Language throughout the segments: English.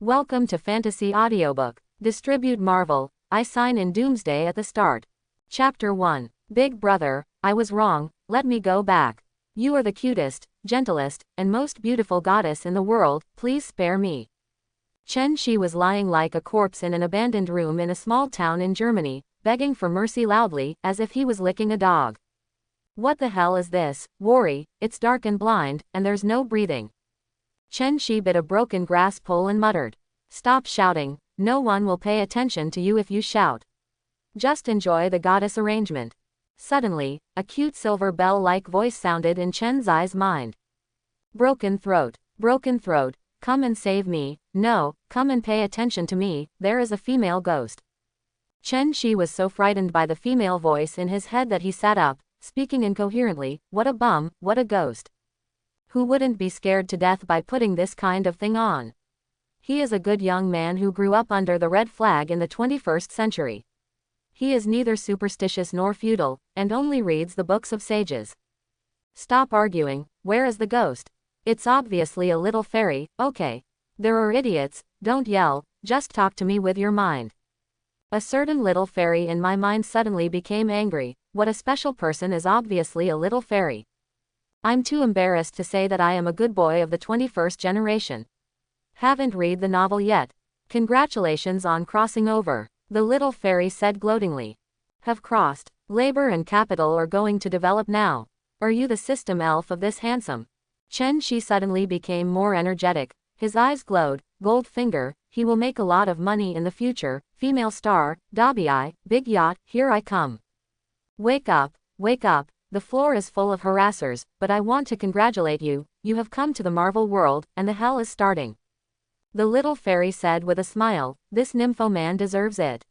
Welcome to Fantasy Audiobook. Distribute Marvel. I sign in Doomsday at the start. Chapter 1. Big Brother, I was wrong, let me go back. You are the cutest, gentlest, and most beautiful goddess in the world, please spare me. Chen Shi was lying like a corpse in an abandoned room in a small town in Germany, begging for mercy loudly, as if he was licking a dog. What the hell is this, Worry? It's dark and blind, and there's no breathing. Chen Shi bit a broken grass pole and muttered. Stop shouting, no one will pay attention to you if you shout. Just enjoy the goddess arrangement. Suddenly, a cute silver bell-like voice sounded in Chen Zai's mind. Broken throat, come and save me, no, come and pay attention to me, there is a female ghost. Chen Shi was so frightened by the female voice in his head that he sat up, speaking incoherently, what a bum, what a ghost. Who wouldn't be scared to death by putting this kind of thing on? He is a good young man who grew up under the red flag in the 21st century. He is neither superstitious nor feudal, and only reads the books of sages. Stop arguing, where is the ghost? It's obviously a little fairy, okay. There are idiots, don't yell, just talk to me with your mind. A certain little fairy in my mind suddenly became angry. What a special person is obviously a little fairy. I'm too embarrassed to say that I am a good boy of the 21st generation. Haven't read the novel yet. Congratulations on crossing over, the little fairy said gloatingly. Have crossed. Labor and capital are going to develop now. Are you the system elf of this handsome? Chen Shi suddenly became more energetic. His eyes glowed. Gold finger, he will make a lot of money in the future. Female star, Dabi, big yacht, here I come. Wake up, wake up. The floor is full of harassers, but I want to congratulate you, you have come to the Marvel world, and the hell is starting. The little fairy said with a smile, this nymphoman deserves it.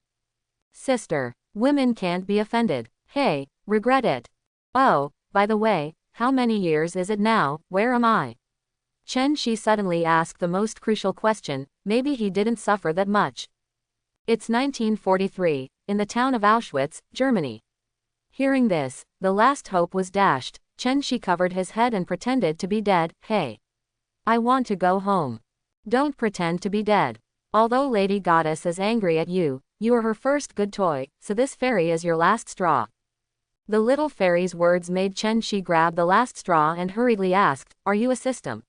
Sister, women can't be offended. Hey, regret it. Oh, by the way, how many years is it now, where am I? Chen Shi suddenly asked the most crucial question, maybe he didn't suffer that much. It's 1943, in the town of Auschwitz, Germany. Hearing this, the last hope was dashed. Chen Shi covered his head and pretended to be dead. Hey. I want to go home. Don't pretend to be dead. Although Lady Goddess is angry at you, you are her first good toy, so this fairy is your last straw. The little fairy's words made Chen Shi grab the last straw and hurriedly asked, are you a system?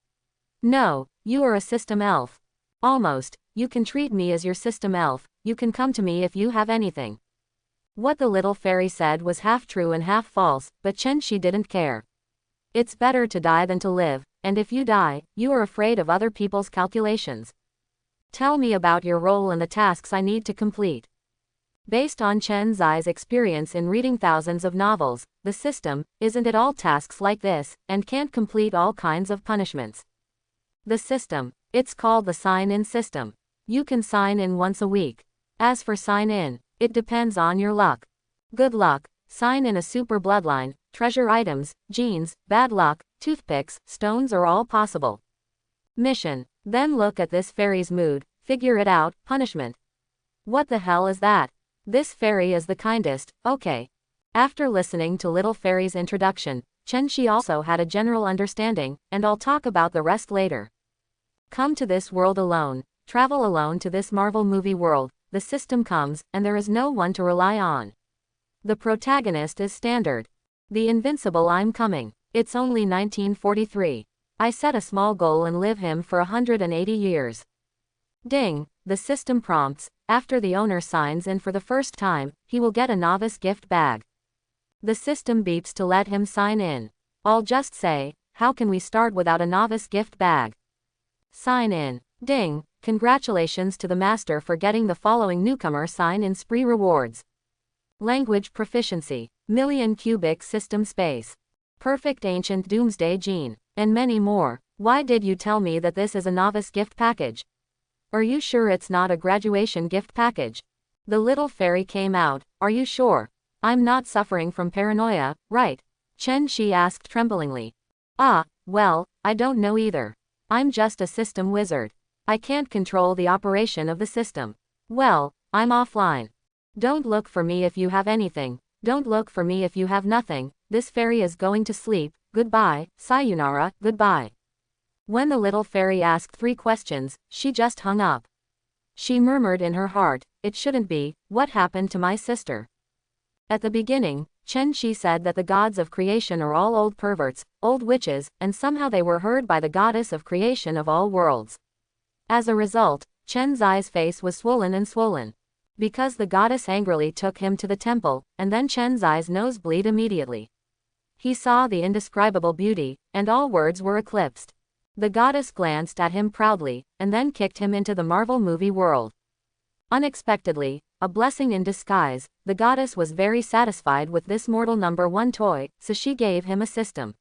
No, you are a system elf. Almost, you can treat me as your system elf, you can come to me if you have anything. What the little fairy said was half true and half false, but Chen Shi didn't care. It's better to die than to live, and if you die, you are afraid of other people's calculations. Tell me about your role and the tasks I need to complete. Based on Chen Zai's experience in reading thousands of novels, the system, isn't it all tasks like this, and can't complete all kinds of punishments. The system, it's called the sign-in system. You can sign in once a week. As for sign-in, it depends on your luck. Good luck, sign in a super bloodline, treasure items, genes, bad luck, toothpicks, stones are all possible. Mission, then look at this fairy's mood, figure it out, punishment. What the hell is that? This fairy is the kindest, okay. After listening to little fairy's introduction, Chen Shi also had a general understanding, and I'll talk about the rest later. Come to this world alone, travel alone to this Marvel movie world. The system comes, and there is no one to rely on. The protagonist is standard. The invincible I'm coming. It's only 1943. I set a small goal and live him for 180 years. Ding, the system prompts, after the owner signs in for the first time, he will get a novice gift bag. The system beeps to let him sign in. I'll just say, how can we start without a novice gift bag? Sign in. Ding. Congratulations to the master for getting the following newcomer sign-in spree rewards. Language proficiency, million cubic system space, perfect ancient doomsday gene, and many more. Why did you tell me that this is a novice gift package? Are you sure it's not a graduation gift package? The little fairy came out, are you sure? I'm not suffering from paranoia, right? Chen Shi asked tremblingly. Well, I don't know either. I'm just a system wizard. I can't control the operation of the system. Well, I'm offline. Don't look for me if you have anything. Don't look for me if you have nothing. This fairy is going to sleep. Goodbye, sayonara, goodbye. When the little fairy asked 3 questions, she just hung up. She murmured in her heart, "It shouldn't be, what happened to my sister?" At the beginning, Chen Shi said that the gods of creation are all old perverts, old witches, and somehow they were heard by the goddess of creation of all worlds. As a result, Chen Zai's face was swollen and swollen. Because the goddess angrily took him to the temple, and then Chen Zai's nose bleed immediately. He saw the indescribable beauty, and all words were eclipsed. The goddess glanced at him proudly, and then kicked him into the Marvel movie world. Unexpectedly, a blessing in disguise, the goddess was very satisfied with this mortal number 1 toy, so she gave him a system.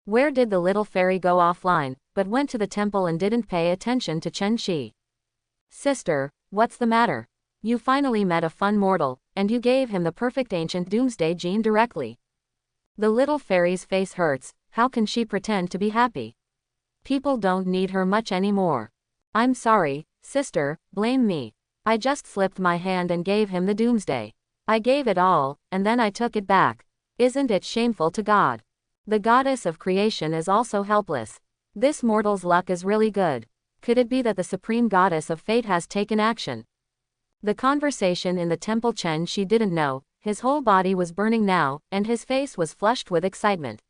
Where did the little fairy go offline, but went to the temple and didn't pay attention to Chen Shi? "Sister, what's the matter? You finally met a fun mortal, and you gave him the perfect ancient Doomsday gene directly." The little fairy's face hurts. How can she pretend to be happy? People don't need her much anymore. "I'm sorry, sister, blame me. I just slipped my hand and gave him the Doomsday. I gave it all, and then I took it back. Isn't it shameful to God? The goddess of creation is also helpless. This mortal's luck is really good. Could it be that the supreme goddess of fate has taken action?" The conversation in the temple Chen Shi didn't know. His whole body was burning now, and his face was flushed with excitement.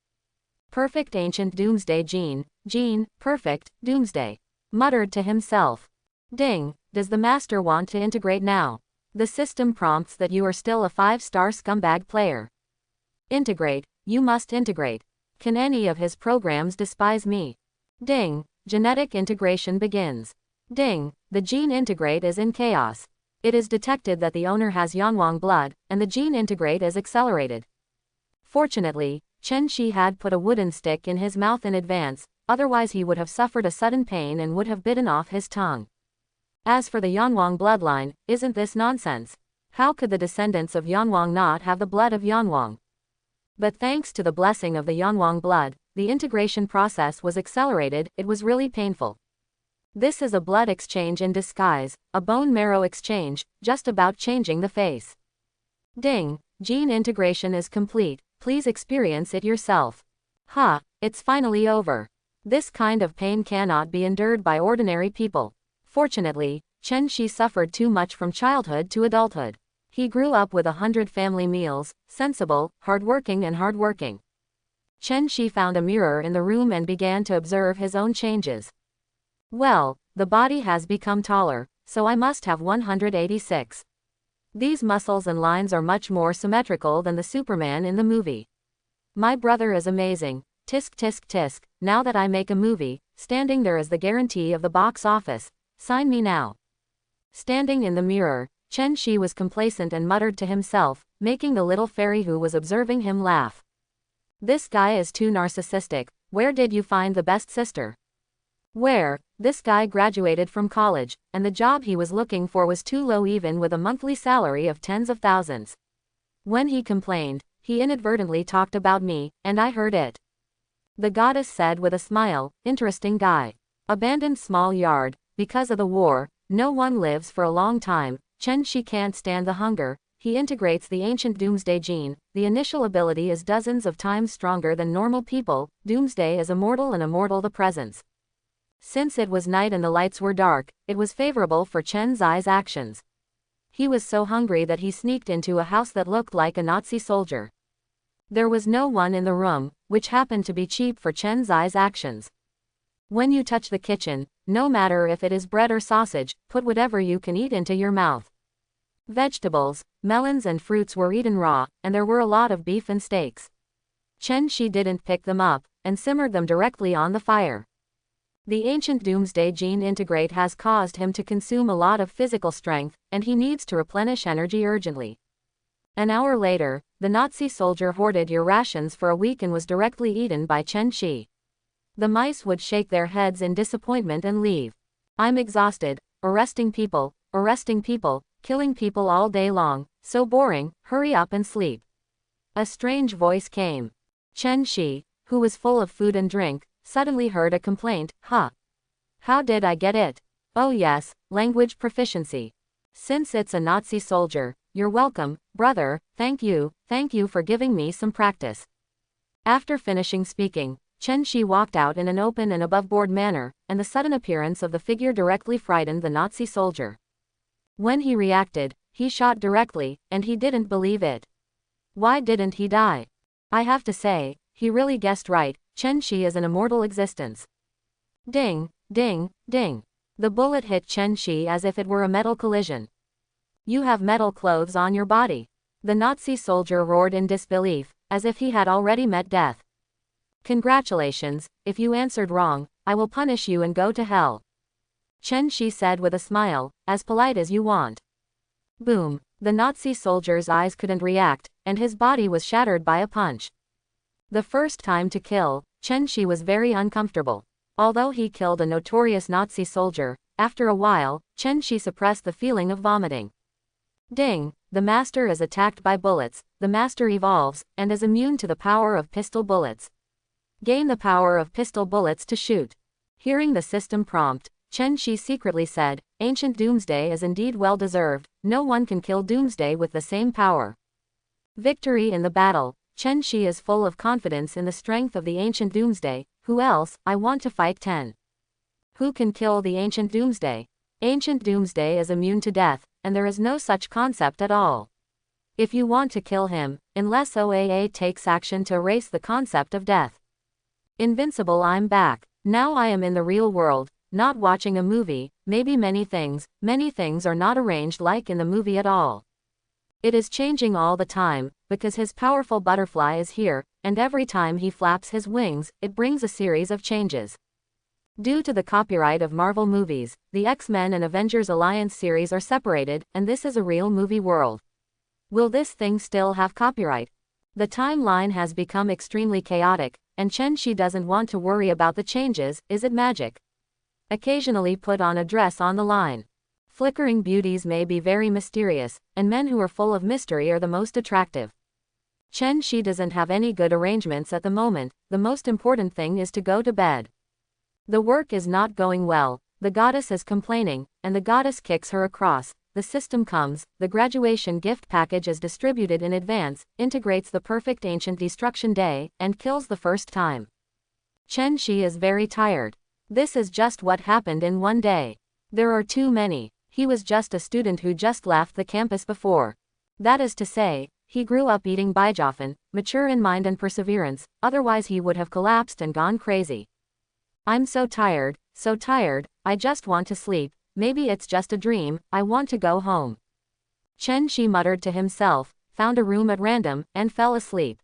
"Perfect ancient Doomsday gene, perfect, Doomsday," muttered to himself. "Ding, does the master want to integrate now? The system prompts that you are still a 5-star scumbag player. Integrate, you must integrate. Can any of his programs despise me? Ding, genetic integration begins. Ding, the gene integrate is in chaos. It is detected that the owner has Yangwang blood, and the gene integrate is accelerated." Fortunately, Chen Shi had put a wooden stick in his mouth in advance, otherwise he would have suffered a sudden pain and would have bitten off his tongue. As for the Yangwang bloodline, isn't this nonsense? How could the descendants of Yangwang not have the blood of Yangwang? But thanks to the blessing of the Yangwang blood, the integration process was accelerated. It was really painful. This is a blood exchange in disguise, a bone marrow exchange, just about changing the face. Ding, gene integration is complete, please experience it yourself. Ha, it's finally over. This kind of pain cannot be endured by ordinary people. Fortunately, Chen Shi suffered too much from childhood to adulthood. He grew up with 100 family meals, sensible, hardworking. Chen Shi found a mirror in the room and began to observe his own changes. Well, the body has become taller, so I must have 186. These muscles and lines are much more symmetrical than the Superman in the movie. My brother is amazing. Tisk tisk tisk, now that I make a movie, standing there is the guarantee of the box office. Sign me now. Standing in the mirror, Chen Shi was complacent and muttered to himself, making the little fairy who was observing him laugh. This guy is too narcissistic. Where did you find the best sister? Where? This guy graduated from college, and the job he was looking for was too low even with a monthly salary of tens of thousands. When he complained, he inadvertently talked about me, and I heard it. The goddess said with a smile, interesting guy. Abandoned small yard, because of the war, no one lives for a long time. Chen Shi can't stand the hunger. He integrates the ancient Doomsday gene. The initial ability is dozens of times stronger than normal people. Doomsday is immortal and immortal the presence. Since it was night and the lights were dark, it was favorable for Chen Zai's actions. He was so hungry that he sneaked into a house that looked like a Nazi soldier. There was no one in the room, which happened to be cheap for Chen Zai's actions. When you touch the kitchen, no matter if it is bread or sausage, put whatever you can eat into your mouth. Vegetables, melons and fruits were eaten raw, and there were a lot of beef and steaks. Chen Shi didn't pick them up, and simmered them directly on the fire. The ancient Doomsday gene integrate has caused him to consume a lot of physical strength, and he needs to replenish energy urgently. An hour later, the Nazi soldier hoarded your rations for a week and was directly eaten by Chen Shi. The mice would shake their heads in disappointment and leave. I'm exhausted, arresting people, killing people all day long, so boring, hurry up and sleep. A strange voice came. Chen Shi, who was full of food and drink, suddenly heard a complaint, huh? How did I get it? Oh yes, language proficiency. Since it's a Nazi soldier, you're welcome, brother, thank you for giving me some practice. After finishing speaking, Chen Shi walked out in an open and above-board manner, and the sudden appearance of the figure directly frightened the Nazi soldier. When he reacted, he shot directly, and he didn't believe it. Why didn't he die? I have to say, he really guessed right. Chen Shi is an immortal existence. Ding, ding, ding. The bullet hit Chen Shi as if it were a metal collision. You have metal clothes on your body. The Nazi soldier roared in disbelief, as if he had already met death. Congratulations, if you answered wrong, I will punish you and go to hell. Chen Shi said with a smile, as polite as you want. Boom, the Nazi soldier's eyes couldn't react, and his body was shattered by a punch. The first time to kill, Chen Shi was very uncomfortable. Although he killed a notorious Nazi soldier, after a while, Chen Shi suppressed the feeling of vomiting. Ding, the master is attacked by bullets, the master evolves, and is immune to the power of pistol bullets. Gain the power of pistol bullets to shoot. Hearing the system prompt, Chen Shi secretly said, Ancient Doomsday is indeed well deserved, no one can kill Doomsday with the same power. Victory in the battle. Chen Shi is full of confidence in the strength of the Ancient Doomsday. Who else? I want to fight 10. Who can kill the Ancient Doomsday? Ancient Doomsday is immune to death, and there is no such concept at all. If you want to kill him, unless OAA takes action to erase the concept of death. Invincible, I'm back. Now I am in the real world, not watching a movie. Maybe many things are not arranged like in the movie at all. It is changing all the time, because his powerful butterfly is here, and every time he flaps his wings, it brings a series of changes. Due to the copyright of Marvel movies, the X-Men and Avengers Alliance series are separated, and this is a real movie world. Will this thing still have copyright? The timeline has become extremely chaotic, and Chen Shi doesn't want to worry about the changes. Is it magic? Occasionally put on a dress on the line. Flickering beauties may be very mysterious, and men who are full of mystery are the most attractive. Chen Shi doesn't have any good arrangements at the moment. The most important thing is to go to bed. The work is not going well, the goddess is complaining, and the goddess kicks her across. The system comes, the graduation gift package is distributed in advance, integrates the perfect ancient destruction day, and kills the first time. Chen Shi is very tired. This is just what happened in one day. There are too many. He was just a student who just left the campus before. That is to say, he grew up eating baijiafen, mature in mind and perseverance, otherwise he would have collapsed and gone crazy. I'm so tired, I just want to sleep. Maybe it's just a dream, I want to go home. Chen Shi muttered to himself, found a room at random, and fell asleep.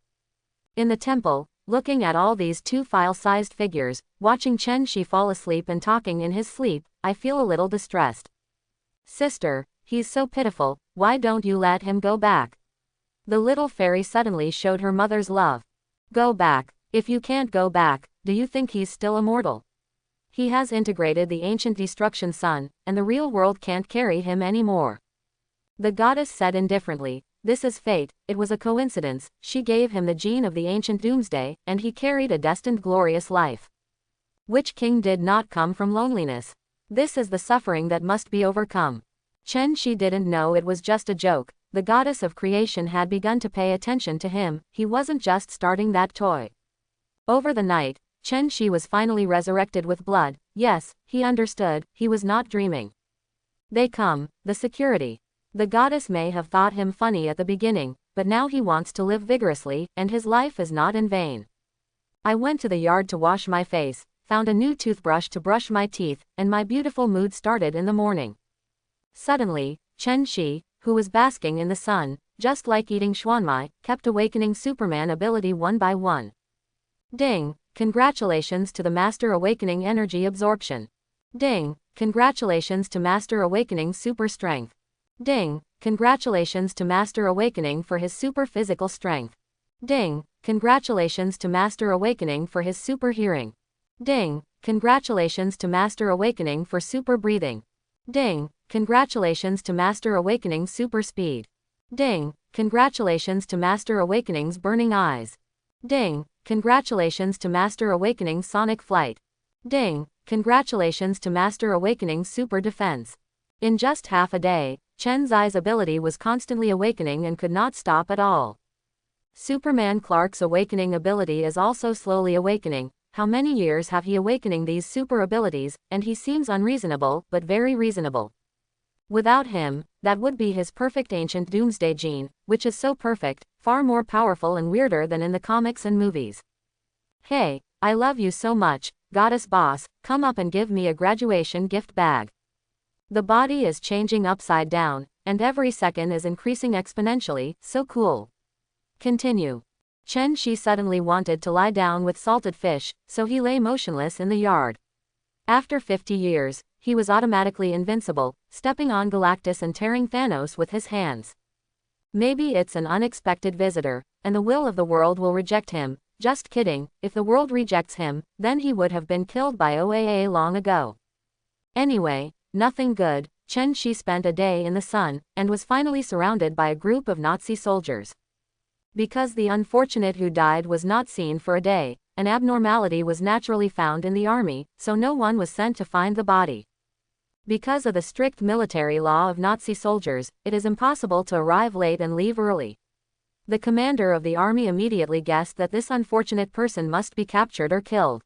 In the temple, looking at all these two file-sized figures, watching Chen Shi fall asleep and talking in his sleep, I feel a little distressed. Sister, he's so pitiful, why don't you let him go back? The little fairy suddenly showed her mother's love. Go back. If you can't go back, do you think he's still immortal? He has integrated the ancient destruction sun, and the real world can't carry him anymore. The goddess said indifferently, this is fate, it was a coincidence, she gave him the gene of the ancient doomsday, and he carried a destined glorious life. Which king did not come from loneliness? This is the suffering that must be overcome. Chen Shi didn't know it was just a joke. The goddess of creation had begun to pay attention to him. He wasn't just starting that toy. Over the night, Chen Shi was finally resurrected with blood. Yes, he understood, he was not dreaming. They come, the security. The goddess may have thought him funny at the beginning, but now he wants to live vigorously, and his life is not in vain. I went to the yard to wash my face, found a new toothbrush to brush my teeth, and my beautiful mood started in the morning. Suddenly, Chen Shi, who was basking in the sun, just like eating xuanmai, kept awakening Superman ability one by one. Ding, congratulations to the Master Awakening Energy Absorption. Ding, congratulations to Master Awakening Super Strength. Ding, congratulations to Master Awakening for his super physical strength. Ding, congratulations to Master Awakening for his super hearing. Ding, congratulations to Master Awakening for super breathing. Ding, congratulations to Master Awakening super speed. Ding, congratulations to Master Awakening's burning eyes. Ding, congratulations to Master Awakening's sonic flight. Ding, congratulations to Master Awakening's super defense. In just half a day, Chen Zai's ability was constantly awakening and could not stop at all. Superman Clark's awakening ability is also slowly awakening. how many years have he awakening these super abilities, and he seems unreasonable, but very reasonable. Without him, that would be his perfect ancient Doomsday gene, which is so perfect, far more powerful and weirder than in the comics and movies. Hey, I love you so much, goddess boss, come up and give me a graduation gift bag. The body is changing upside down, and every second is increasing exponentially, so cool. Continue. Chen Shi suddenly wanted to lie down with salted fish, so he lay motionless in the yard. After 50 years, he was automatically invincible, stepping on Galactus and tearing Thanos with his hands. Maybe it's an unexpected visitor, and the will of the world will reject him. Just kidding, if the world rejects him, then he would have been killed by OAA long ago. Anyway, nothing good. Chen Shi spent a day in the sun, and was finally surrounded by a group of Nazi soldiers. Because the unfortunate who died was not seen for a day, an abnormality was naturally found in the army, so no one was sent to find the body. Because of the strict military law of Nazi soldiers, it is impossible to arrive late and leave early. The commander of the army immediately guessed that this unfortunate person must be captured or killed.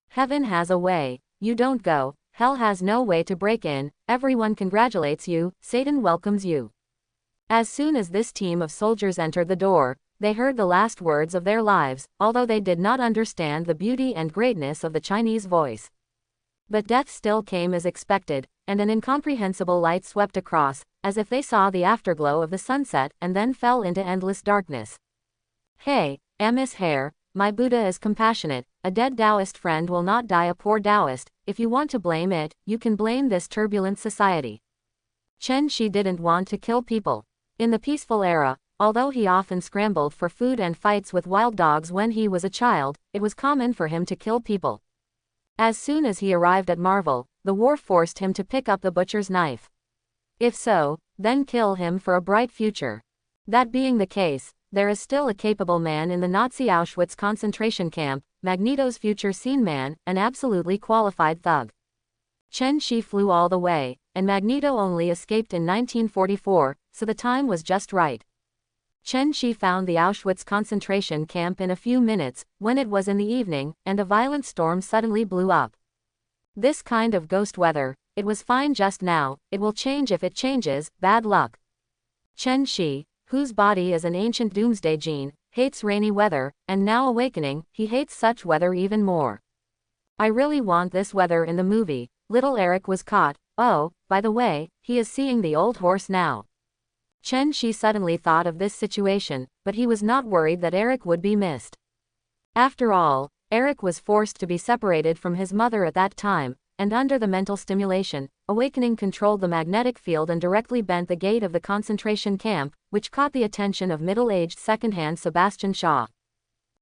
Heaven has a way. You don't go. Hell has no way to break in. Everyone congratulates you. Satan welcomes you. As soon as this team of soldiers entered the door, they heard the last words of their lives, although they did not understand the beauty and greatness of the Chinese voice. But death still came as expected, and an incomprehensible light swept across, as if they saw the afterglow of the sunset and then fell into endless darkness. Hey, Amos Hare, my Buddha is compassionate. A dead Taoist friend will not die a poor Taoist. If you want to blame it, you can blame this turbulent society. Chen Shi didn't want to kill people. In the peaceful era, although he often scrambled for food and fights with wild dogs when he was a child, it was common for him to kill people. As soon as he arrived at Marvel, the war forced him to pick up the butcher's knife. If so, then kill him for a bright future. That being the case, there is still a capable man in the Nazi Auschwitz concentration camp, Magneto's future scene man, an absolutely qualified thug. Chen Shi flew all the way, and Magneto only escaped in 1944, so the time was just right. Chen Shi found the Auschwitz concentration camp in a few minutes, when it was in the evening, and a violent storm suddenly blew up. This kind of ghost weather, it was fine just now, it will change if it changes, bad luck. Chen Shi, whose body is an ancient Doomsday gene, hates rainy weather, and now awakening, he hates such weather even more. I really want this weather in the movie. Little Eric was caught. Oh, by the way, he is seeing the old horse now. Chen Shi suddenly thought of this situation, but he was not worried that Eric would be missed. After all, Eric was forced to be separated from his mother at that time, and under the mental stimulation, awakening controlled the magnetic field and directly bent the gate of the concentration camp, which caught the attention of middle-aged second-hand Sebastian Shaw.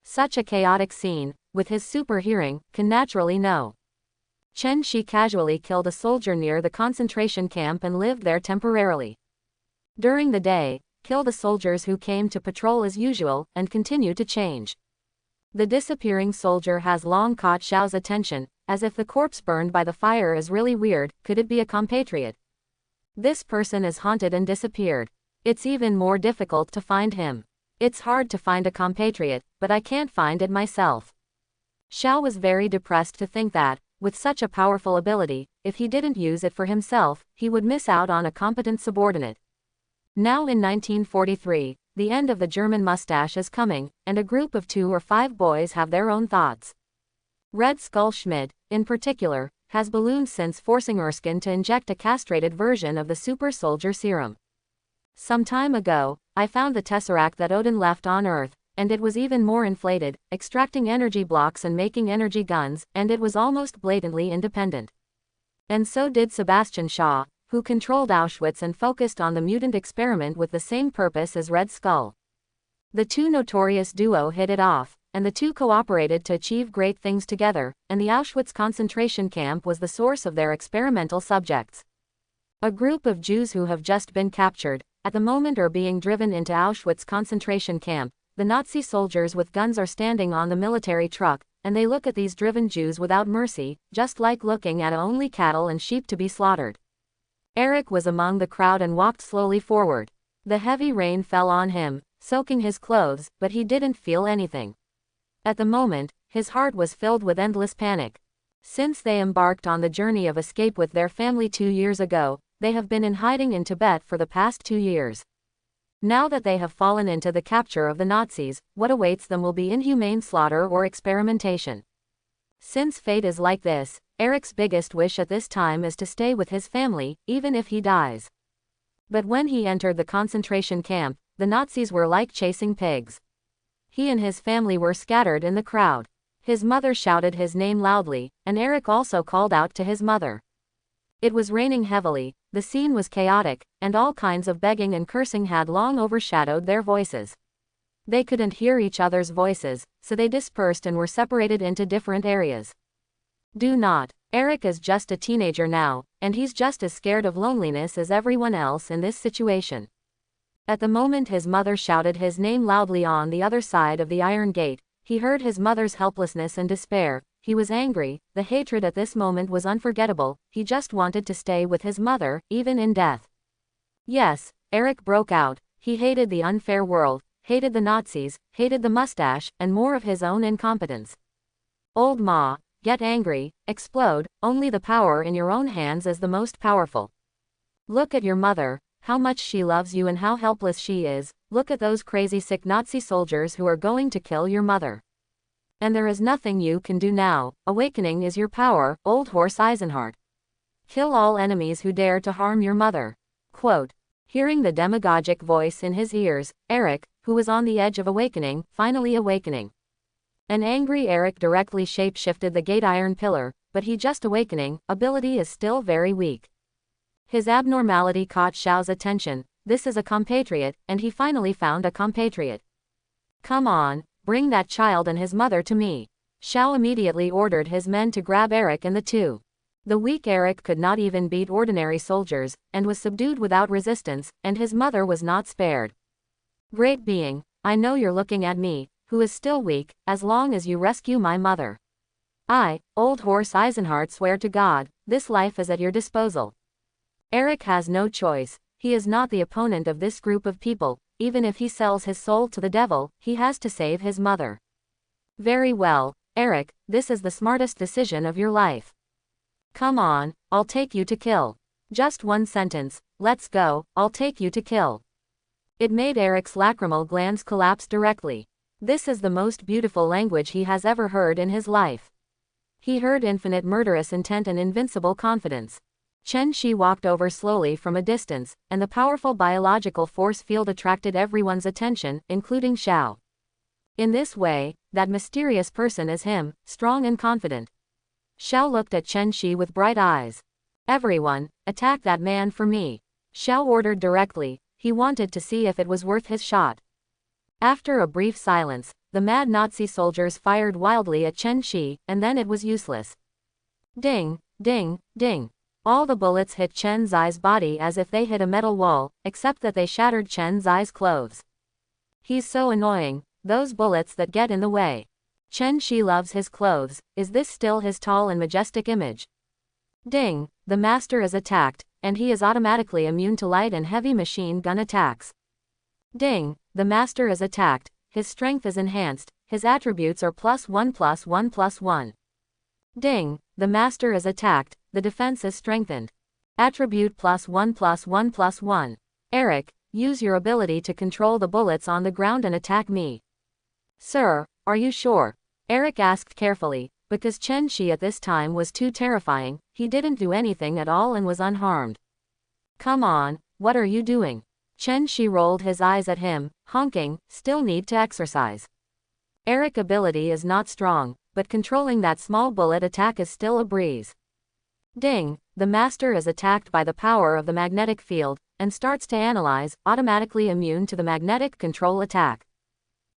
Such a chaotic scene, with his super hearing, can naturally know. Chen Shi casually killed a soldier near the concentration camp and lived there temporarily. During the day, kill the soldiers who came to patrol as usual, and continue to change. The disappearing soldier has long caught Xiao's attention, as if the corpse burned by the fire is really weird. Could it be a compatriot? This person is haunted and disappeared. It's even more difficult to find him. It's hard to find a compatriot, but I can't find it myself. Xiao was very depressed to think that, with such a powerful ability, if he didn't use it for himself, he would miss out on a competent subordinate. Now in 1943, the end of the German mustache is coming, and a group of 2 or 5 boys have their own thoughts. Red Skull Schmidt, in particular, has ballooned since forcing Erskine to inject a castrated version of the super soldier serum. Some time ago, I found the tesseract that Odin left on Earth, and it was even more inflated, extracting energy blocks and making energy guns, and it was almost blatantly independent. And so did Sebastian Shaw, who controlled Auschwitz and focused on the mutant experiment with the same purpose as Red Skull. The two notorious duo hit it off, and the two cooperated to achieve great things together, and the Auschwitz concentration camp was the source of their experimental subjects. A group of Jews who have just been captured, at the moment are being driven into Auschwitz concentration camp. The Nazi soldiers with guns are standing on the military truck, and they look at these driven Jews without mercy, just like looking at only cattle and sheep to be slaughtered. Eric was among the crowd and walked slowly forward. The heavy rain fell on him, soaking his clothes, but he didn't feel anything. At the moment, his heart was filled with endless panic. Since they embarked on the journey of escape with their family 2 years ago, they have been in hiding in Tibet for the past 2 years. Now that they have fallen into the capture of the Nazis, what awaits them will be inhumane slaughter or experimentation. Since fate is like this, Eric's biggest wish at this time is to stay with his family, even if he dies. But when he entered the concentration camp, the Nazis were like chasing pigs. He and his family were scattered in the crowd. His mother shouted his name loudly, and Eric also called out to his mother. It was raining heavily, the scene was chaotic, and all kinds of begging and cursing had long overshadowed their voices. They couldn't hear each other's voices, so they dispersed and were separated into different areas. Do not. Eric is just a teenager now, and he's just as scared of loneliness as everyone else in this situation. At the moment his mother shouted his name loudly on the other side of the iron gate, he heard his mother's helplessness and despair. He was angry, the hatred at this moment was unforgettable, he just wanted to stay with his mother, even in death. Yes, Eric broke out, he hated the unfair world, hated the Nazis, hated the mustache, and more of his own incompetence. Old Ma, get angry, explode, only the power in your own hands is the most powerful. Look at your mother, how much she loves you and how helpless she is, look at those crazy sick Nazi soldiers who are going to kill your mother. And there is nothing you can do now, awakening is your power, old horse Eisenhart. Kill all enemies who dare to harm your mother. Quote. Hearing the demagogic voice in his ears, Eric, who was on the edge of awakening, finally awakening. An angry Eric directly shape-shifted the gate iron pillar, but he just awakening, ability is still very weak. His abnormality caught Xiao's attention, this is a compatriot, and he finally found a compatriot. Come on, bring that child and his mother to me. Xiao immediately ordered his men to grab Eric and the two. The weak Eric could not even beat ordinary soldiers, and was subdued without resistance, and his mother was not spared. Great being, I know you're looking at me, who is still weak, as long as you rescue my mother. I, old horse Eisenhart, swear to God, this life is at your disposal. Eric has no choice, he is not the opponent of this group of people, even if he sells his soul to the devil, he has to save his mother. Very well, Eric, this is the smartest decision of your life. Come on, I'll take you to kill. Just one sentence, let's go, I'll take you to kill. It made Eric's lacrimal glands collapse directly. This is the most beautiful language he has ever heard in his life. He heard infinite murderous intent and invincible confidence. Chen Shi walked over slowly from a distance, and the powerful biological force field attracted everyone's attention, including Xiao. In this way, that mysterious person is him, strong and confident. Xiao looked at Chen Shi with bright eyes. Everyone, attack that man for me. Xiao ordered directly, he wanted to see if it was worth his shot. After a brief silence, the mad Nazi soldiers fired wildly at Chen Shi, and then it was useless. Ding, ding, ding. All the bullets hit Chen Zai's body as if they hit a metal wall, except that they shattered Chen Zai's clothes. He's so annoying, those bullets that get in the way. Chen Shi loves his clothes, is this still his tall and majestic image? Ding, the master is attacked, and he is automatically immune to light and heavy machine gun attacks. Ding, the master is attacked, his strength is enhanced, his attributes are +1+1+1. Ding, the master is attacked, the defense is strengthened. Attribute +1+1+1. Eric, use your ability to control the bullets on the ground and attack me. Sir, are you sure? Eric asked carefully, because Chen Shi at this time was too terrifying, he didn't do anything at all and was unharmed. Come on, what are you doing? Chen Shi rolled his eyes at him, honking, still need to exercise. Eric ability is not strong, but controlling that small bullet attack is still a breeze. Ding, the master is attacked by the power of the magnetic field, and starts to analyze, automatically immune to the magnetic control attack.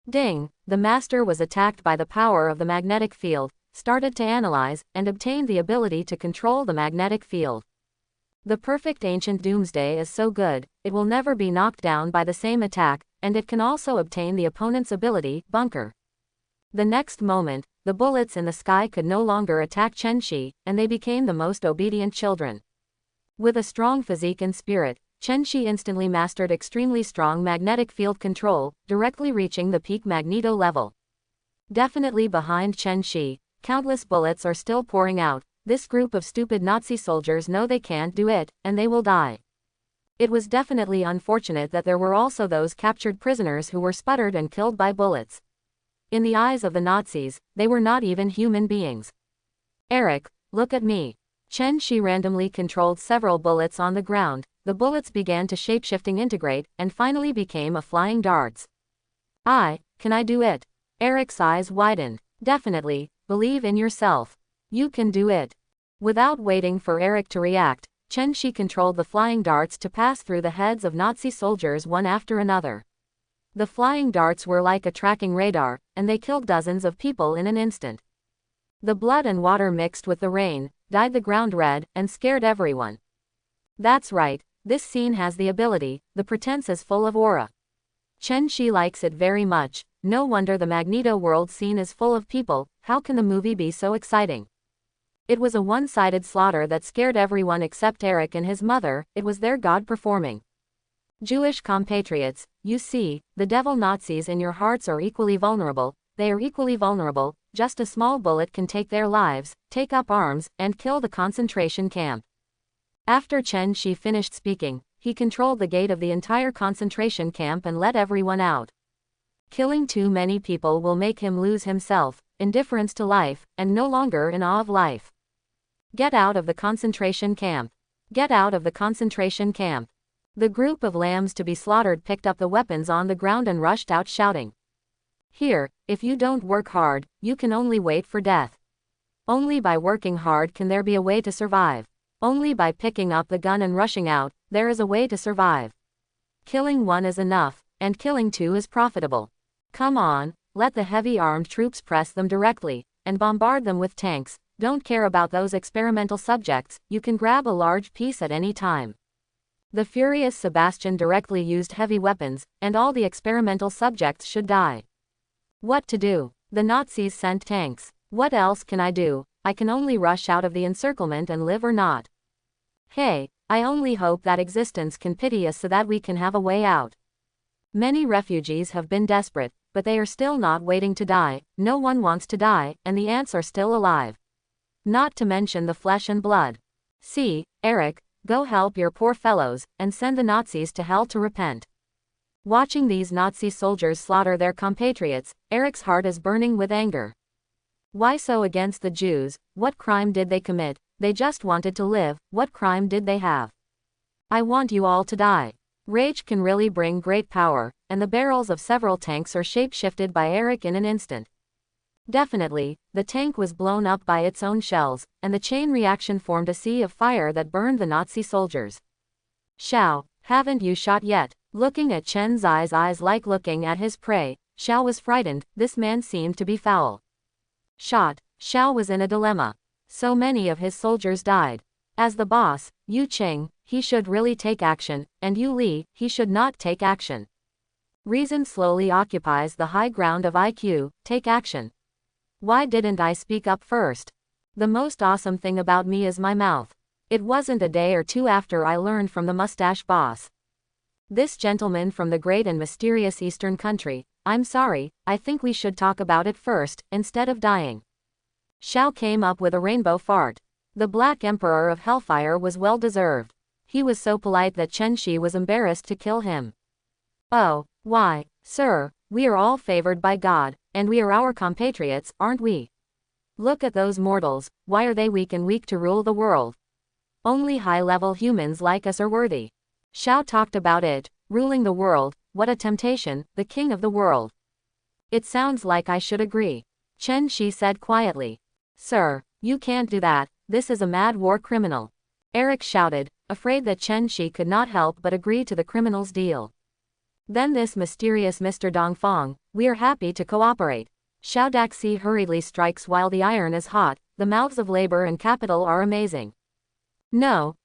Ding, the master was attacked by the power of the magnetic field, started to analyze, and obtained the ability to control the magnetic field. The perfect ancient Doomsday is so good, it will never be knocked down by the same attack, and it can also obtain the opponent's ability, bunker. The next moment, the bullets in the sky could no longer attack Chen Shi, and they became the most obedient children. With a strong physique and spirit, Chen Shi instantly mastered extremely strong magnetic field control, directly reaching the peak magneto level. Definitely behind Chen Shi. Countless bullets are still pouring out. This group of stupid Nazi soldiers know they can't do it, and they will die. It was definitely unfortunate that there were also those captured prisoners who were sputtered and killed by bullets. In the eyes of the Nazis, they were not even human beings. Eric, look at me. Chen Shi randomly controlled several bullets on the ground. The bullets began to shapeshifting integrate, and finally became a flying darts. Can I do it? Eric's eyes widened. Definitely, believe in yourself. You can do it. Without waiting for Eric to react, Chen Shi controlled the flying darts to pass through the heads of Nazi soldiers one after another. The flying darts were like a tracking radar, and they killed dozens of people in an instant. The blood and water mixed with the rain, dyed the ground red, and scared everyone. That's right, this scene has the ability, the pretense is full of aura. Chen Shi likes it very much. No wonder the Magneto world scene is full of people. How can the movie be so exciting? It was a one-sided slaughter that scared everyone except Eric and his mother. It was their god performing. Jewish compatriots, you see, the devil Nazis in your hearts are equally vulnerable. They are equally vulnerable. Just a small bullet can take their lives, take up arms, and kill the concentration camp. After Chen Shi finished speaking, he controlled the gate of the entire concentration camp and let everyone out. Killing too many people will make him lose himself, indifference to life, and no longer in awe of life. Get out of the concentration camp. Get out of the concentration camp. The group of lambs to be slaughtered picked up the weapons on the ground and rushed out shouting. Here, if you don't work hard, you can only wait for death. Only by working hard can there be a way to survive. Only by picking up the gun and rushing out, there is a way to survive. Killing one is enough, and killing two is profitable. Come on, let the heavy armed troops press them directly, and bombard them with tanks. Don't care about those experimental subjects, you can grab a large piece at any time. The furious Sebastian directly used heavy weapons, and all the experimental subjects should die. What to do? The Nazis sent tanks. What else can I do? I can only rush out of the encirclement and live or not. Hey, I only hope that existence can pity us so that we can have a way out. Many refugees have been desperate, but they are still not waiting to die. No one wants to die, and the ants are still alive. Not to mention the flesh and blood. See, Eric, go help your poor fellows, and send the Nazis to hell to repent. Watching these Nazi soldiers slaughter their compatriots, Eric's heart is burning with anger. Why so against the Jews? What crime did they commit? They just wanted to live. What crime did they have? I want you all to die. Rage can really bring great power, and the barrels of several tanks are shape-shifted by Eric in an instant. Definitely, the tank was blown up by its own shells, and the chain reaction formed a sea of fire that burned the Nazi soldiers. Xiao, haven't you shot yet? Looking at Chen's eyes like looking at his prey, Xiao was frightened. This man seemed to be foul. Shot. Xiao was in a dilemma. So many of his soldiers died. As the boss, Yu Qing, he should really take action, and Yu Li, he should not take action. Reason slowly occupies the high ground of IQ. Take action. Why didn't I speak up first? The most awesome thing about me is my mouth. It wasn't a day or two after I learned from the mustache boss. This gentleman from the great and mysterious Eastern country, I'm sorry, I think we should talk about it first, instead of dying. Xiao came up with a rainbow fart. The Black Emperor of Hellfire was well deserved. He was so polite that Chen Shi was embarrassed to kill him. Oh, why, sir, we are all favored by God, and we are our compatriots, aren't we? Look at those mortals, why are they weak to rule the world? Only high-level humans like us are worthy. Xiao talked about it, ruling the world, what a temptation, the king of the world. It sounds like I should agree. Chen Shi said quietly. Sir, you can't do that, this is a mad war criminal. Eric shouted, afraid that Chen Shi could not help but agree to the criminal's deal. Then this mysterious Mr. Dongfang, we are happy to cooperate. Xiao Daxi hurriedly strikes while the iron is hot, the mouths of labor and capital are amazing. No,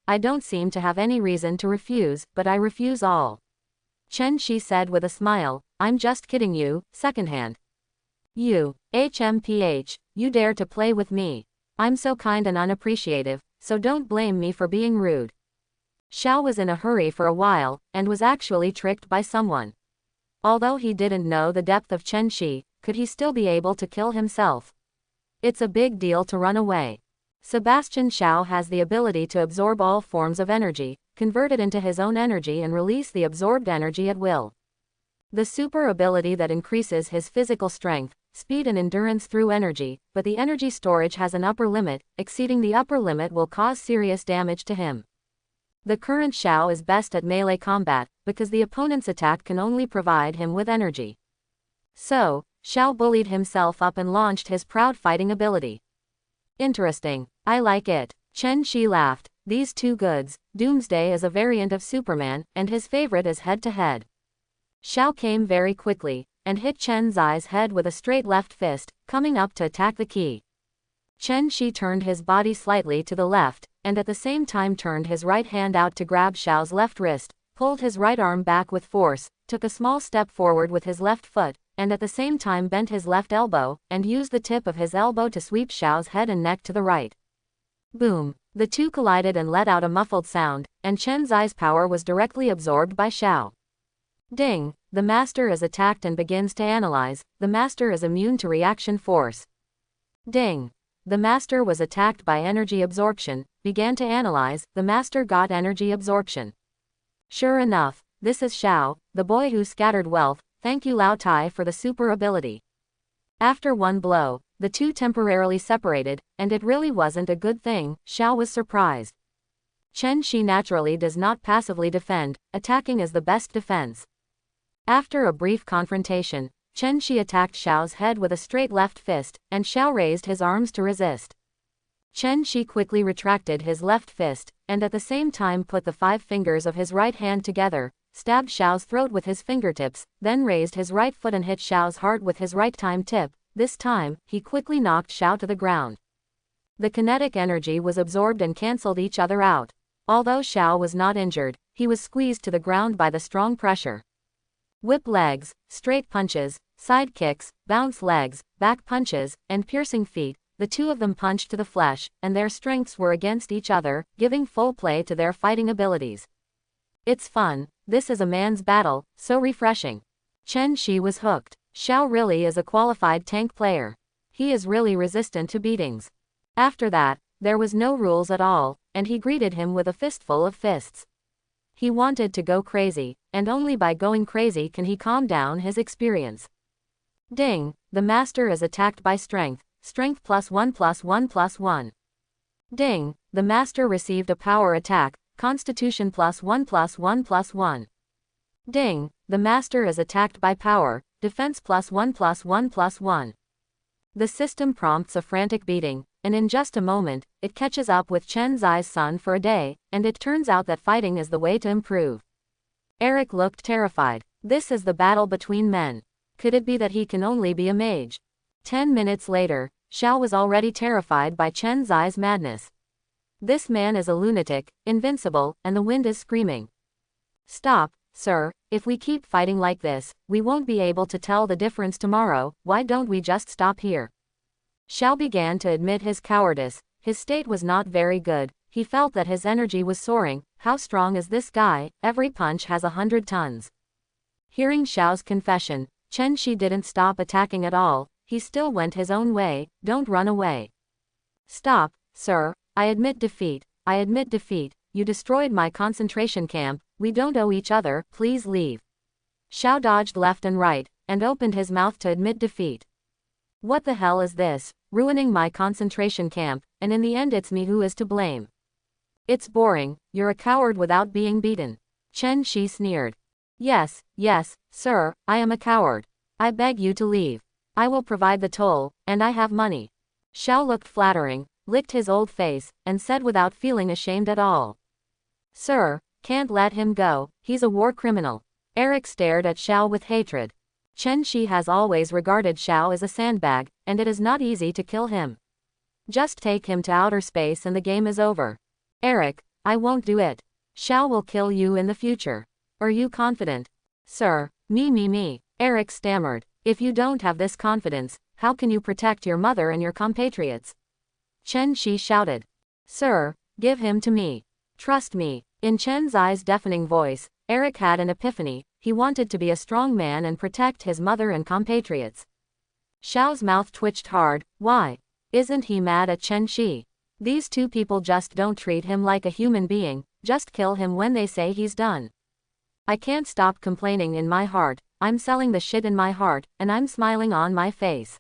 I don't seem to have any reason to refuse, but I refuse all. Chen Shi said with a smile, I'm just kidding you, secondhand. You, HMPH, you dare to play with me. I'm so kind and unappreciative, so don't blame me for being rude. Xiao was in a hurry for a while, and was actually tricked by someone. Although he didn't know the depth of Chen Shi, could he still be able to kill himself? It's a big deal to run away. Sebastian Xiao has the ability to absorb all forms of energy, convert it into his own energy and release the absorbed energy at will. The super ability that increases his physical strength, speed and endurance through energy, but the energy storage has an upper limit. Exceeding the upper limit will cause serious damage to him. The current Xiao is best at melee combat, because the opponent's attack can only provide him with energy. So, Xiao bullied himself up and launched his proud fighting ability. Interesting. I like it. Chen Shi laughed. These two goods. Doomsday is a variant of Superman, and his favorite is head-to-head. Xiao came very quickly, and hit Chen Zai's head with a straight left fist, coming up to attack the key. Chen Shi turned his body slightly to the left, and at the same time turned his right hand out to grab Xiao's left wrist, pulled his right arm back with force, took a small step forward with his left foot, and at the same time bent his left elbow, and used the tip of his elbow to sweep Xiao's head and neck to the right. Boom! The two collided and let out a muffled sound, and Chen Zai's power was directly absorbed by Xiao. Ding! The master is attacked and begins to analyze. The master is immune to reaction force. Ding! The master was attacked by energy absorption, began to analyze. The master got energy absorption. Sure enough, this is Xiao, the boy who scattered wealth. Thank you Lao Tai for the super ability. After one blow, the two temporarily separated, and it really wasn't a good thing. Xiao was surprised. Chen Shi naturally does not passively defend, attacking is the best defense. After a brief confrontation, Chen Shi attacked Xiao's head with a straight left fist, and Xiao raised his arms to resist. Chen Shi quickly retracted his left fist, and at the same time put the 5 fingers of his right hand together, stabbed Xiao's throat with his fingertips, then raised his right foot and hit Xiao's heart with his right time tip. This time, he quickly knocked Xiao to the ground. The kinetic energy was absorbed and cancelled each other out. Although Xiao was not injured, he was squeezed to the ground by the strong pressure. Whip legs, straight punches, side kicks, bounce legs, back punches, and piercing feet. The two of them punched to the flesh, and their strengths were against each other, giving full play to their fighting abilities. It's fun. This is a man's battle, so refreshing. Chen Shi was hooked. Xiao really is a qualified tank player. He is really resistant to beatings. After that, there was no rules at all, and he greeted him with a fistful of fists. He wanted to go crazy, and only by going crazy can he calm down his experience. Ding! The master is attacked by strength. Strength +1+1+1. Ding! The master received a power attack. Constitution +1+1+1. Ding! The master is attacked by power. Defense +1+1+1. The system prompts a frantic beating, and in just a moment, it catches up with Chen Zai's son for a day, and it turns out that fighting is the way to improve. Eric looked terrified. This is the battle between men. Could it be that he can only be a mage? 10 minutes later, Xiao was already terrified by Chen Zai's madness. This man is a lunatic, invincible, and the wind is screaming. Stop, sir, if we keep fighting like this, we won't be able to tell the difference tomorrow. Why don't we just stop here? Xiao began to admit his cowardice. His state was not very good. He felt that his energy was soaring. How strong is this guy? Every punch has 100 tons. Hearing Xiao's confession, Chen Shi didn't stop attacking at all. He still went his own way. Don't run away. Stop, sir. I admit defeat. I admit defeat. You destroyed my concentration camp. We don't owe each other. Please leave. Xiao dodged left and right, and opened his mouth to admit defeat. What the hell is this? Ruining my concentration camp, and in the end it's me who is to blame. It's boring. You're a coward without being beaten. Chen Shi sneered. Yes, sir, I am a coward. I beg you to leave. I will provide the toll, and I have money. Xiao looked flattering, licked his old face, and said without feeling ashamed at all. Sir, can't let him go. He's a war criminal. Eric stared at Xiao with hatred. Chen Shi has always regarded Xiao as a sandbag, and it is not easy to kill him. Just take him to outer space and the game is over. Eric, I won't do it. Xiao will kill you in the future. Are you confident? Sir, me. Eric stammered. If you don't have this confidence, how can you protect your mother and your compatriots? Chen Shi shouted. Sir, give him to me. Trust me. In Chen Zai's deafening voice, Eric had an epiphany. He wanted to be a strong man and protect his mother and compatriots. Xiao's mouth twitched hard. Why? Isn't he mad at Chen Shi? These two people just don't treat him like a human being, just kill him when they say he's done. I can't stop complaining in my heart, I'm selling the shit in my heart, and I'm smiling on my face.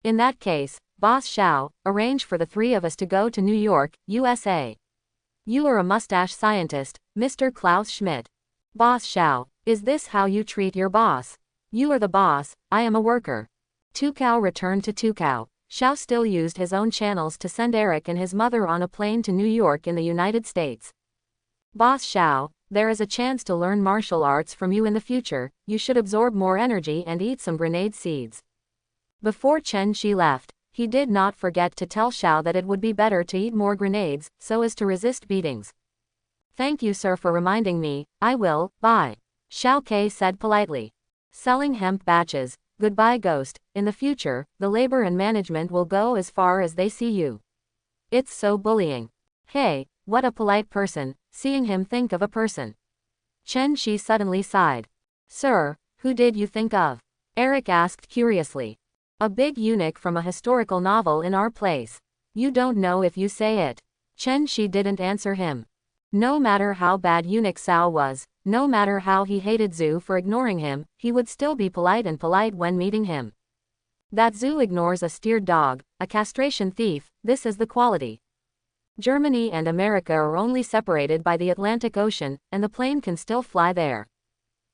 In that case, Boss Xiao, arrange for the three of us to go to New York, USA. You are a mustache scientist, Mr. Klaus Schmidt. Boss Xiao, is this how you treat your boss? You are the boss, I am a worker. Tucow returned to Tucow. Xiao still used his own channels to send Eric and his mother on a plane to New York in the United States. Boss Xiao, there is a chance to learn martial arts from you in the future, you should absorb more energy and eat some grenade seeds. Before Chen Shi left, he did not forget to tell Xiao that it would be better to eat more grenades, so as to resist beatings. Thank you sir for reminding me, I will, bye. Xiao Ke said politely. Selling hemp batches, goodbye ghost, in the future, the labor and management will go as far as they see you. It's so bullying. Hey, what a polite person, seeing him think of a person. Chen Shi suddenly sighed. Sir, who did you think of? Eric asked curiously. A big eunuch from a historical novel in our place. You don't know if you say it. Chen Shi didn't answer him. No matter how bad eunuch Cao was, no matter how he hated Zhu for ignoring him, he would still be polite and polite when meeting him. That Zhu ignores a steered dog, a castration thief, this is the quality. Germany and America are only separated by the Atlantic Ocean, and the plane can still fly there.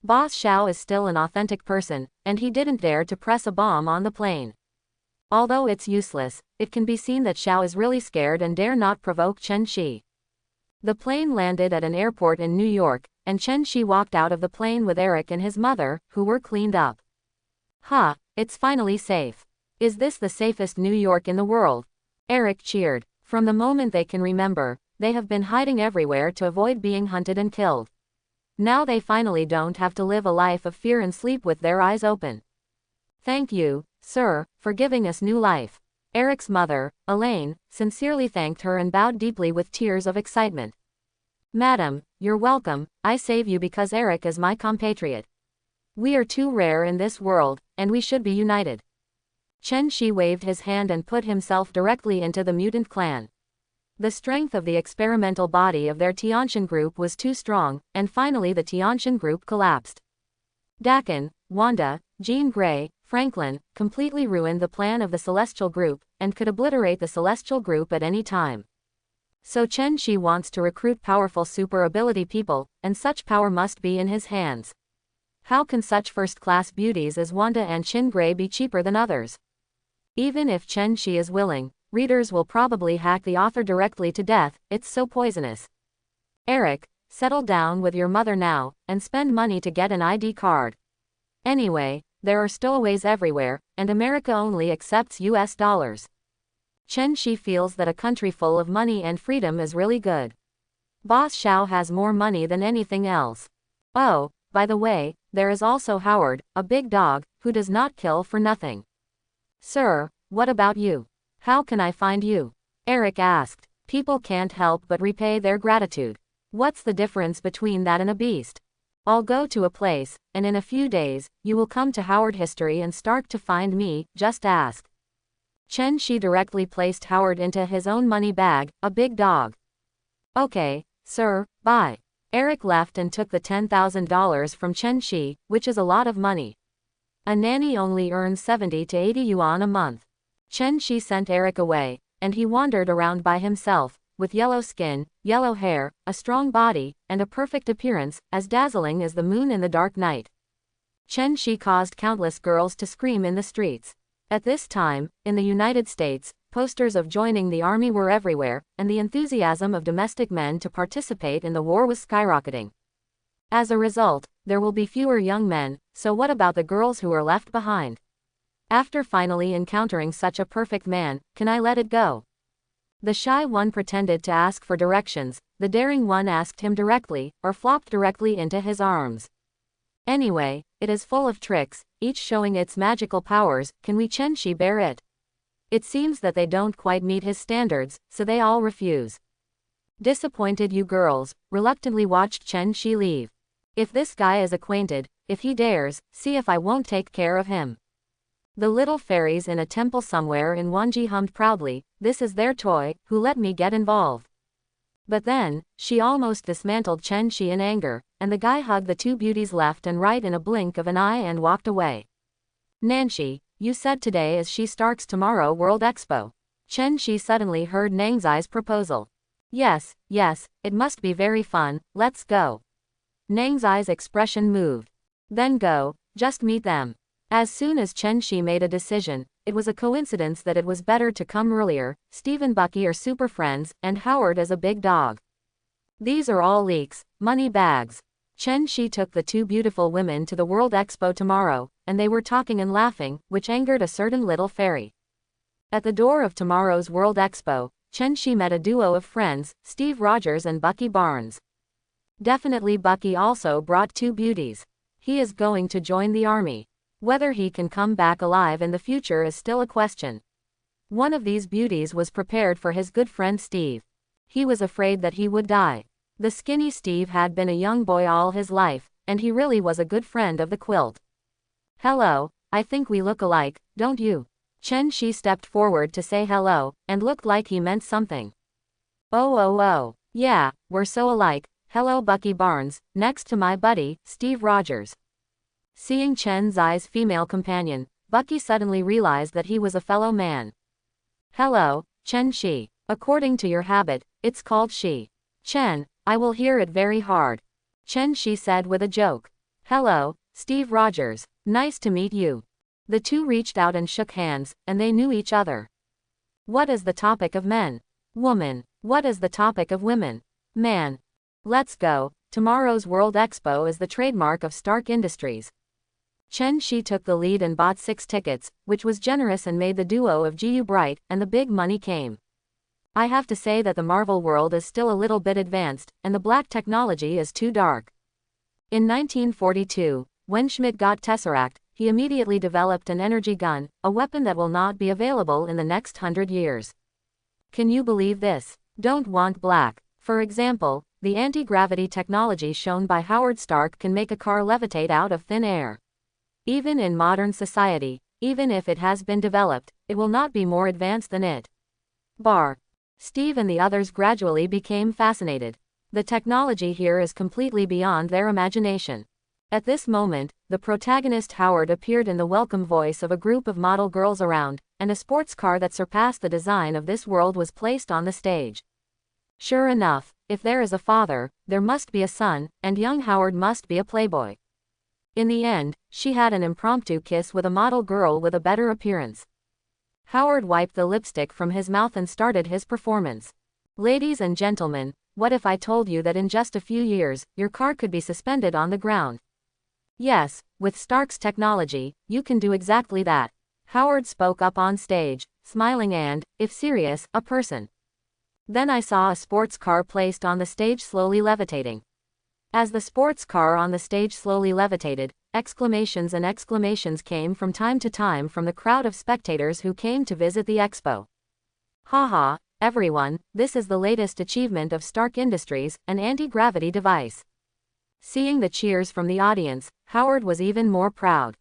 Boss Xiao is still an authentic person, and he didn't dare to press a bomb on the plane. Although it's useless, it can be seen that Xiao is really scared and dare not provoke Chen Shi. The plane landed at an airport in New York, and Chen Shi walked out of the plane with Eric and his mother, who were cleaned up. Ha, it's finally safe. Is this the safest New York in the world? Eric cheered. From the moment they can remember, they have been hiding everywhere to avoid being hunted and killed. Now they finally don't have to live a life of fear and sleep with their eyes open. Thank you, sir, for giving us new life. Eric's mother, Elaine, sincerely thanked her and bowed deeply with tears of excitement. Madam, you're welcome, I save you because Eric is my compatriot. We are too rare in this world, and we should be united. Chen Shi waved his hand and put himself directly into the mutant clan. The strength of the experimental body of their Tiantian group was too strong, and finally the Tiantian group collapsed. Dakin, Wanda, Jean Grey, Franklin, completely ruined the plan of the Celestial group, and could obliterate the Celestial group at any time. So Chen Shi wants to recruit powerful super ability people, and such power must be in his hands. How can such first-class beauties as Wanda and Jean Grey be cheaper than others? Even if Chen Shi is willing, readers will probably hack the author directly to death, it's so poisonous. Eric, settle down with your mother now, and spend money to get an ID card. Anyway, there are stowaways everywhere, and America only accepts US dollars. Chen Shi feels that a country full of money and freedom is really good. Boss Xiao has more money than anything else. Oh, by the way, there is also Howard, a big dog, who does not kill for nothing. Sir, what about you? How can I find you? Eric asked. People can't help but repay their gratitude. What's the difference between that and a beast? I'll go to a place, and in a few days, you will come to Howard History and start to find me, just ask. Chen Shi directly placed Howard into his own money bag, a big dog. Okay, sir, bye. Eric left and took the $10,000 from Chen Shi, which is a lot of money. A nanny only earns 70 to 80 yuan a month. Chen Shi sent Eric away, and he wandered around by himself, with yellow skin, yellow hair, a strong body, and a perfect appearance, as dazzling as the moon in the dark night. Chen Shi caused countless girls to scream in the streets. At this time, in the United States, posters of joining the army were everywhere, and the enthusiasm of domestic men to participate in the war was skyrocketing. As a result, there will be fewer young men, so what about the girls who are left behind? After finally encountering such a perfect man, can I let it go? The shy one pretended to ask for directions, the daring one asked him directly, or flopped directly into his arms. Anyway, it is full of tricks, each showing its magical powers, can we Chen Shi bear it? It seems that they don't quite meet his standards, so they all refuse. Disappointed you girls, reluctantly watched Chen Shi leave. If this guy is acquainted, if he dares, see if I won't take care of him. The little fairies in a temple somewhere in Wanji hummed proudly, "This is their toy, who let me get involved?" But then, she almost dismantled Chen Shi in anger, and the guy hugged the two beauties left and right in a blink of an eye and walked away. "Nanshi, you said today is she Stark's Tomorrow World Expo." Chen Shi suddenly heard Nangzai's proposal. Yes, it must be very fun, let's go." Nangzai's expression moved. "Then go, just meet them." As soon as Chen Shi made a decision, it was a coincidence that it was better to come earlier. Steve and Bucky are super friends, and Howard is a big dog. These are all leaks, money bags. Chen Shi took the two beautiful women to the World Expo tomorrow, and they were talking and laughing, which angered a certain little fairy. At the door of tomorrow's World Expo, Chen Shi met a duo of friends, Steve Rogers and Bucky Barnes. Definitely Bucky also brought two beauties. He is going to join the army. Whether he can come back alive in the future is still a question. One of these beauties was prepared for his good friend Steve. He was afraid that he would die. The skinny Steve had been a young boy all his life, and he really was a good friend of the quilt. "Hello, I think we look alike, don't you?" Chen Shi stepped forward to say hello, and looked like he meant something. Oh, yeah, we're so alike. Hello Bucky Barnes, next to my buddy, Steve Rogers." Seeing Chen Zai's female companion, Bucky suddenly realized that he was a fellow man. "Hello, Chen Shi. According to your habit, it's called Shi. Chen, I will hear it very hard." Chen Shi said with a joke. "Hello, Steve Rogers. Nice to meet you." The two reached out and shook hands, and they knew each other. What is the topic of men? Woman. What is the topic of women? Man. Let's go. Tomorrow's World Expo is the trademark of Stark Industries. Chen Shi took the lead and bought 6 tickets, which was generous and made the duo of Jiu bright, and the big money came. I have to say that the Marvel world is still a little bit advanced, and the black technology is too dark. In 1942, when Schmidt got Tesseract, he immediately developed an energy gun, a weapon that will not be available in the next 100 years. Can you believe this? Don't want black. For example, the anti-gravity technology shown by Howard Stark can make a car levitate out of thin air. Even in modern society, even if it has been developed, it will not be more advanced than it. Steve and the others gradually became fascinated. The technology here is completely beyond their imagination. At this moment, the protagonist Howard appeared in the welcome voice of a group of model girls around, and a sports car that surpassed the design of this world was placed on the stage. Sure enough, if there is a father, there must be a son, and young Howard must be a playboy. In the end, she had an impromptu kiss with a model girl with a better appearance. Howard wiped the lipstick from his mouth and started his performance. "Ladies and gentlemen, what if I told you that in just a few years, your car could be suspended on the ground? Yes, with Stark's technology, you can do exactly that." Howard spoke up on stage, smiling and, if serious, a person. Then I saw a sports car placed on the stage slowly levitating. As the sports car on the stage slowly levitated, exclamations and exclamations came from time to time from the crowd of spectators who came to visit the expo. "Haha, everyone, this is the latest achievement of Stark Industries, an anti-gravity device." Seeing the cheers from the audience, Howard was even more proud.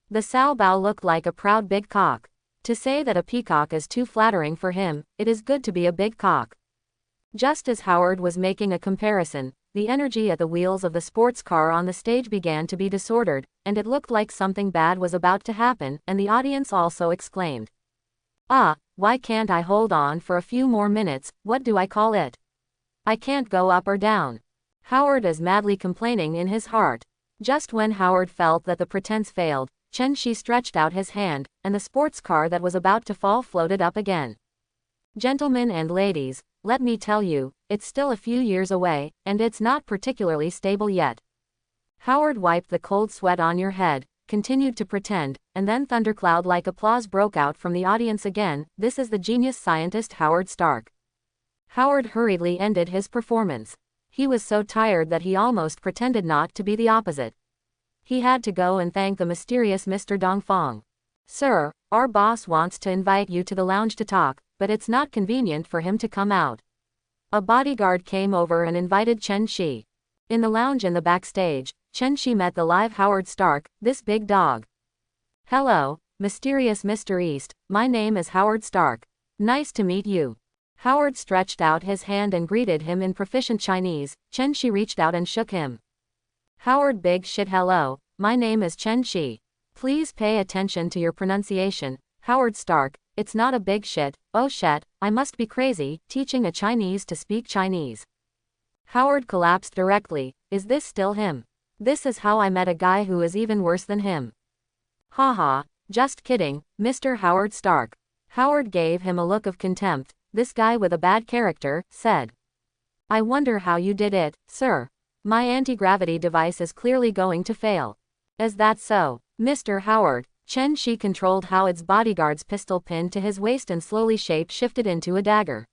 The Sao Bao looked like a proud big cock. To say that a peacock is too flattering for him, it is good to be a big cock. Just as Howard was making a comparison, the energy at the wheels of the sports car on the stage began to be disordered, and it looked like something bad was about to happen, and the audience also exclaimed, "Ah, why can't I hold on for a few more minutes, what do I call it? I can't go up or down." Howard is madly complaining in his heart. Just when Howard felt that the pretense failed, Chen Shi stretched out his hand, and the sports car that was about to fall floated up again. "Gentlemen and ladies, let me tell you, it's still a few years away, and it's not particularly stable yet." Howard wiped the cold sweat on your head, continued to pretend, and then thundercloud-like applause broke out from the audience again. This is the genius scientist Howard Stark. Howard hurriedly ended his performance. He was so tired that he almost pretended not to be the opposite. He had to go and thank the mysterious Mr. Dongfang. "Sir, our boss wants to invite you to the lounge to talk, but it's not convenient for him to come out." A bodyguard came over and invited Chen Shi. In the lounge in the backstage, Chen Shi met the live Howard Stark, this big dog. "Hello, mysterious Mr. East, my name is Howard Stark. Nice to meet you. Howard stretched out his hand and greeted him in proficient Chinese. Chen Shi reached out and shook him. Howard big shit hello, my name is Chen Shi. Please pay attention to your pronunciation, Howard Stark, it's not a big shit, oh shit, I must be crazy, teaching a Chinese to speak Chinese. Howard collapsed directly, is this still him? This is how I met a guy who is even worse than him. Haha, just kidding, Mr. Howard Stark. Howard gave him a look of contempt. This guy with a bad character, said. I wonder how you did it, sir. My anti-gravity device is clearly going to fail. Is that so, Mr. Howard? Chen Shi controlled Howard's bodyguard's pistol pinned to his waist and slowly shape-shifted into a dagger.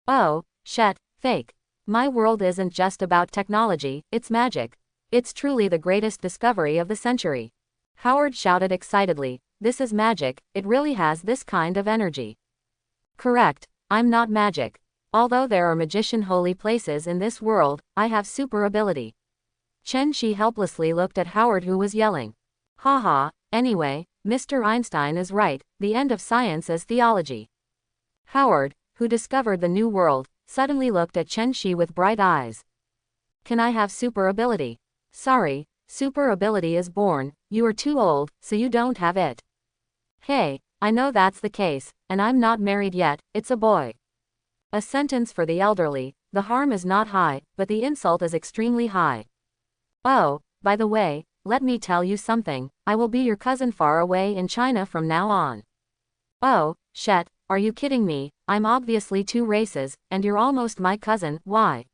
Oh, shit, fake. My world isn't just about technology, it's magic. It's truly the greatest discovery of the century. Howard shouted excitedly, this is magic, it really has this kind of energy. Correct, I'm not magic. Although there are magician holy places in this world, I have super ability. Chen Shi helplessly looked at Howard who was yelling. Haha, anyway, Mr. Einstein is right, the end of science is theology. Howard, who discovered the new world, suddenly looked at Chen Shi with bright eyes. Can I have super ability? Sorry, super ability is born, you are too old, so you don't have it. Hey, I know that's the case, and I'm not married yet, it's a boy. A sentence for the elderly, the harm is not high, but the insult is extremely high. Oh, by the way, let me tell you something, I will be your cousin far away in China from now on. Oh, shit, are you kidding me? I'm obviously two races, and you're almost my cousin, why?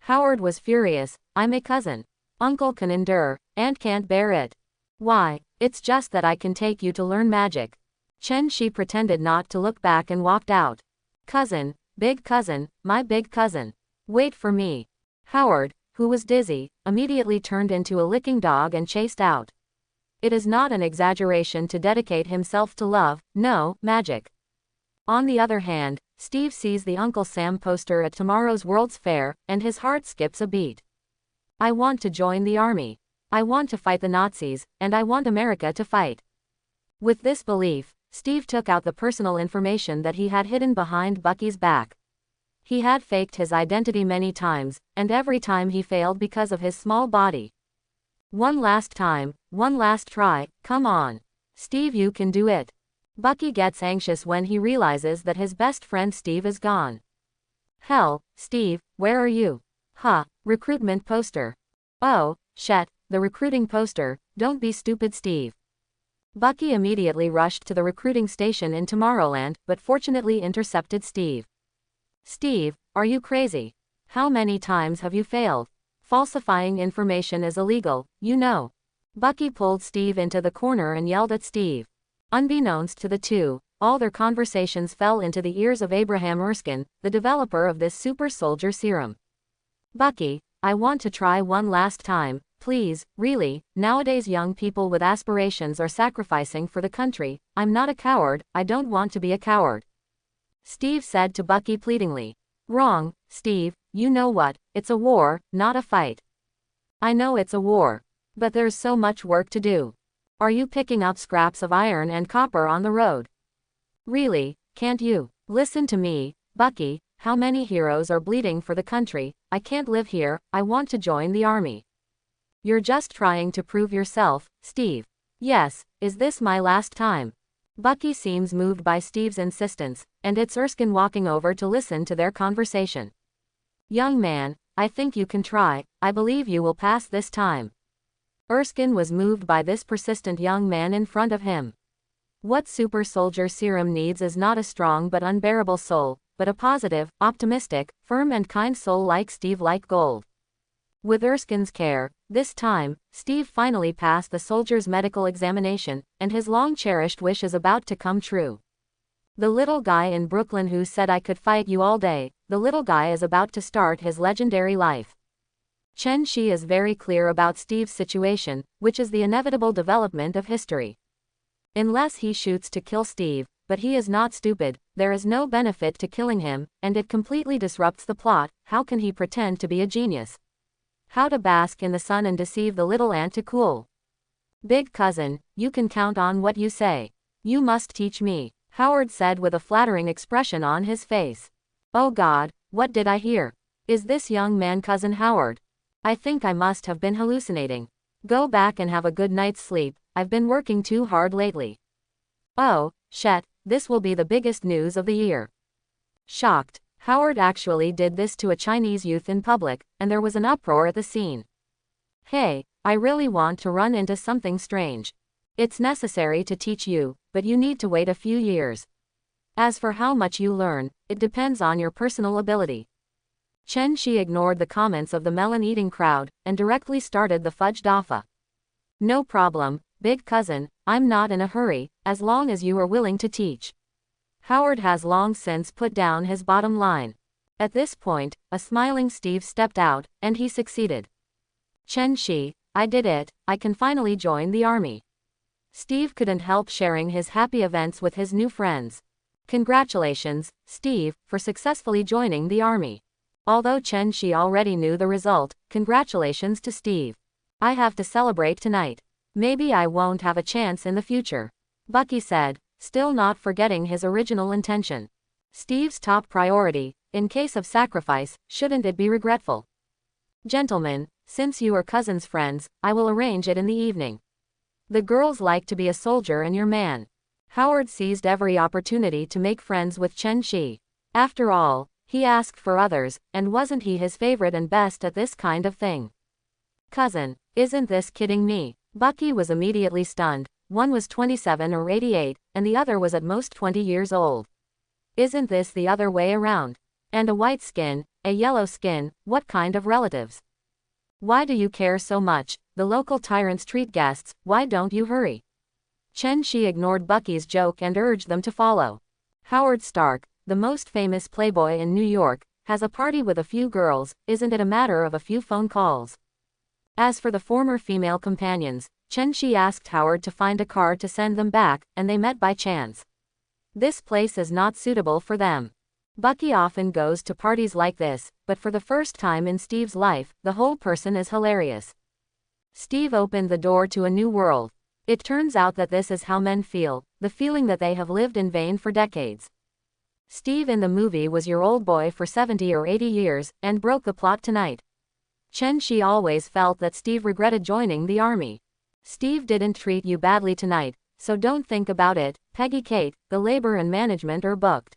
Howard was furious, I'm a cousin. Uncle can endure, aunt can't bear it. Why, it's just that I can take you to learn magic. Chen Shi pretended not to look back and walked out. Cousin, big cousin, my big cousin. Wait for me. Howard, who was dizzy, immediately turned into a licking dog and chased out. It is not an exaggeration to dedicate himself to love, no, magic. On the other hand, Steve sees the Uncle Sam poster at tomorrow's World's Fair, and his heart skips a beat. I want to join the army. I want to fight the Nazis, and I want America to fight. With this belief, Steve took out the personal information that he had hidden behind Bucky's back. He had faked his identity many times, and every time he failed because of his small body. One last time, one last try, come on. Steve, you can do it. Bucky gets anxious when he realizes that his best friend Steve is gone. Hell, Steve, where are you? Huh, recruitment poster. Oh, shit, the recruiting poster, don't be stupid Steve. Bucky immediately rushed to the recruiting station in Tomorrowland, but fortunately intercepted Steve. Steve, are you crazy? How many times have you failed? Falsifying information is illegal, you know. Bucky pulled Steve into the corner and yelled at Steve. Unbeknownst to the two, all their conversations fell into the ears of Abraham Erskine, the developer of this super soldier serum. Bucky, I want to try one last time, please, really, nowadays young people with aspirations are sacrificing for the country, I'm not a coward, I don't want to be a coward. Steve said to Bucky pleadingly. Wrong, Steve, you know what, it's a war, not a fight. I know it's a war. But there's so much work to do. Are you picking up scraps of iron and copper on the road? Really, can't you? Listen to me, Bucky, how many heroes are bleeding for the country, I can't live here, I want to join the army. You're just trying to prove yourself, Steve. Yes, is this my last time? Bucky seems moved by Steve's insistence, and it's Erskine walking over to listen to their conversation. Young man, I think you can try, I believe you will pass this time. Erskine was moved by this persistent young man in front of him. What super soldier serum needs is not a strong but unbearable soul, but a positive, optimistic, firm and kind soul like Steve, like gold. With Erskine's care, this time, Steve finally passed the soldier's medical examination, and his long-cherished wish is about to come true. The little guy in Brooklyn who said I could fight you all day, the little guy is about to start his legendary life. Chen Shi is very clear about Steve's situation, which is the inevitable development of history. Unless he shoots to kill Steve, but he is not stupid, there is no benefit to killing him, and it completely disrupts the plot. How can he pretend to be a genius? How to bask in the sun and deceive the little ant to cool? Big cousin, you can count on what you say. You must teach me, Howard said with a flattering expression on his face. Oh God, what did I hear? Is this young man Cousin Howard? I think I must have been hallucinating. Go back and have a good night's sleep, I've been working too hard lately. Oh, shit, this will be the biggest news of the year. Shocked, Howard actually did this to a Chinese youth in public, and there was an uproar at the scene. Hey, I really want to run into something strange. It's necessary to teach you, but you need to wait a few years. As for how much you learn, it depends on your personal ability. Chen Shi ignored the comments of the melon-eating crowd, and directly started the fudge dafa. No problem, big cousin, I'm not in a hurry, as long as you are willing to teach. Howard has long since put down his bottom line. At this point, a smiling Steve stepped out, and he succeeded. Chen Shi, I did it, I can finally join the army. Steve couldn't help sharing his happy events with his new friends. Congratulations, Steve, for successfully joining the army. Although Chen Shi already knew the result, congratulations to Steve. I have to celebrate tonight. Maybe I won't have a chance in the future. Bucky said, still not forgetting his original intention. Steve's top priority, in case of sacrifice, shouldn't it be regretful? Gentlemen, since you are cousins friends, I will arrange it in the evening. The girls like to be a soldier and your man. Howard seized every opportunity to make friends with Chen Shi. After all, he asked for others, and wasn't he his favorite and best at this kind of thing? Cousin, isn't this kidding me? Bucky was immediately stunned. One was 27 or 88, and the other was at most 20 years old. Isn't this the other way around? And a white skin, a yellow skin, what kind of relatives? Why do you care so much? The local tyrants treat guests, why don't you hurry? Chen Shi ignored Bucky's joke and urged them to follow. Howard Stark, the most famous playboy in New York, has a party with a few girls, isn't it a matter of a few phone calls? As for the former female companions, Chen Shi asked Howard to find a car to send them back, and they met by chance. This place is not suitable for them. Bucky often goes to parties like this, but for the first time in Steve's life, the whole person is hilarious. Steve opened the door to a new world. It turns out that this is how men feel, the feeling that they have lived in vain for decades. Steve in the movie was your old boy for 70 or 80 years, and broke the plot tonight. Chen Shi always felt that Steve regretted joining the army. Steve didn't treat you badly tonight, so don't think about it, Peggy Kate, the labor and management are booked.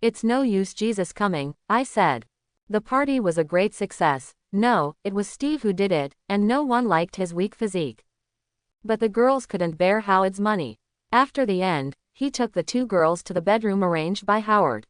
It's no use Jesus coming, I said. The party was a great success. No, it was Steve who did it, and no one liked his weak physique. But the girls couldn't bear Howard's money. After the end, he took the two girls to the bedroom arranged by Howard.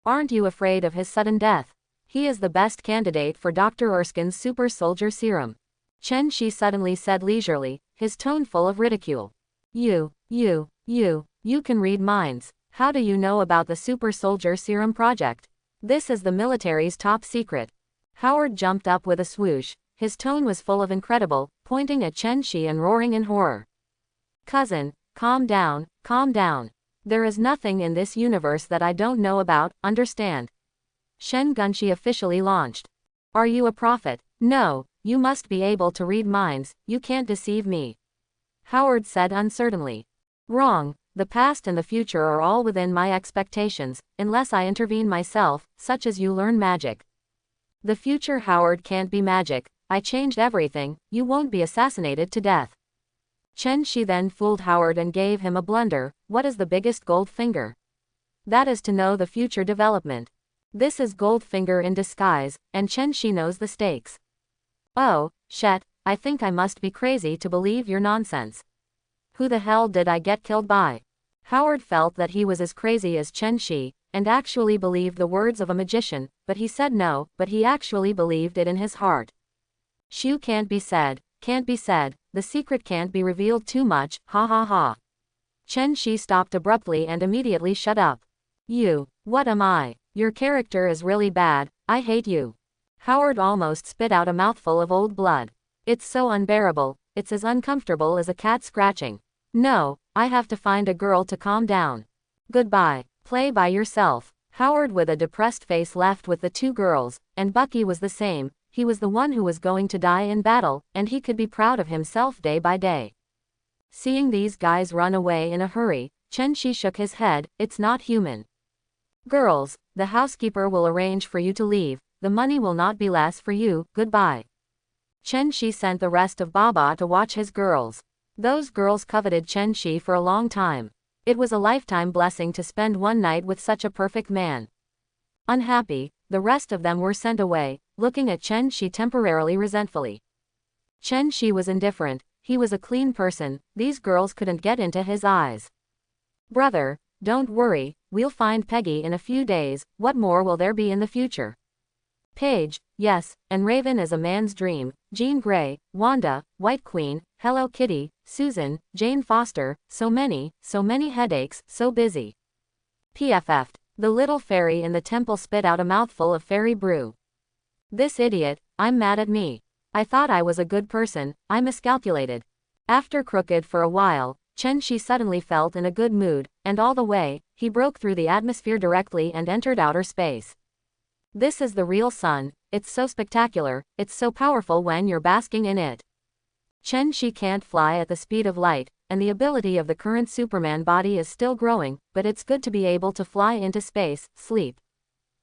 Aren't you afraid of his sudden death? He is the best candidate for Dr. Erskine's super soldier serum. Chen Shi suddenly said leisurely, his tone full of ridicule. You can read minds. How do you know about the super soldier serum project? This is the military's top secret. Howard jumped up with a swoosh. His tone was full of incredible, pointing at Chen Shi and roaring in horror. Cousin, calm down, calm down. There is nothing in this universe that I don't know about, understand? Shen Gunshi officially launched. Are you a prophet? No, you must be able to read minds, you can't deceive me. Howard said uncertainly. Wrong, the past and the future are all within my expectations, unless I intervene myself, such as you learn magic. The future Howard can't be magic, I changed everything, you won't be assassinated to death. Chen Shi then fooled Howard and gave him a blunder. What is the biggest gold finger? That is to know the future development. This is Goldfinger in disguise, and Chen Shi knows the stakes. Oh, shit, I think I must be crazy to believe your nonsense. Who the hell did I get killed by? Howard felt that he was as crazy as Chen Shi, and actually believed the words of a magician, but he said no, but he actually believed it in his heart. Shu can't be said, the secret can't be revealed too much, ha ha ha. Chen Shi stopped abruptly and immediately shut up. What am I? Your character is really bad, I hate you. Howard almost spit out a mouthful of old blood. It's so unbearable, it's as uncomfortable as a cat scratching. No, I have to find a girl to calm down. Goodbye, play by yourself. Howard with a depressed face left with the two girls, and Bucky was the same. He was the one who was going to die in battle, and he could be proud of himself day by day. Seeing these guys run away in a hurry, Chen Shi shook his head, it's not human. Girls, the housekeeper will arrange for you to leave, the money will not be less for you, goodbye. Chen Shi sent the rest of Baba to watch his girls. Those girls coveted Chen Shi for a long time. It was a lifetime blessing to spend one night with such a perfect man. Unhappy, the rest of them were sent away, looking at Chen Shi temporarily resentfully. Chen Shi was indifferent, he was a clean person, these girls couldn't get into his eyes. Brother, don't worry, we'll find Peggy in a few days, what more will there be in the future? Paige, yes, and Raven is a man's dream, Jean Grey, Wanda, White Queen, Hello Kitty, Susan, Jane Foster, so many headaches, so busy. PFF'd. The little fairy in the temple spit out a mouthful of fairy brew. This idiot, I'm mad at me. I thought I was a good person, I miscalculated. After crooked for a while, Chen Shi suddenly felt in a good mood, and all the way, he broke through the atmosphere directly and entered outer space. This is the real sun, it's so spectacular, it's so powerful when you're basking in it. Chen Shi can't fly at the speed of light, and the ability of the current Superman body is still growing, but it's good to be able to fly into space, sleep.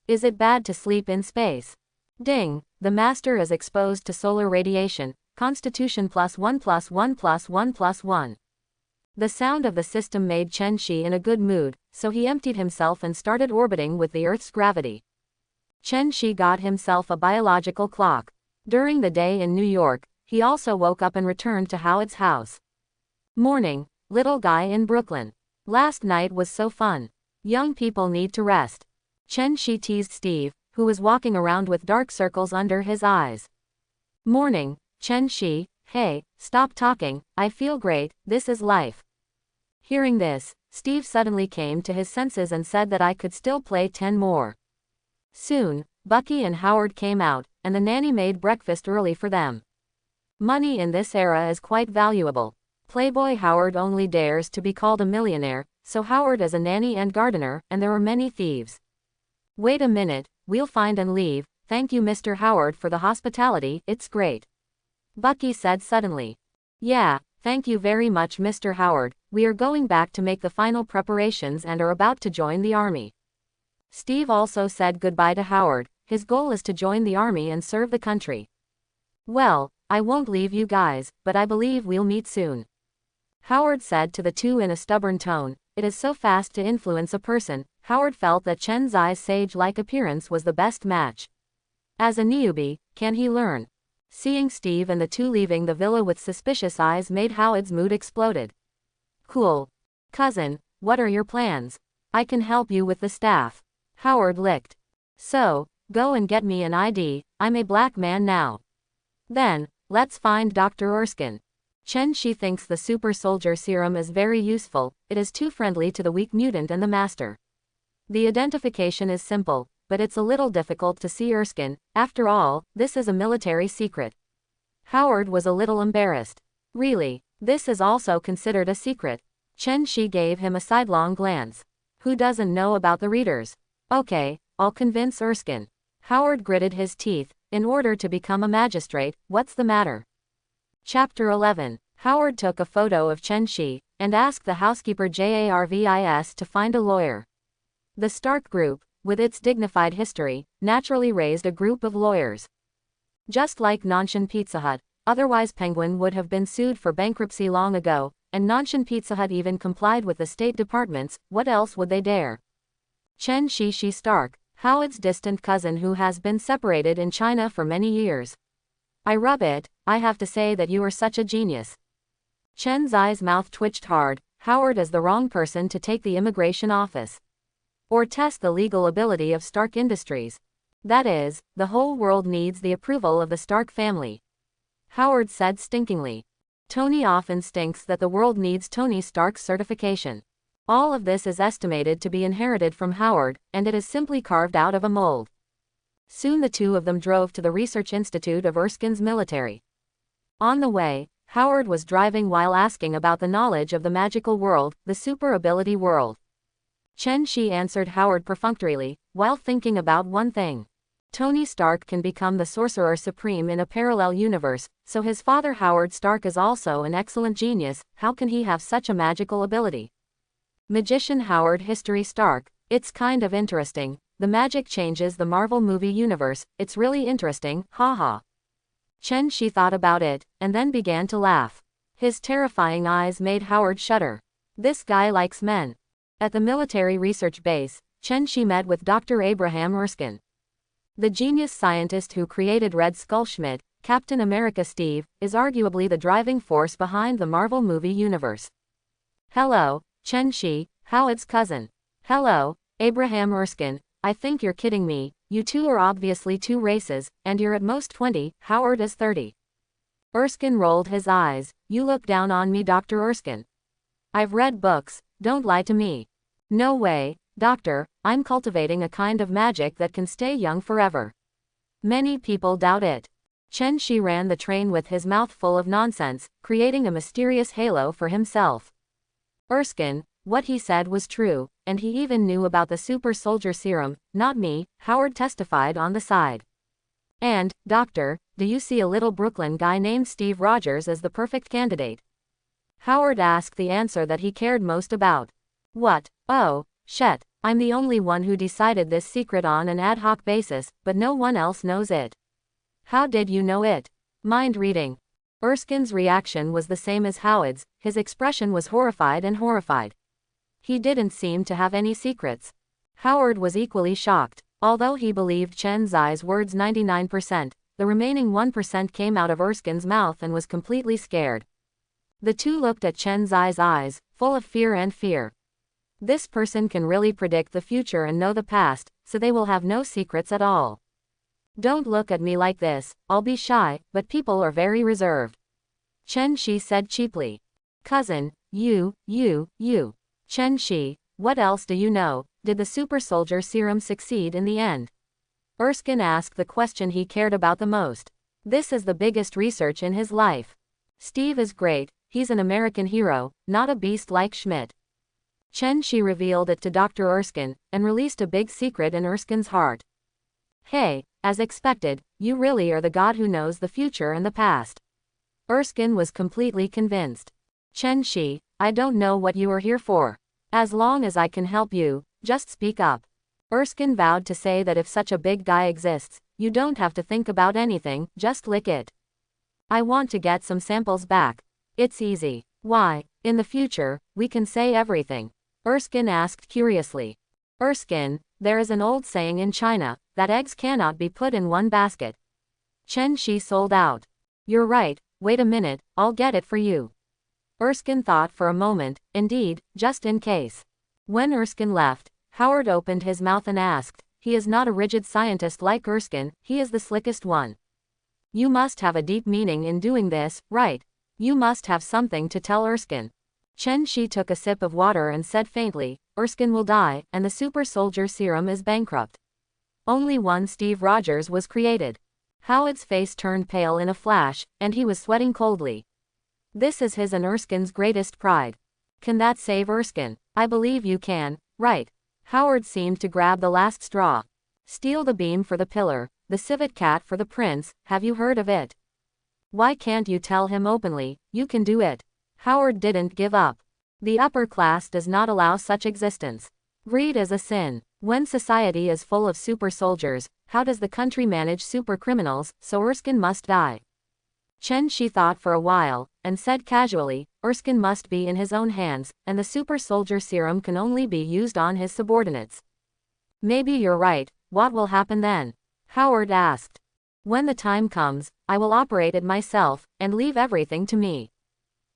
Is it bad to sleep in space? Ding, the master is exposed to solar radiation, Constitution +1+1+1+1. The sound of the system made Chen Shi in a good mood, so he emptied himself and started orbiting with the Earth's gravity. Chen Shi got himself a biological clock. During the day in New York, he also woke up and returned to Howard's house. Morning, little guy in Brooklyn. Last night was so fun. Young people need to rest. Chen Shi teased Steve, who was walking around with dark circles under his eyes. Morning, Chen Shi, hey, stop talking, I feel great, this is life. Hearing this, Steve suddenly came to his senses and said that I could still play 10 more. Soon, Bucky and Howard came out, and the nanny made breakfast early for them. Money in this era is quite valuable. Playboy Howard only dares to be called a millionaire, so Howard is a nanny and gardener, and there are many thieves. Wait a minute, we'll find and leave, thank you Mr. Howard for the hospitality, it's great. Bucky said suddenly. Yeah, thank you very much Mr. Howard, we are going back to make the final preparations and are about to join the army. Steve also said goodbye to Howard, his goal is to join the army and serve the country. Well, I won't leave you guys, but I believe we'll meet soon. Howard said to the two in a stubborn tone, it is so fast to influence a person. Howard felt that Chen Zai's sage-like appearance was the best match. As a newbie, can he learn? Seeing Steve and the two leaving the villa with suspicious eyes made Howard's mood exploded. Cool. Cousin, what are your plans? I can help you with the staff. Howard licked. So, go and get me an ID, I'm a black man now. Then, let's find Dr. Erskine. Chen Shi thinks the super soldier serum is very useful, it is too friendly to the weak mutant and the master. The identification is simple, but it's a little difficult to see Erskine, after all, this is a military secret. Howard was a little embarrassed. Really, this is also considered a secret. Chen Shi gave him a sidelong glance. Who doesn't know about the readers? Okay, I'll convince Erskine. Howard gritted his teeth, in order to become a magistrate, what's the matter? Chapter 11. Howard took a photo of Chen Shi, and asked the housekeeper Jarvis to find a lawyer. The Stark Group, with its dignified history, naturally raised a group of lawyers. Just like Nanshan Pizza Hut, otherwise Penguin would have been sued for bankruptcy long ago, and Nanshan Pizza Hut even complied with the state departments, what else would they dare? Chen Shi Stark, Howard's distant cousin who has been separated in China for many years. I rub it, I have to say that you are such a genius. Chen Zai's mouth twitched hard. Howard is the wrong person to take the immigration office. Or test the legal ability of Stark Industries. That is, the whole world needs the approval of the Stark family. Howard said stinkingly. Tony often stinks that the world needs Tony Stark's certification. All of this is estimated to be inherited from Howard, and it is simply carved out of a mold. Soon the two of them drove to the Research Institute of Erskine's military. On the way, Howard was driving while asking about the knowledge of the magical world, the super ability world. Chen Shi answered Howard perfunctorily, while thinking about one thing. Tony Stark can become the Sorcerer Supreme in a parallel universe, so his father Howard Stark is also an excellent genius. How can he have such a magical ability? Magician Howard History Stark. It's kind of interesting. The magic changes the Marvel movie universe. It's really interesting, haha. Chen Shi thought about it, and then began to laugh. His terrifying eyes made Howard shudder. This guy likes men. At the military research base, Chen Shi met with Dr. Abraham Erskine. The genius scientist who created Red Skull. Schmidt, Captain America Steve, is arguably the driving force behind the Marvel movie universe. Hello, Chen Shi, Howard's cousin. Hello, Abraham Erskine. I think you're kidding me. You two are obviously two races, and you're at most 20, Howard is 30. Erskine rolled his eyes. You look down on me, Dr. Erskine. I've read books, don't lie to me. No way, doctor, I'm cultivating a kind of magic that can stay young forever. Many people doubt it. Chen Shi ran the train with his mouth full of nonsense, creating a mysterious halo for himself. Erskine, what he said was true, and he even knew about the super soldier serum, not me, Howard testified on the side. And, doctor, do you see a little Brooklyn guy named Steve Rogers as the perfect candidate? Howard asked the answer that he cared most about. What? Oh, shit, I'm the only one who decided this secret on an ad hoc basis, but no one else knows it. How did you know it? Mind reading. Erskine's reaction was the same as Howard's. His expression was horrified and horrified. He didn't seem to have any secrets. Howard was equally shocked. Although he believed Chen Zai's words 99%, the remaining 1% came out of Erskine's mouth and was completely scared. The two looked at Chen Zai's eyes, full of fear and fear. This person can really predict the future and know the past, so they will have no secrets at all. Don't look at me like this, I'll be shy, but people are very reserved. Chen Shi said cheaply. Cousin, you. Chen Shi, what else do you know? Did the super soldier serum succeed in the end? Erskine asked the question he cared about the most. This is the biggest research in his life. Steve is great, he's an American hero, not a beast like Schmidt. Chen Shi revealed it to Dr. Erskine, and released a big secret in Erskine's heart. Hey, as expected, you really are the god who knows the future and the past. Erskine was completely convinced. Chen Shi, I don't know what you are here for. As long as I can help you, just speak up. Erskine vowed to say that if such a big guy exists, you don't have to think about anything, just lick it. I want to get some samples back. It's easy. Why, in the future, we can say everything. Erskine asked curiously. Erskine, there is an old saying in China, that eggs cannot be put in one basket. Chen Shi sold out. You're right, wait a minute, I'll get it for you. Erskine thought for a moment, indeed, just in case. When Erskine left, Howard opened his mouth and asked, he is not a rigid scientist like Erskine, he is the slickest one. You must have a deep meaning in doing this, right? You must have something to tell Erskine. Chen Shi took a sip of water and said faintly, Erskine will die, and the super soldier serum is bankrupt. Only one Steve Rogers was created. Howard's face turned pale in a flash, and he was sweating coldly. This is his and Erskine's greatest pride. Can that save Erskine? I believe you can, right? Howard seemed to grab the last straw. Steal the beam for the pillar, the civet cat for the prince, have you heard of it? Why can't you tell him openly, you can do it? Howard didn't give up. The upper class does not allow such existence. Greed is a sin. When society is full of super soldiers, how does the country manage super criminals? So Erskine must die. Chen Shi thought for a while, and said casually, Erskine must be in his own hands, and the super soldier serum can only be used on his subordinates. Maybe you're right, what will happen then? Howard asked. When the time comes, I will operate it myself, and leave everything to me.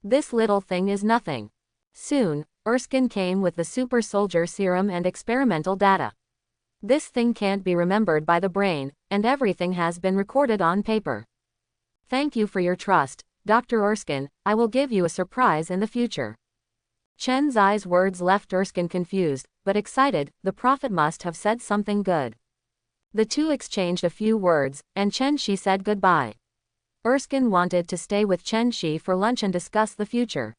This little thing is nothing. Soon, Erskine came with the super soldier serum and experimental data. This thing can't be remembered by the brain, and everything has been recorded on paper. Thank you for your trust, Dr. Erskine, I will give you a surprise in the future. Chen Zai's words left Erskine confused, but excited. The prophet must have said something good. The two exchanged a few words, and Chen Shi said goodbye. Erskine wanted to stay with Chen Shi for lunch and discuss the future.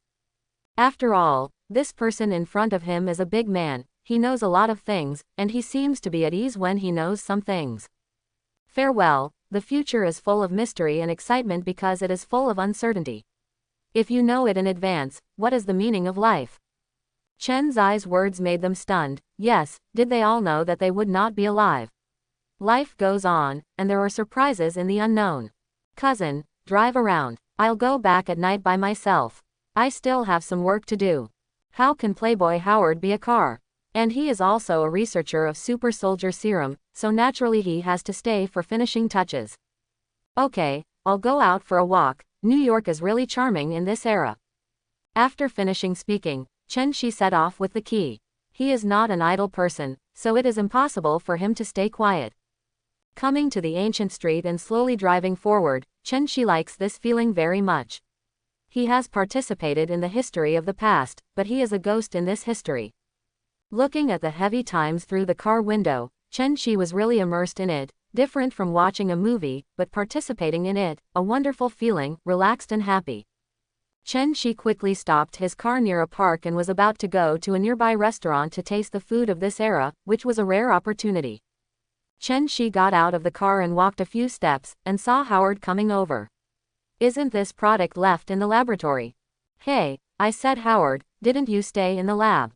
After all, this person in front of him is a big man, he knows a lot of things, and he seems to be at ease when he knows some things. Farewell, the future is full of mystery and excitement because it is full of uncertainty. If you know it in advance, what is the meaning of life? Chen Zai's words made them stunned. Yes, did they all know that they would not be alive? Life goes on, and there are surprises in the unknown. Cousin, drive around. I'll go back at night by myself. I still have some work to do. How can Playboy Howard be a car? And he is also a researcher of super soldier serum, so naturally he has to stay for finishing touches. Okay, I'll go out for a walk. New York is really charming in this era. After finishing speaking, Chen Shi set off with the key. He is not an idle person, so it is impossible for him to stay quiet. Coming to the ancient street and slowly driving forward, Chen Shi likes this feeling very much. He has participated in the history of the past, but he is a ghost in this history. Looking at the heavy times through the car window, Chen Shi was really immersed in it, different from watching a movie, but participating in it, a wonderful feeling, relaxed and happy. Chen Shi quickly stopped his car near a park and was about to go to a nearby restaurant to taste the food of this era, which was a rare opportunity. Chen Shi got out of the car and walked a few steps, and saw Howard coming over. Isn't this product left in the laboratory? Hey, I said Howard, didn't you stay in the lab?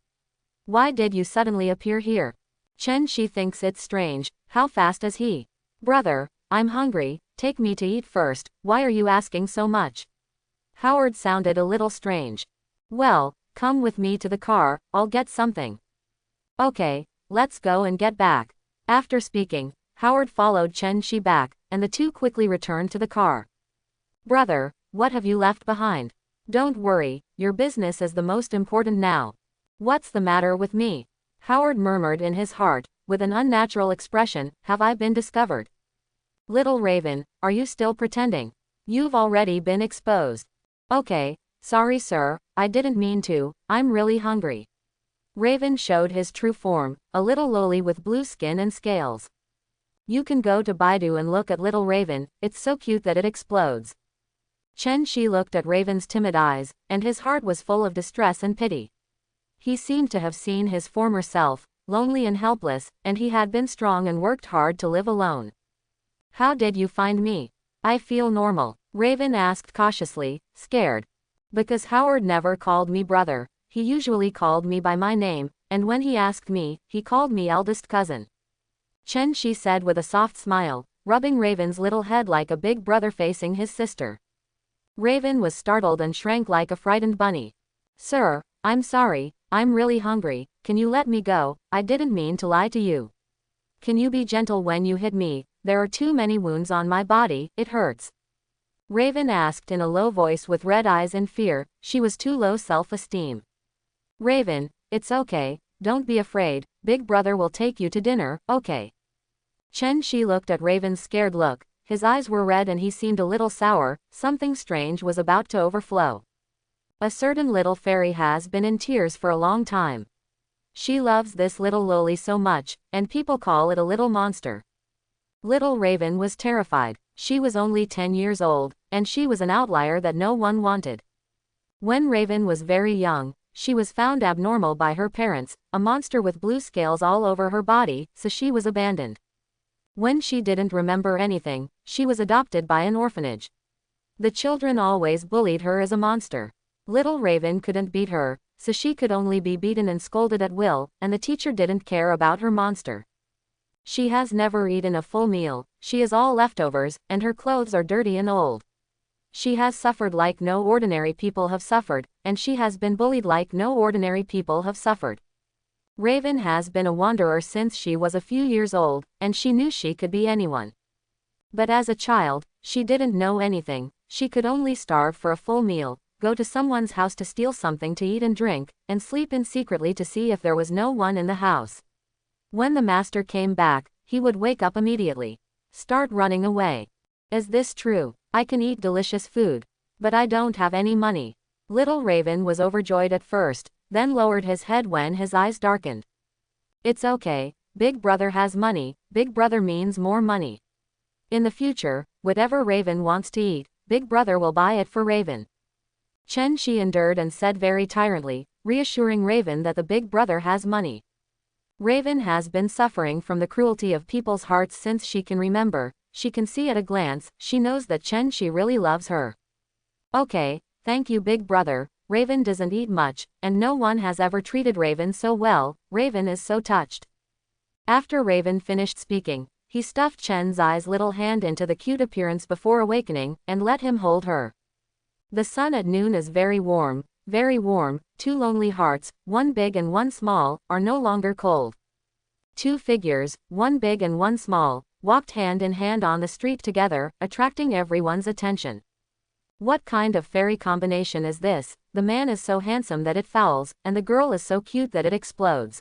Why did you suddenly appear here? Chen Shi thinks it's strange, how fast is he? Brother, I'm hungry, take me to eat first, why are you asking so much? Howard sounded a little strange. Well, come with me to the car, I'll get something. Okay, let's go and get back. After speaking, Howard followed Chen Shi back, and the two quickly returned to the car. Brother, what have you left behind? Don't worry, your business is the most important now. What's the matter with me? Howard murmured in his heart, with an unnatural expression, have I been discovered? Little Raven, are you still pretending? You've already been exposed. Okay, sorry sir, I didn't mean to, I'm really hungry. Raven showed his true form, a little lowly with blue skin and scales. You can go to Baidu and look at Little Raven, it's so cute that it explodes. Chen Shi looked at Raven's timid eyes, and his heart was full of distress and pity. He seemed to have seen his former self, lonely and helpless, and he had been strong and worked hard to live alone. How did you find me? I feel normal, Raven asked cautiously, scared. Because Howard never called me brother, he usually called me by my name, and when he asked me, he called me eldest cousin. Chen Shi said with a soft smile, rubbing Raven's little head like a big brother facing his sister. Raven was startled and shrank like a frightened bunny. Sir, I'm sorry, I'm really hungry, can you let me go, I didn't mean to lie to you. Can you be gentle when you hit me, there are too many wounds on my body, it hurts. Raven asked in a low voice with red eyes and fear, she was too low self-esteem. Raven, it's okay, don't be afraid, Big Brother will take you to dinner, okay. Chen Shi looked at Raven's scared look, his eyes were red and he seemed a little sour, something strange was about to overflow. A certain little fairy has been in tears for a long time. She loves this little loli so much, and people call it a little monster. Little Raven was terrified, she was only 10 years old, and she was an outlier that no one wanted. When Raven was very young, she was found abnormal by her parents, a monster with blue scales all over her body, so she was abandoned. When she didn't remember anything, she was adopted by an orphanage. The children always bullied her as a monster. Little Raven couldn't beat her, so she could only be beaten and scolded at will, and the teacher didn't care about her monster. She has never eaten a full meal, she is all leftovers, and her clothes are dirty and old. She has suffered like no ordinary people have suffered, and she has been bullied like no ordinary people have suffered. Raven has been a wanderer since she was a few years old, and she knew she could be anyone. But as a child, she didn't know anything, she could only starve for a full meal, go to someone's house to steal something to eat and drink, and sleep in secretly to see if there was no one in the house. When the master came back, he would wake up immediately. Start running away. Is this true? I can eat delicious food. But I don't have any money. Little Raven was overjoyed at first, then lowered his head when his eyes darkened. It's okay, Big Brother has money, Big Brother means more money. In the future, whatever Raven wants to eat, Big Brother will buy it for Raven. Chen Shi endured and said very tyrantly, reassuring Raven that the Big Brother has money. Raven has been suffering from the cruelty of people's hearts since she can remember, she can see at a glance, she knows that Chen Shi really loves her. Okay, thank you big brother. Raven doesn't eat much, and no one has ever treated Raven so well. Raven is so touched. After Raven finished speaking, he stuffed Chen Zai's little hand into the cute appearance before awakening, and let him hold her. The sun at noon is very warm, very warm. Two lonely hearts, one big and one small, are no longer cold. Two figures, one big and one small, walked hand in hand on the street together, attracting everyone's attention. What kind of fairy combination is this? The man is so handsome that it fouls, and the girl is so cute that it explodes.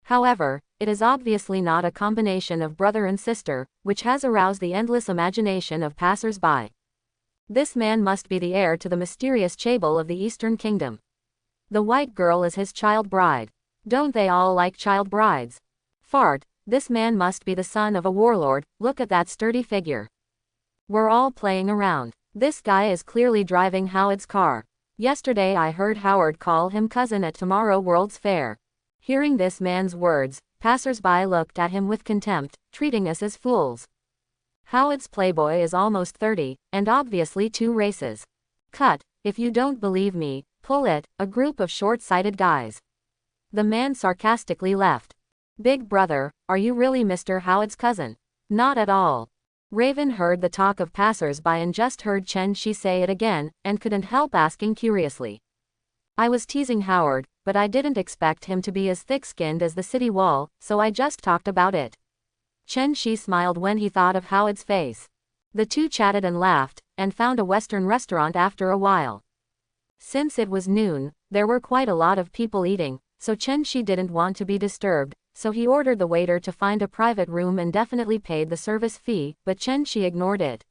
However, it is obviously not a combination of brother and sister, which has aroused the endless imagination of passers-by. This man must be the heir to the mysterious Chable of the Eastern Kingdom. The white girl is his child bride. Don't they all like child brides? Fart, this man must be the son of a warlord. Look at that sturdy figure. We're all playing around. This guy is clearly driving Howard's car. Yesterday I heard Howard call him cousin at Tomorrow World's Fair. Hearing this man's words, passers-by looked at him with contempt, treating us as fools. Howard's playboy is almost 30, and obviously 2 races. Cut, if you don't believe me, pull it, a group of short-sighted guys. The man sarcastically left. Big brother, are you really Mr. Howard's cousin? Not at all. Raven heard the talk of passers-by and just heard Chen Shi say it again, and couldn't help asking curiously. I was teasing Howard, but I didn't expect him to be as thick-skinned as the city wall, so I just talked about it. Chen Shi smiled when he thought of Howard's face. The two chatted and laughed, and found a Western restaurant after a while. Since it was noon, there were quite a lot of people eating, so Chen Shi didn't want to be disturbed, so he ordered the waiter to find a private room and definitely paid the service fee, but Chen Shi ignored it.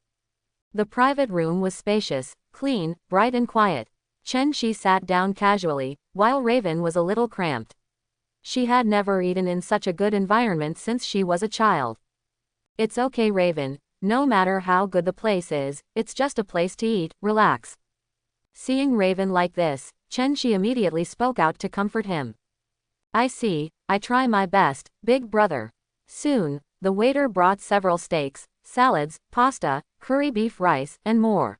The private room was spacious, clean, bright and quiet. Chen Shi sat down casually, while Raven was a little cramped. She had never eaten in such a good environment since she was a child. It's okay Raven, no matter how good the place is, it's just a place to eat, relax. Seeing Raven like this, Chen Shi immediately spoke out to comfort him. I see, I try my best, big brother. Soon, the waiter brought several steaks, salads, pasta, curry beef rice, and more.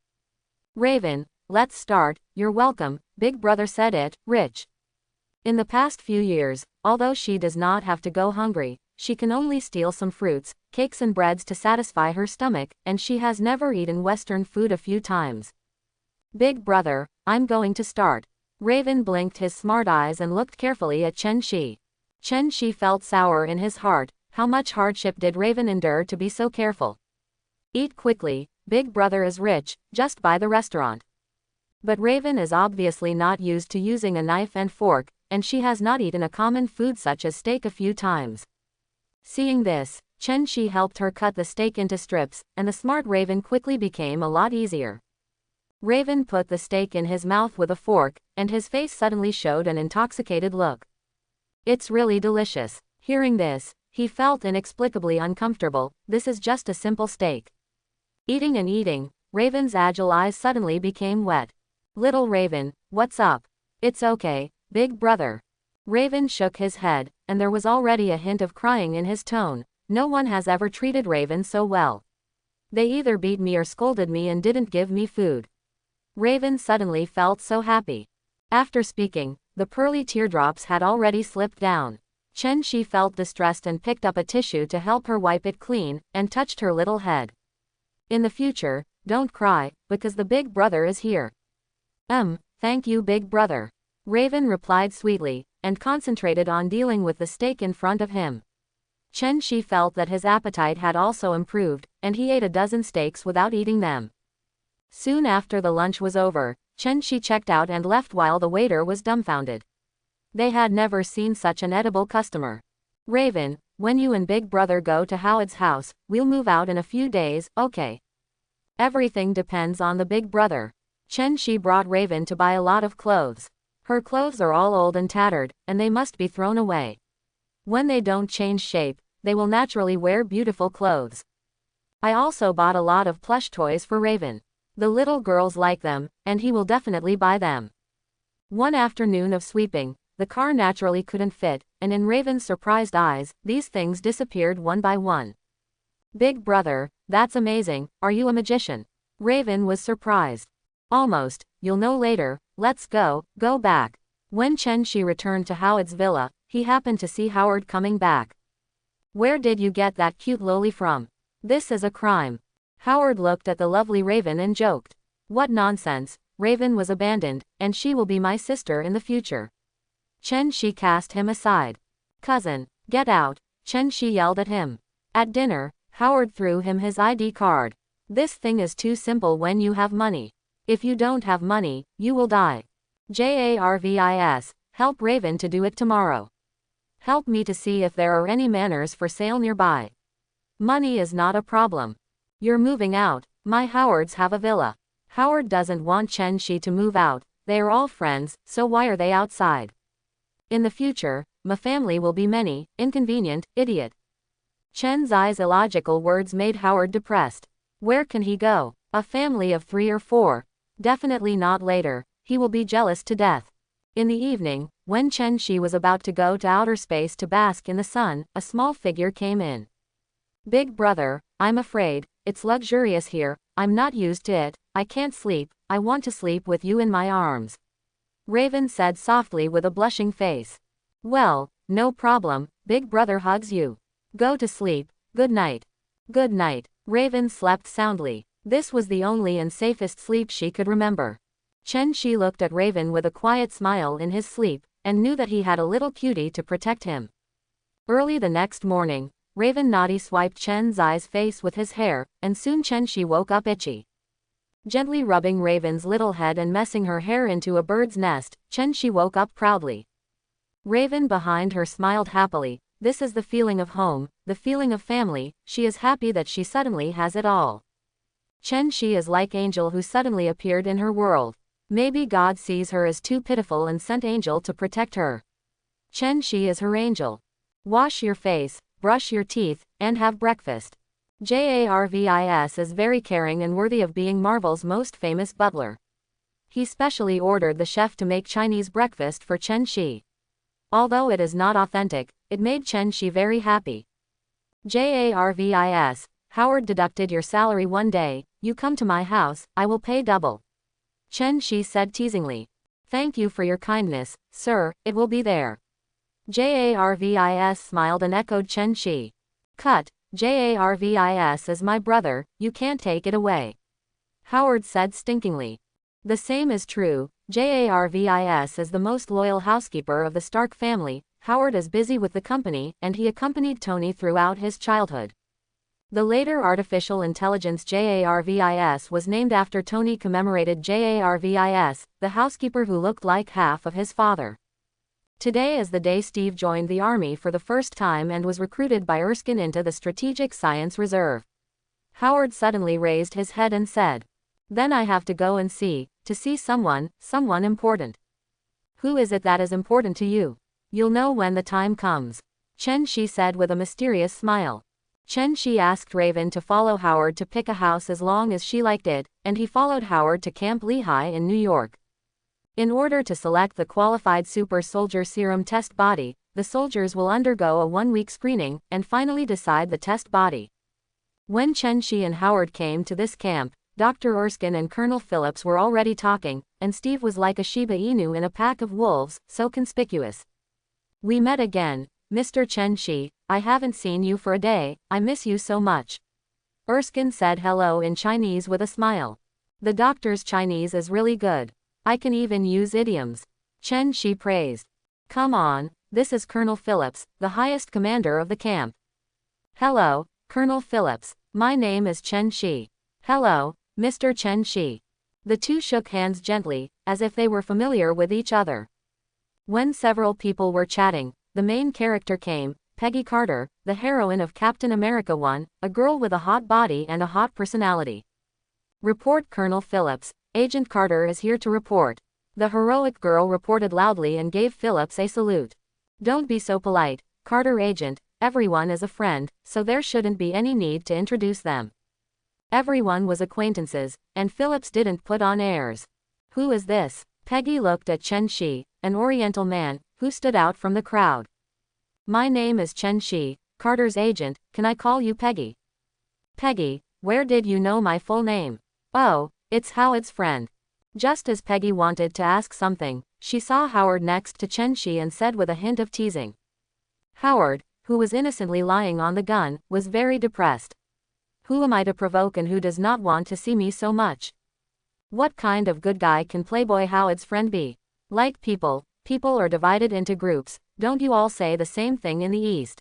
Raven, let's start. You're welcome, big brother said it, rich. In the past few years, although she does not have to go hungry, she can only steal some fruits, cakes and breads to satisfy her stomach, and she has never eaten Western food a few times. Big brother, I'm going to start. Raven blinked his smart eyes and looked carefully at Chen Shi. Chen Shi felt sour in his heart. How much hardship did Raven endure to be so careful? Eat quickly, big brother is rich, just buy the restaurant. But Raven is obviously not used to using a knife and fork, and she has not eaten a common food such as steak a few times. Seeing this, Chen Shi helped her cut the steak into strips, and the smart Raven quickly became a lot easier. Raven put the steak in his mouth with a fork, and his face suddenly showed an intoxicated look. It's really delicious. Hearing this, he felt inexplicably uncomfortable. This is just a simple steak. Eating and eating, Raven's agile eyes suddenly became wet. Little Raven, what's up? It's okay, big brother. Raven shook his head, and there was already a hint of crying in his tone. No one has ever treated Raven so well. They either beat me or scolded me and didn't give me food. Raven suddenly felt so happy. After speaking, the pearly teardrops had already slipped down. Chen Shi felt distressed and picked up a tissue to help her wipe it clean, and touched her little head. In the future, don't cry, because the big brother is here. Thank you big brother. Raven replied sweetly, and concentrated on dealing with the steak in front of him. Chen Shi felt that his appetite had also improved, and he ate a dozen steaks without eating them. Soon after the lunch was over, Chen Shi checked out and left while the waiter was dumbfounded. They had never seen such an edible customer. Raven, when you and big brother go to Howard's house, we'll move out in a few days, okay? Everything depends on the big brother. Chen Shi brought Raven to buy a lot of clothes. Her clothes are all old and tattered, and they must be thrown away. When they don't change shape, they will naturally wear beautiful clothes. I also bought a lot of plush toys for Raven. The little girls like them, and he will definitely buy them. One afternoon of sweeping, the car naturally couldn't fit, and in Raven's surprised eyes, these things disappeared one by one. Big brother, That's amazing, are you a magician? Raven was surprised. Almost, you'll know later, let's go back. When Chen Shi returned to Howard's villa, he happened to see Howard coming back. Where did you get that cute loli from? This is a crime. Howard looked at the lovely Raven and joked. What nonsense, Raven was abandoned, and she will be my sister in the future. Chen Shi cast him aside. Cousin, get out, Chen Shi yelled at him. At dinner, Howard threw him his ID card. This thing is too simple when you have money. If you don't have money, you will die. JARVIS, help Raven to do it tomorrow. Help me to see if there are any manors for sale nearby. Money is not a problem. You're moving out, my Howards have a villa. Howard doesn't want Chen Shi to move out, they are all friends, so why are they outside? In the future, my family will be many, inconvenient, idiot. Chen Zai's illogical words made Howard depressed. Where can he go? A family of 3 or 4. Definitely not later, he will be jealous to death. In the evening, when Chen Shi was about to go to outer space to bask in the sun, a small figure came in. Big brother, I'm afraid, it's luxurious here, I'm not used to it, I can't sleep, I want to sleep with you in my arms. Raven said softly with a blushing face. Well, no problem, big brother hugs you. Go to sleep, good night. Good night. Raven slept soundly. This was the only and safest sleep she could remember. Chen Shi looked at Raven with a quiet smile in his sleep, and knew that he had a little cutie to protect him. Early the next morning, Raven naughty swiped Chen Zai's face with his hair, and soon Chen Shi woke up itchy. Gently rubbing Raven's little head and messing her hair into a bird's nest, Chen Shi woke up proudly. Raven behind her smiled happily. This is the feeling of home, the feeling of family, she is happy that she suddenly has it all. Chen Shi is like Angel who suddenly appeared in her world. Maybe God sees her as too pitiful and sent Angel to protect her. Chen Shi is her angel. Wash your face, brush your teeth, and have breakfast. JARVIS is very caring and worthy of being Marvel's most famous butler. He specially ordered the chef to make Chinese breakfast for Chen Shi. Although it is not authentic, it made Chen Shi very happy. JARVIS, Howard deducted your salary one day, you come to my house, I will pay double. Chen Shi said teasingly. Thank you for your kindness, sir, it will be there. JARVIS smiled and echoed Chen Shi. Cut, JARVIS is my brother, you can't take it away. Howard said stinkingly. The same is true, JARVIS is the most loyal housekeeper of the Stark family. Howard is busy with the company, and he accompanied Tony throughout his childhood. The later artificial intelligence JARVIS was named after Tony commemorated JARVIS, the housekeeper who looked like half of his father. Today is the day Steve joined the army for the first time and was recruited by Erskine into the Strategic Science Reserve. Howard suddenly raised his head and said, "Then I have to go and see someone important." "Who is it that is important to you?" "You'll know when the time comes," Chen Shi said with a mysterious smile. Chen Shi asked Raven to follow Howard to pick a house as long as she liked it, and he followed Howard to Camp Lehigh in New York. In order to select the qualified super soldier serum test body, the soldiers will undergo a 1-week screening, and finally decide the test body. When Chen Shi and Howard came to this camp, Dr. Erskine and Colonel Phillips were already talking, and Steve was like a Shiba Inu in a pack of wolves, so conspicuous. "We met again, Mr. Chen Shi, I haven't seen you for a day, I miss you so much." Erskine said hello in Chinese with a smile. The doctor's Chinese is really good. I can even use idioms. Chen Shi praised. Come on, this is Colonel Phillips, the highest commander of the camp. Hello, Colonel Phillips, my name is Chen Shi. Hello, Mr. Chen Shi. The two shook hands gently, as if they were familiar with each other. When several people were chatting, the main character came, Peggy Carter, the heroine of Captain America 1, a girl with a hot body and a hot personality. Report Colonel Phillips, Agent Carter is here to report. The heroic girl reported loudly and gave Phillips a salute. Don't be so polite, Carter Agent, everyone is a friend, so there shouldn't be any need to introduce them. Everyone was acquaintances, and Phillips didn't put on airs. Who is this? Peggy looked at Chen Shi, an Oriental man, who stood out from the crowd. My name is Chen Shi, Carter's agent, can I call you Peggy? Peggy, Where did you know my full name? Oh, it's Howard's friend. Just as Peggy wanted to ask something, she saw Howard next to Chen Shi and said with a hint of teasing. Howard, who was innocently lying on the gun, was very depressed. Who am I to provoke and who does not want to see me so much? What kind of good guy can Playboy Howard's friend be? Like people are divided into groups, don't you all say the same thing in the East?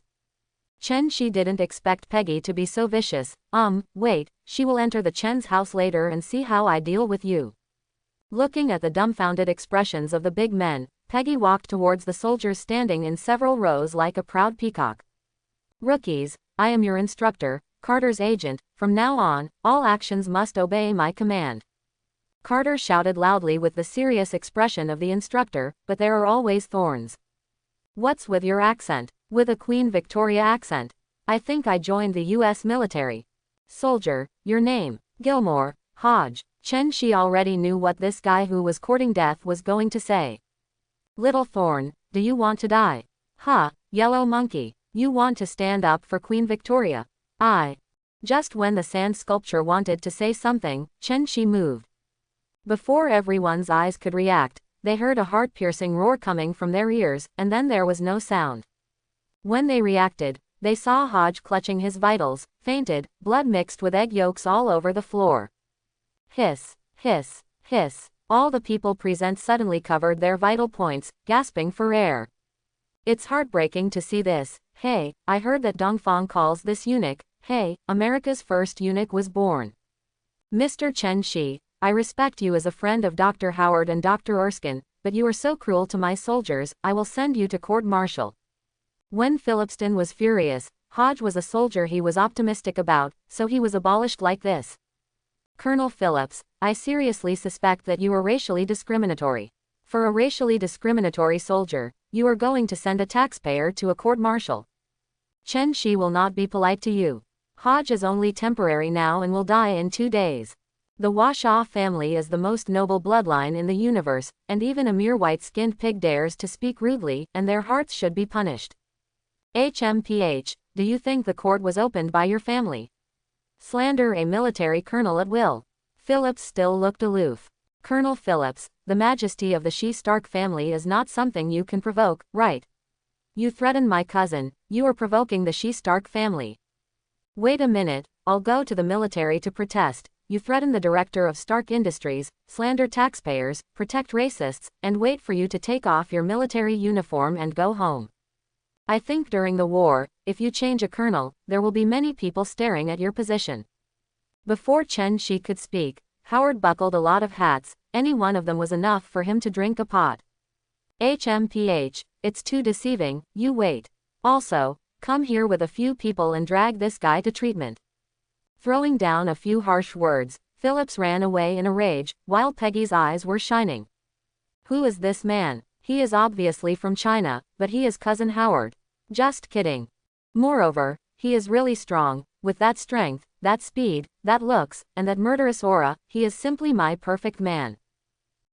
Chen Shi didn't expect Peggy to be so vicious. Wait, she will enter the Chen's house later and see how I deal with you. Looking at the dumbfounded expressions of the big men, Peggy walked towards the soldiers standing in several rows like a proud peacock. Rookies, I am your instructor, Carter's agent. From now on, all actions must obey my command. Carter shouted loudly with the serious expression of the instructor, but there are always thorns. What's with your accent? With a Queen Victoria accent. I think I joined the U.S. military. Soldier, your name? Gilmore, Hodge. Chen Shi already knew what this guy who was courting death was going to say. Little Thorn, do you want to die? Yellow Monkey, you want to stand up for Queen Victoria? Just when the sand sculpture wanted to say something, Chen Shi moved. Before everyone's eyes could react, they heard a heart-piercing roar coming from their ears, and then there was no sound. When they reacted, they saw Hodge clutching his vitals, fainted, blood mixed with egg yolks all over the floor. Hiss, hiss, hiss. All the people present suddenly covered their vital points, gasping for air. It's heartbreaking to see this. Hey, I heard that Dongfang calls this eunuch. Hey, America's first eunuch was born. Mr. Chen Shi, I respect you as a friend of Dr. Howard and Dr. Erskine, but you are so cruel to my soldiers, I will send you to court-martial. When Phillipston was furious, Hodge was a soldier he was optimistic about, so he was abolished like this. Colonel Phillips, I seriously suspect that you are racially discriminatory. For a racially discriminatory soldier, you are going to send a taxpayer to a court-martial. Chen Shi will not be polite to you. Hodge is only temporary now and will die in 2 days. The Washaw family is the most noble bloodline in the universe, and even a mere white-skinned pig dares to speak rudely, and their hearts should be punished. HMPH, do you think the court was opened by your family? Slander a military colonel at will. Phillips still looked aloof. Colonel Phillips, the majesty of the Shi Stark family is not something you can provoke, right? You threaten my cousin, you are provoking the Shi Stark family. Wait a minute, I'll go to the military to protest. You threaten the director of Stark Industries, slander taxpayers, protect racists, and wait for you to take off your military uniform and go home. I think during the war, if you change a colonel, there will be many people staring at your position. Before Chen Shi could speak, Howard buckled a lot of hats, any one of them was enough for him to drink a pot. HMPH, it's too deceiving, you wait. Also, come here with a few people and drag this guy to treatment. Throwing down a few harsh words, Phillips ran away in a rage, while Peggy's eyes were shining. Who is this man? He is obviously from China, but he is Cousin Howard. Just kidding. Moreover, he is really strong, with that strength, that speed, that looks, and that murderous aura, he is simply my perfect man.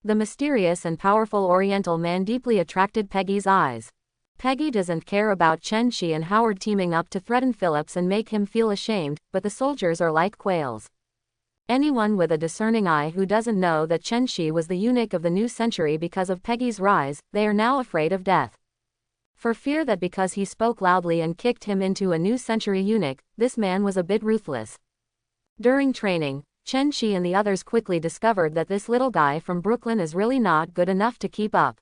The mysterious and powerful Oriental man deeply attracted Peggy's eyes. Peggy doesn't care about Chen Shi and Howard teaming up to threaten Phillips and make him feel ashamed, but the soldiers are like quails. Anyone with a discerning eye who doesn't know that Chen Shi was the eunuch of the new century because of Peggy's rise, they are now afraid of death. For fear that because he spoke loudly and kicked him into a new century eunuch, this man was a bit ruthless. During training, Chen Shi and the others quickly discovered that this little guy from Brooklyn is really not good enough to keep up.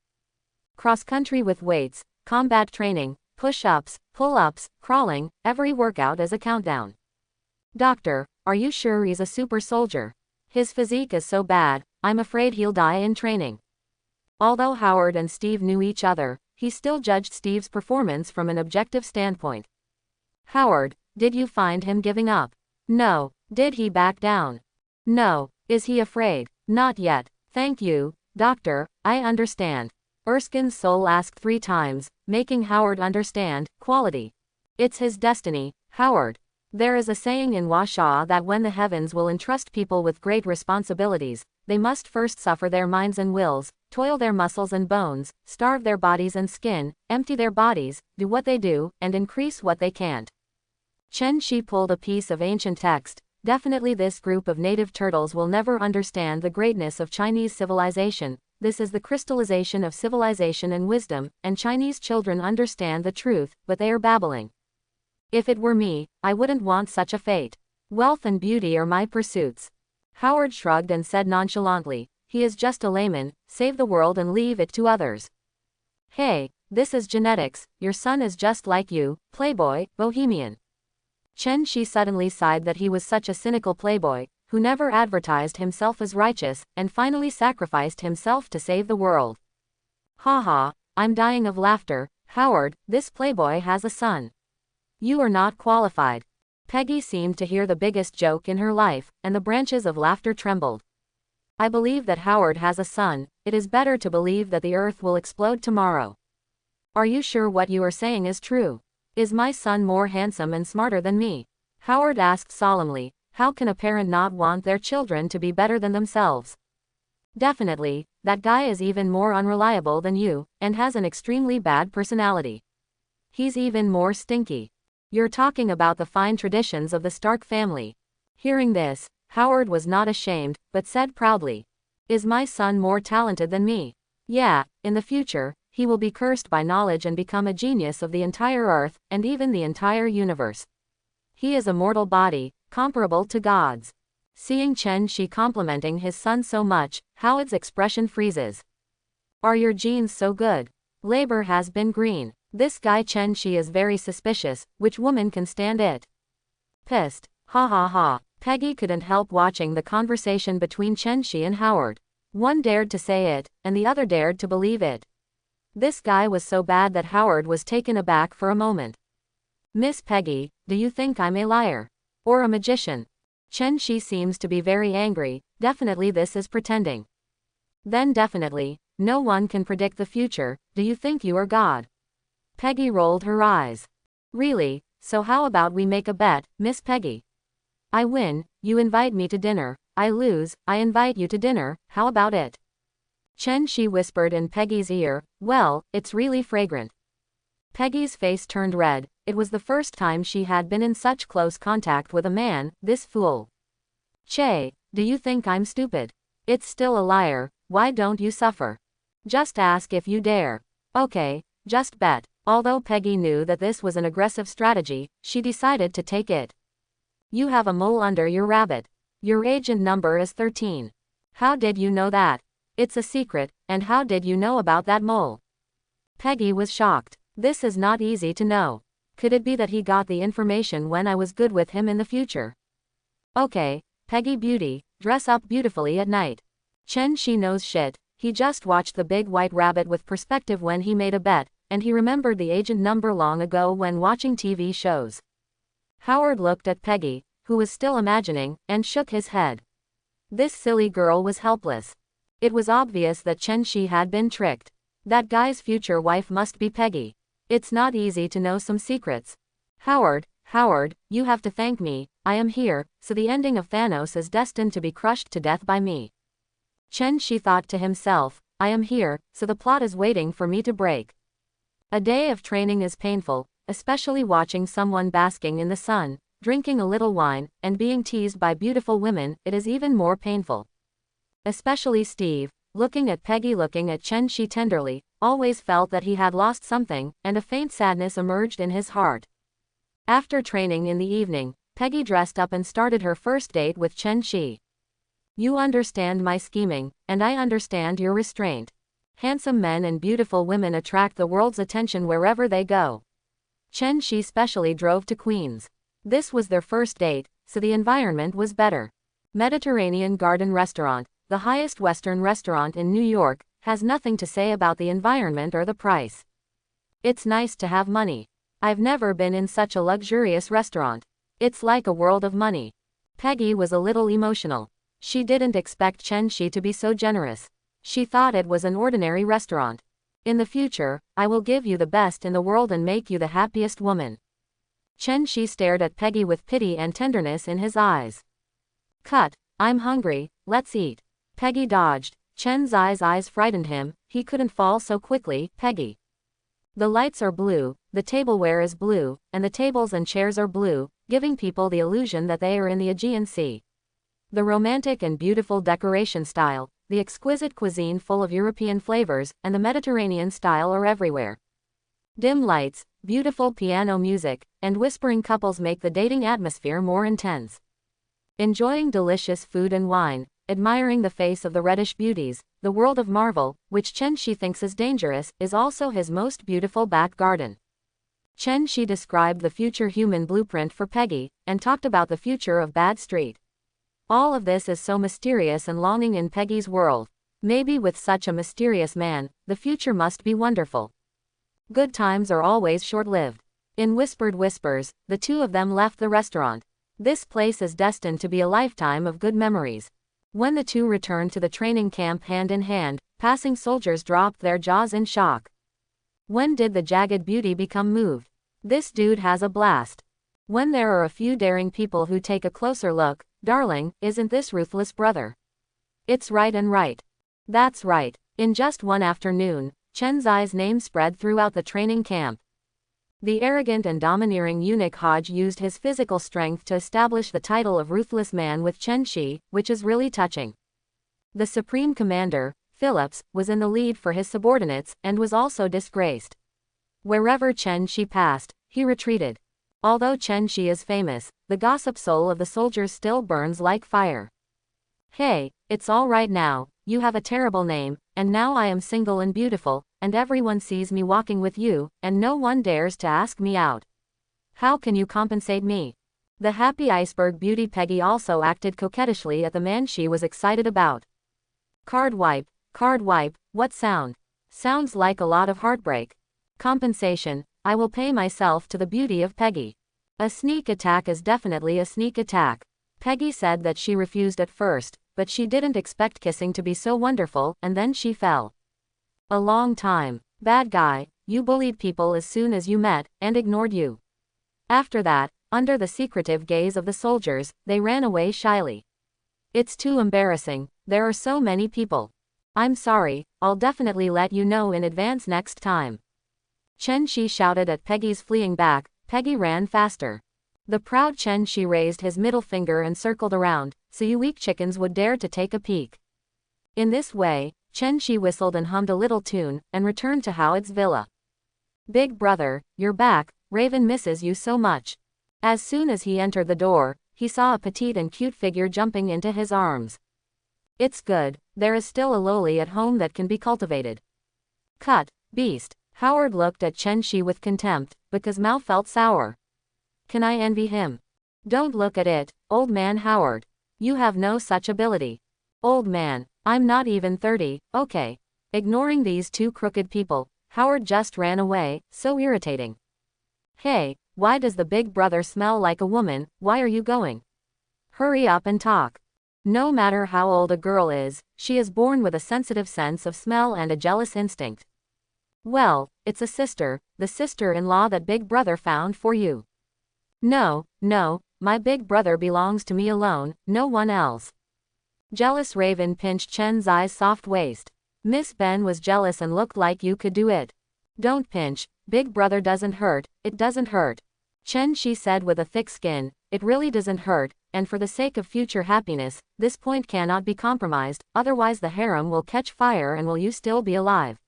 Cross-country with weights, combat training, push-ups, pull-ups, crawling, every workout is a countdown. Doctor, are you sure he's a super soldier? His physique is so bad, I'm afraid he'll die in training. Although Howard and Steve knew each other, he still judged Steve's performance from an objective standpoint. Howard, did you find him giving up? No. Did he back down? No. Is he afraid? Not yet. Thank you, Doctor, I understand. Erskine's soul asked 3 times, making Howard understand, quality. It's his destiny, Howard. There is a saying in Washaw that when the heavens will entrust people with great responsibilities, they must first suffer their minds and wills, toil their muscles and bones, starve their bodies and skin, empty their bodies, do what they do, and increase what they can't. Chen Shi pulled a piece of ancient text. Definitely this group of native turtles will never understand the greatness of Chinese civilization. This is the crystallization of civilization and wisdom, and Chinese children understand the truth, but they are babbling. If it were me, I wouldn't want such a fate. Wealth and beauty are my pursuits. Howard shrugged and said nonchalantly, he is just a layman, save the world and leave it to others. Hey, this is genetics, your son is just like you, playboy, bohemian. Chen Shi suddenly sighed that he was such a cynical playboy, who never advertised himself as righteous, and finally sacrificed himself to save the world. Ha ha, I'm dying of laughter. Howard, this playboy has a son. You are not qualified. Peggy seemed to hear the biggest joke in her life, and the branches of laughter trembled. I believe that Howard has a son. It is better to believe that the earth will explode tomorrow. Are you sure what you are saying is true? Is my son more handsome and smarter than me? Howard asked solemnly. How can a parent not want their children to be better than themselves? Definitely, that guy is even more unreliable than you, and has an extremely bad personality. He's even more stinky. You're talking about the fine traditions of the Stark family. Hearing this, Howard was not ashamed, but said proudly, is my son more talented than me? Yeah, in the future, he will be cursed by knowledge and become a genius of the entire earth, and even the entire universe. He is a mortal body, comparable to God's. Seeing Chen Shi complimenting his son so much, Howard's expression freezes. Are your genes so good? Labor has been green. This guy Chen Shi is very suspicious. Which woman can stand it? Pissed. Ha ha ha. Peggy couldn't help watching the conversation between Chen Shi and Howard. One dared to say it, and the other dared to believe it. This guy was so bad that Howard was taken aback for a moment. Miss Peggy, do you think I'm a liar? Or a magician? Chen Shi seems to be very angry. Definitely this is pretending. Then definitely, no one can predict the future. Do you think you are God? Peggy rolled her eyes. Really, so how about we make a bet, Miss Peggy? I win, you invite me to dinner. I lose, I invite you to dinner. How about it? Chen Shi whispered in Peggy's ear, well, it's really fragrant. Peggy's face turned red. It was the first time she had been in such close contact with a man, this fool. Che, do you think I'm stupid? It's still a liar. Why don't you suffer? Just ask if you dare. Okay, just bet. Although Peggy knew that this was an aggressive strategy, she decided to take it. You have a mole under your rabbit. Your agent number is 13. How did you know that? It's a secret, and how did you know about that mole? Peggy was shocked. This is not easy to know. Could it be that he got the information when I was good with him in the future? Okay, Peggy Beauty, dress up beautifully at night. Chen Shi knows shit. He just watched the big white rabbit with perspective when he made a bet, and he remembered the agent number long ago when watching TV shows. Howard looked at Peggy, who was still imagining, and shook his head. This silly girl was helpless. It was obvious that Chen Shi had been tricked. That guy's future wife must be Peggy. It's not easy to know some secrets. Howard, you have to thank me. I am here, so the ending of Thanos is destined to be crushed to death by me. Chen Shi thought to himself, I am here, so the plot is waiting for me to break. A day of training is painful, especially watching someone basking in the sun, drinking a little wine, and being teased by beautiful women. It is even more painful. Especially Steve, looking at Peggy, looking at Chen Shi tenderly, always felt that he had lost something, and a faint sadness emerged in his heart. After training in the evening, Peggy dressed up and started her first date with Chen Shi. You understand my scheming, and I understand your restraint. Handsome men and beautiful women attract the world's attention wherever they go. Chen Shi specially drove to Queens. This was their first date, so the environment was better. Mediterranean Garden Restaurant, the highest Western restaurant in New York, has nothing to say about the environment or the price. It's nice to have money. I've never been in such a luxurious restaurant. It's like a world of money. Peggy was a little emotional. She didn't expect Chen Shi to be so generous. She thought it was an ordinary restaurant. In the future, I will give you the best in the world and make you the happiest woman. Chen Shi stared at Peggy with pity and tenderness in his eyes. Cut. I'm hungry, let's eat. Peggy dodged. Chen's eyes frightened him. He couldn't fall so quickly. Peggy. The lights are blue, the tableware is blue, and the tables and chairs are blue. giving people the illusion that they are in the Aegean Sea. The romantic and beautiful decoration style, the exquisite cuisine full of European flavors, and the Mediterranean style are everywhere. Dim lights, beautiful piano music, and whispering couples make the dating atmosphere more intense. Enjoying delicious food and wine, admiring the face of the reddish beauties, the world of marvel, which Chen Shi thinks is dangerous, is also his most beautiful back garden. Chen Shi described the future human blueprint for Peggy, and talked about the future of Bad Street. All of this is so mysterious and longing in Peggy's world. Maybe with such a mysterious man, the future must be wonderful. Good times are always short-lived. In whispered whispers, the two of them left the restaurant. This place is destined to be a lifetime of good memories. When the two returned to the training camp hand in hand, passing soldiers dropped their jaws in shock. When did the jagged beauty become moved? This dude has a blast. When there are a few daring people who take a closer look, darling, isn't this ruthless brother? It's right and right. That's right. In just one afternoon, Chen Zai's name spread throughout the training camp. The arrogant and domineering eunuch Hodge used his physical strength to establish the title of ruthless man with Chen Shi, which is really touching. The supreme commander, Phillips, was in the lead for his subordinates, and was also disgraced. Wherever Chen Shi passed, he retreated. Although Chen Shi is famous, the gossip soul of the soldiers still burns like fire. Hey, it's all right now, you have a terrible name, and now I am single and beautiful, and everyone sees me walking with you, and no one dares to ask me out. How can you compensate me? The happy iceberg beauty Peggy also acted coquettishly at the man she was excited about. Card wipe, what sound? Sounds like a lot of heartbreak. Compensation, I will pay myself to the beauty of Peggy. A sneak attack is definitely a sneak attack. Peggy said that she refused at first, but she didn't expect kissing to be so wonderful, and then she fell. A long time. Bad guy, you bullied people as soon as you met, and ignored you. After that, under the secretive gaze of the soldiers, they ran away shyly. It's too embarrassing, there are so many people. I'm sorry, I'll definitely let you know in advance next time. Chen Shi shouted at Peggy's fleeing back. Peggy ran faster. The proud Chen Shi raised his middle finger and circled around, so you weak chickens would dare to take a peek. In this way, Chen Shi whistled and hummed a little tune, and returned to Howard's villa. Big brother, you're back, Raven misses you so much. As soon as he entered the door, he saw a petite and cute figure jumping into his arms. It's good, there is still a loli at home that can be cultivated. Cut, beast. Howard looked at Chen Shi with contempt, because Mao felt sour. Can I envy him? Don't look at it, old man Howard. You have no such ability. Old man, I'm not even 30, okay. Ignoring these two crooked people, Howard just ran away, so irritating. Hey, why does the big brother smell like a woman, why are you going? Hurry up and talk. No matter how old a girl is, she is born with a sensitive sense of smell and a jealous instinct. Well, it's a sister, the sister-in-law that big brother found for you. No, my big brother belongs to me alone, no one else. Jealous Raven pinched Chen Zai's soft waist. Miss Ben was jealous and looked like you could do it. Don't pinch, big brother doesn't hurt, it doesn't hurt. Chen Shi said with a thick skin, it really doesn't hurt, and for the sake of future happiness, this point cannot be compromised, otherwise the harem will catch fire and will you still be alive.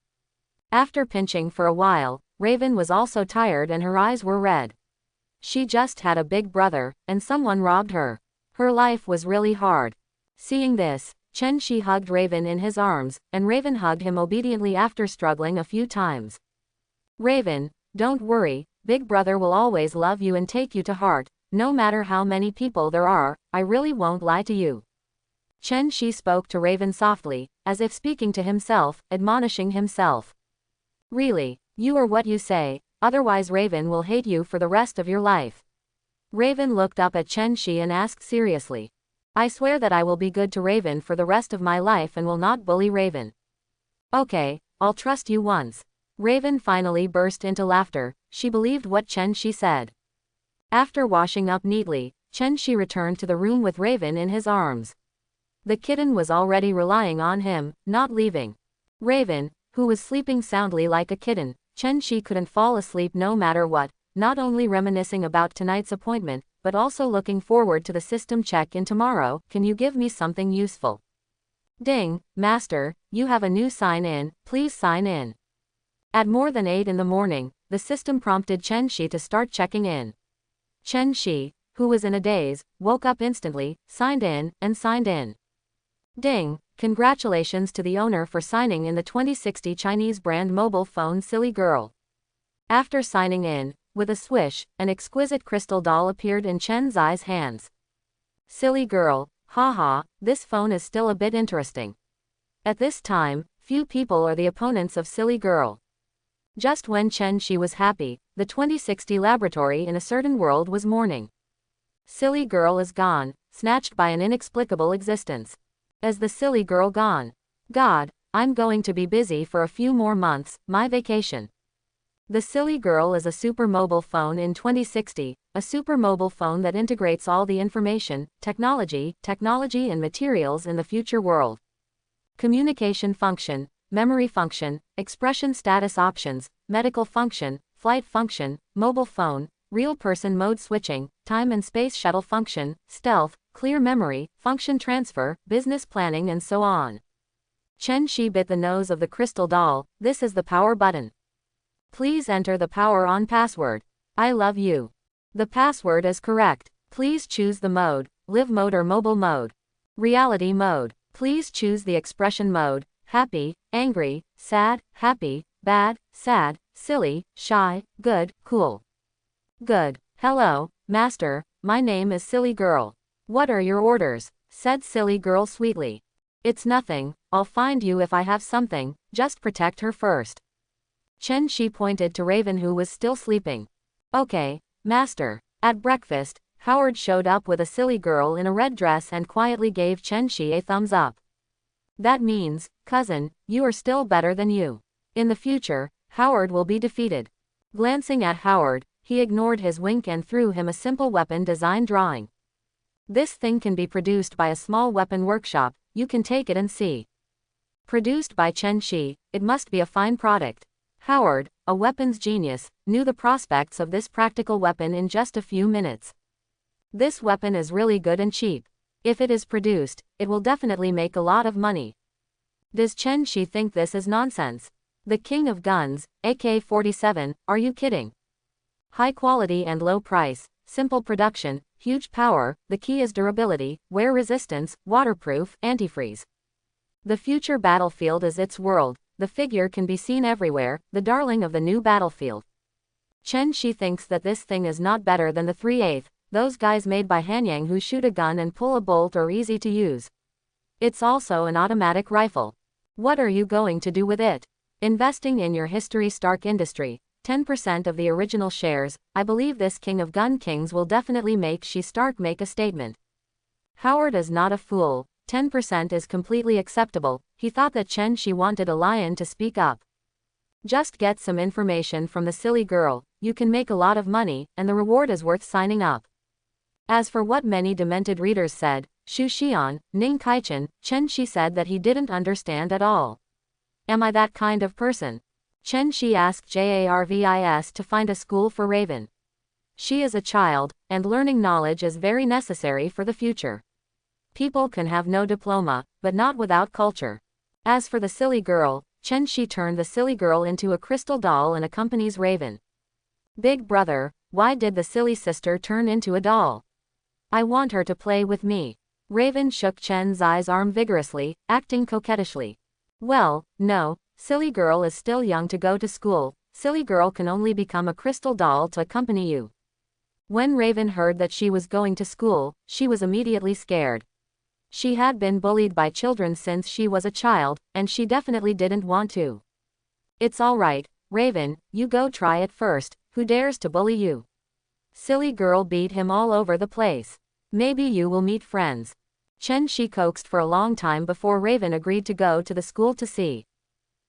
After pinching for a while, Raven was also tired and her eyes were red. She just had a big brother, and someone robbed her. Her life was really hard. Seeing this, Chen Shi hugged Raven in his arms, and Raven hugged him obediently after struggling a few times. Raven, don't worry, big brother will always love you and take you to heart, no matter how many people there are, I really won't lie to you. Chen Shi spoke to Raven softly, as if speaking to himself, admonishing himself. Really, you are what you say, otherwise Raven will hate you for the rest of your life. Raven looked up at Chen Shi and asked seriously. I swear that I will be good to Raven for the rest of my life and will not bully Raven. Okay, I'll trust you once. Raven finally burst into laughter, she believed what Chen Shi said. After washing up neatly, Chen Shi returned to the room with Raven in his arms. The kitten was already relying on him, not leaving. Raven, who was sleeping soundly like a kitten, Chen Shi couldn't fall asleep no matter what, not only reminiscing about tonight's appointment, but also looking forward to the system check-in tomorrow. Can you give me something useful? Ding, Master, you have a new sign-in, please sign in. At more than 8 in the morning, the system prompted Chen Shi to start checking in. Chen Shi, who was in a daze, woke up instantly, signed in, and signed in. Ding, congratulations to the owner for signing in the 2060 Chinese brand mobile phone Silly Girl. After signing in, with a swish, an exquisite crystal doll appeared in Chen Zai's hands. Silly Girl, haha, this phone is still a bit interesting. At this time, few people are the opponents of Silly Girl. Just when Chen Shi was happy, the 2060 laboratory in a certain world was mourning. Silly Girl is gone, snatched by an inexplicable existence. As the Silly Girl gone? God, I'm going to be busy for a few more months, my vacation. The Silly Girl is a super mobile phone in 2060, a super mobile phone that integrates all the information, technology and materials in the future world. Communication function, memory function, expression status options, medical function, flight function, mobile phone, real person mode switching, time and space shuttle function, stealth, clear memory, function transfer, business planning and so on. Chen Shi bit the nose of the crystal doll. This is the power button. Please enter the power on password. I love you. The password is correct. Please choose the mode, live mode or mobile mode. Reality mode. Please choose the expression mode, happy, angry, sad, happy, bad, sad, silly, shy, good, cool. Good. Hello, Master, my name is Silly Girl. What are your orders? Said Silly Girl sweetly. It's nothing, I'll find you if I have something, just protect her first. Chen Shi pointed to Raven who was still sleeping. Okay, Master. At breakfast, Howard showed up with a Silly Girl in a red dress and quietly gave Chen Shi a thumbs up. That means, cousin, you are still better than you. In the future, Howard will be defeated. Glancing at Howard, he ignored his wink and threw him a simple weapon design drawing. This thing can be produced by a small weapon workshop, you can take it and see. Produced by Chen Shi, it must be a fine product. Howard, a weapons genius, knew the prospects of this practical weapon in just a few minutes. This weapon is really good and cheap. If it is produced, it will definitely make a lot of money. Does Chen Shi think this is nonsense? The king of guns, AK-47, are you kidding? High quality and low price, simple production, huge power, the key is durability, wear resistance, waterproof, antifreeze. The future battlefield is its world. The figure can be seen everywhere, the darling of the new battlefield. Chen Shi thinks that this thing is not better than the 3/8, those guys made by Hanyang who shoot a gun and pull a bolt are easy to use. It's also an automatic rifle. What are you going to do with it? Investing in your history Stark Industry, 10% of the original shares. I believe this king of gun kings will definitely make Shi Stark make a statement. Howard is not a fool. 10% is completely acceptable. He thought that Chen Shi wanted a lion to speak up. Just get some information from the Silly Girl, you can make a lot of money, and the reward is worth signing up. As for what many demented readers said, Xu Xian, Ning Kaichen, Chen Shi said that he didn't understand at all. Am I that kind of person? Chen Shi asked Jarvis to find a school for Raven. She is a child, and learning knowledge is very necessary for the future. People can have no diploma, but not without culture. As for the Silly Girl, Chen Shi turned the Silly Girl into a crystal doll and accompanies Raven. Big brother, why did the silly sister turn into a doll? I want her to play with me. Raven shook Chen Zai's arm vigorously, acting coquettishly. Well, no, Silly Girl is still young to go to school. Silly Girl can only become a crystal doll to accompany you. When Raven heard that she was going to school, she was immediately scared. She had been bullied by children since she was a child, and she definitely didn't want to. It's alright, Raven, you go try it first. Who dares to bully you? Silly Girl beat him all over the place. Maybe you will meet friends. Chen Shi coaxed for a long time before Raven agreed to go to the school to see.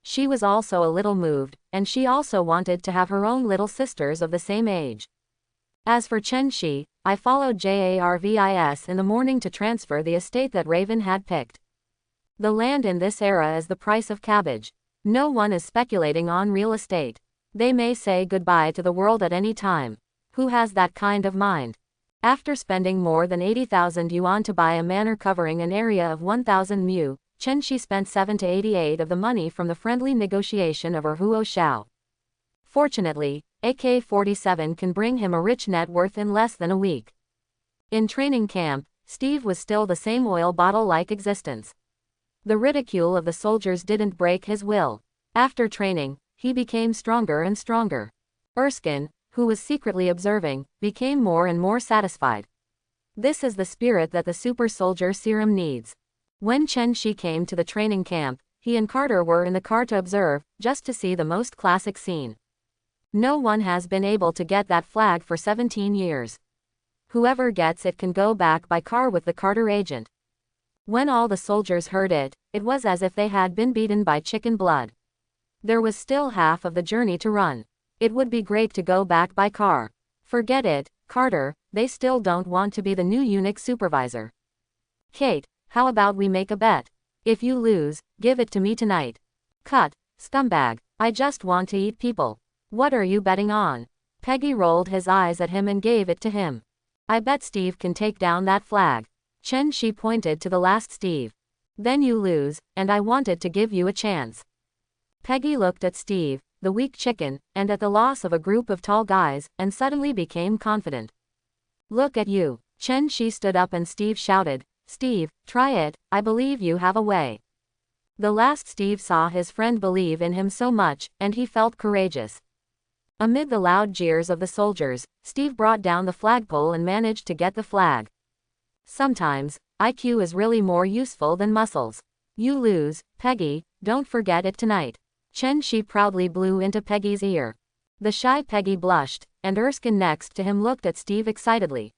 She was also a little moved, and she also wanted to have her own little sisters of the same age. As for Chen Shi, I followed Jarvis in the morning to transfer the estate that Raven had picked. The land in this era is the price of cabbage. No one is speculating on real estate. They may say goodbye to the world at any time. Who has that kind of mind? After spending more than 80,000 yuan to buy a manor covering an area of 1,000 mu, Chen Shi spent 7 to 88 of the money from the friendly negotiation of her Huo Xiao. Fortunately, AK-47 can bring him a rich net worth in less than a week. In training camp, Steve was still the same oil bottle-like existence. The ridicule of the soldiers didn't break his will. After training, he became stronger and stronger. Erskine, who was secretly observing, became more and more satisfied. This is the spirit that the super soldier serum needs. When Chen Shi came to the training camp, he and Carter were in the car to observe, just to see the most classic scene. No one has been able to get that flag for 17 years. Whoever gets it can go back by car with the Carter agent. When all the soldiers heard it, it was as if they had been beaten by chicken blood. There was still half of the journey to run. It would be great to go back by car. Forget it, Carter, they still don't want to be the new eunuch supervisor. Kate, how about we make a bet? If you lose, give it to me tonight. Cut, scumbag, I just want to eat people. What are you betting on? Peggy rolled his eyes at him and gave it to him. I bet Steve can take down that flag. Chen Shi pointed to the last Steve. Then you lose, and I wanted to give you a chance. Peggy looked at Steve, the weak chicken, and at the loss of a group of tall guys, and suddenly became confident. Look at you. Chen Shi stood up and Steve shouted, Steve, try it, I believe you have a way. The last Steve saw his friend believe in him so much, and he felt courageous. Amid the loud jeers of the soldiers, Steve brought down the flagpole and managed to get the flag. Sometimes, IQ is really more useful than muscles. You lose, Peggy, don't forget it tonight. Chen Shi proudly blew into Peggy's ear. The shy Peggy blushed, and Erskine next to him looked at Steve excitedly.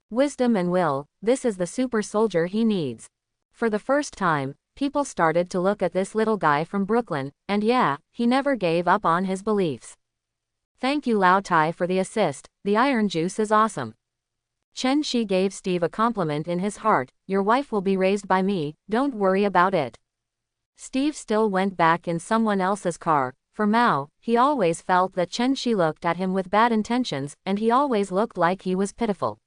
Wisdom and will, this is the super soldier he needs. For the first time, people started to look at this little guy from Brooklyn, and yeah, he never gave up on his beliefs. Thank you Lao Tai for the assist, the iron juice is awesome. Chen Shi gave Steve a compliment in his heart, your wife will be raised by me, don't worry about it. Steve still went back in someone else's car. For Mao, he always felt that Chen Shi looked at him with bad intentions, and he always looked like he was pitiful.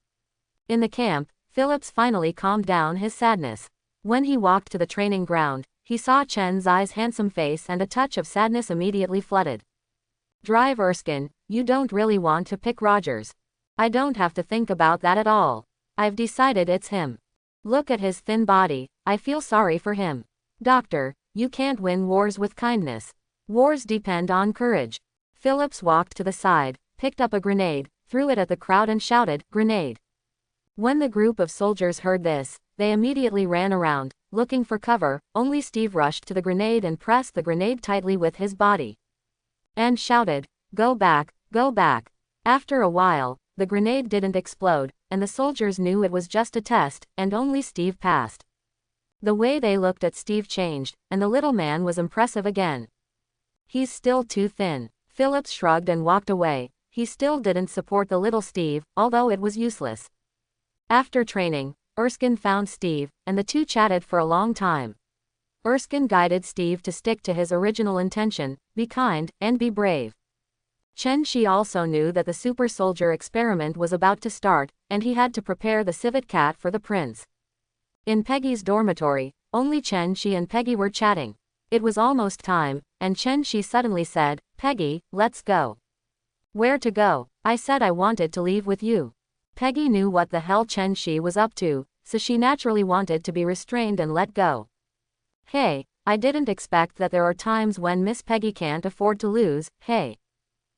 In the camp, Phillips finally calmed down his sadness. When he walked to the training ground, he saw Chen Zai's handsome face and a touch of sadness immediately flooded. Drive Erskine, you don't really want to pick Rogers. I don't have to think about that at all. I've decided it's him. Look at his thin body, I feel sorry for him. Doctor, you can't win wars with kindness. Wars depend on courage. Phillips walked to the side, picked up a grenade, threw it at the crowd and shouted, grenade. When the group of soldiers heard this, they immediately ran around, looking for cover. Only Steve rushed to the grenade and pressed the grenade tightly with his body. And shouted, go back, go back. After a while, the grenade didn't explode, and the soldiers knew it was just a test, and only Steve passed. The way they looked at Steve changed, and the little man was impressive again. He's still too thin. Phillips shrugged and walked away. He still didn't support the little Steve, although it was useless. After training, Erskine found Steve, and the two chatted for a long time. Erskine guided Steve to stick to his original intention, be kind, and be brave. Chen Shi also knew that the super soldier experiment was about to start, and he had to prepare the civet cat for the prince. In Peggy's dormitory, only Chen Shi and Peggy were chatting. It was almost time, and Chen Shi suddenly said, Peggy, let's go. Where to go? I said I wanted to leave with you. Peggy knew what the hell Chen Shi was up to, so she naturally wanted to be restrained and let go. Hey, I didn't expect that there are times when Miss Peggy can't afford to lose, hey.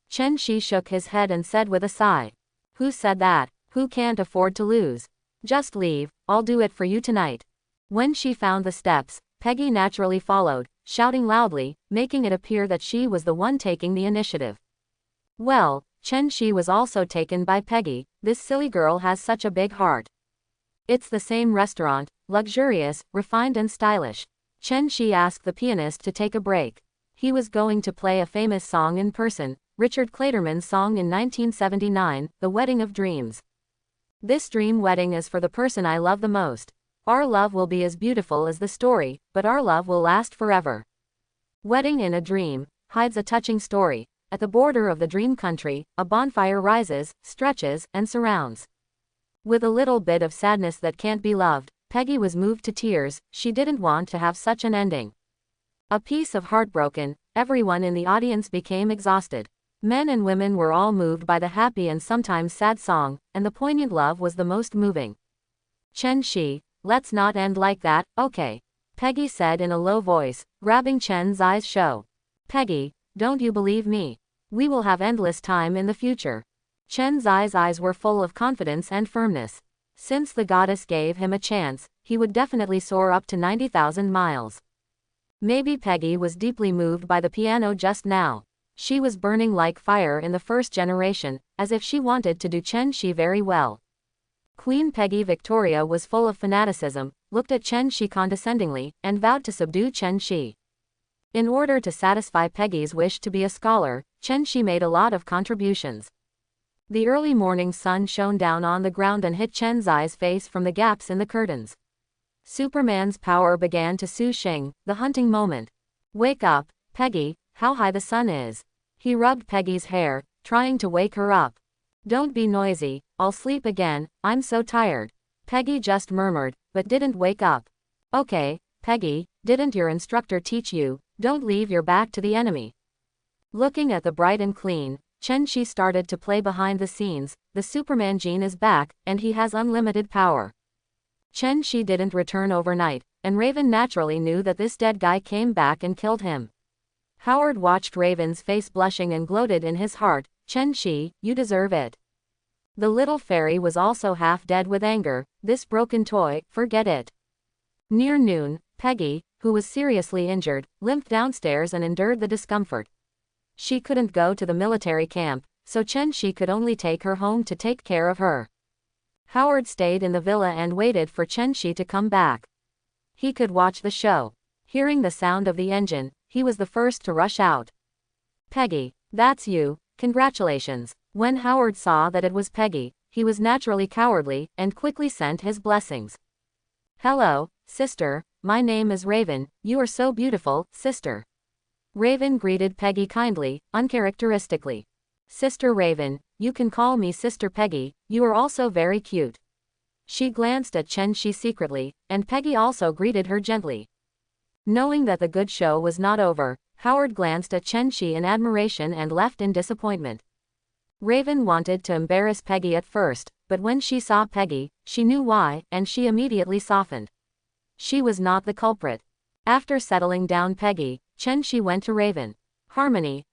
Chen Shi shook his head and said with a sigh. Who said that? Who can't afford to lose? Just leave, I'll do it for you tonight. When she found the steps, Peggy naturally followed, shouting loudly, making it appear that she was the one taking the initiative. Well, Chen Shi was also taken by Peggy, this silly girl has such a big heart. It's the same restaurant, luxurious, refined and stylish. Chen Shi asked the pianist to take a break. He was going to play a famous song in person, Richard Clayderman's song in 1979, The Wedding of Dreams. This dream wedding is for the person I love the most. Our love will be as beautiful as the story, but our love will last forever. Wedding in a Dream hides a touching story. At the border of the dream country, a bonfire rises, stretches, and surrounds. With a little bit of sadness that can't be loved, Peggy was moved to tears. She didn't want to have such an ending. A piece of heartbroken, everyone in the audience became exhausted. Men and women were all moved by the happy and sometimes sad song, and the poignant love was the most moving. Chen-shi, let's not end like that, okay? Peggy said in a low voice, grabbing Chen's eyes. Show. Peggy, don't you believe me? We will have endless time in the future. Chen's eyes were full of confidence and firmness. Since the goddess gave him a chance, he would definitely soar up to 90,000 miles. Maybe Peggy was deeply moved by the piano just now. She was burning like fire in the first generation, as if she wanted to do Chen-shi very well. Queen Peggy Victoria was full of fanaticism, looked at Chen-shi condescendingly, and vowed to subdue Chen-shi. In order to satisfy Peggy's wish to be a scholar, Chen-shi made a lot of contributions. The early morning sun shone down on the ground and hit Chen's face from the gaps in the curtains. Superman's power began to soothe Shing, the hunting moment. Wake up, Peggy, how high the sun is. He rubbed Peggy's hair, trying to wake her up. Don't be noisy, I'll sleep again, I'm so tired. Peggy just murmured, but didn't wake up. Okay, Peggy, didn't your instructor teach you, don't leave your back to the enemy? Looking at the bright and clean, Chen-shi started to play behind the scenes. The Superman gene is back, and he has unlimited power. Chen-shi didn't return overnight, and Raven naturally knew that this dead guy came back and killed him. Howard watched Raven's face blushing and gloated in his heart, Chen-shi, you deserve it. The little fairy was also half dead with anger. This broken toy, forget it. Near noon, Peggy, who was seriously injured, limped downstairs and endured the discomfort. She couldn't go to the military camp, so Chen-shi could only take her home to take care of her. Howard stayed in the villa and waited for Chen-shi to come back. He could watch the show. Hearing the sound of the engine, he was the first to rush out. Peggy, that's you, congratulations. When Howard saw that it was Peggy, he was naturally cowardly, and quickly sent his blessings. Hello, sister, my name is Raven, you are so beautiful, sister. Raven greeted Peggy kindly, uncharacteristically. Sister Raven, you can call me Sister Peggy, you are also very cute. She glanced at Chen-shi secretly, and Peggy also greeted her gently. Knowing that the good show was not over, Howard glanced at Chen-shi in admiration and left in disappointment. Raven wanted to embarrass Peggy at first, but when she saw Peggy, she knew why, and she immediately softened. She was not the culprit. After settling down Peggy, Chen-shi went to Raven. Harmony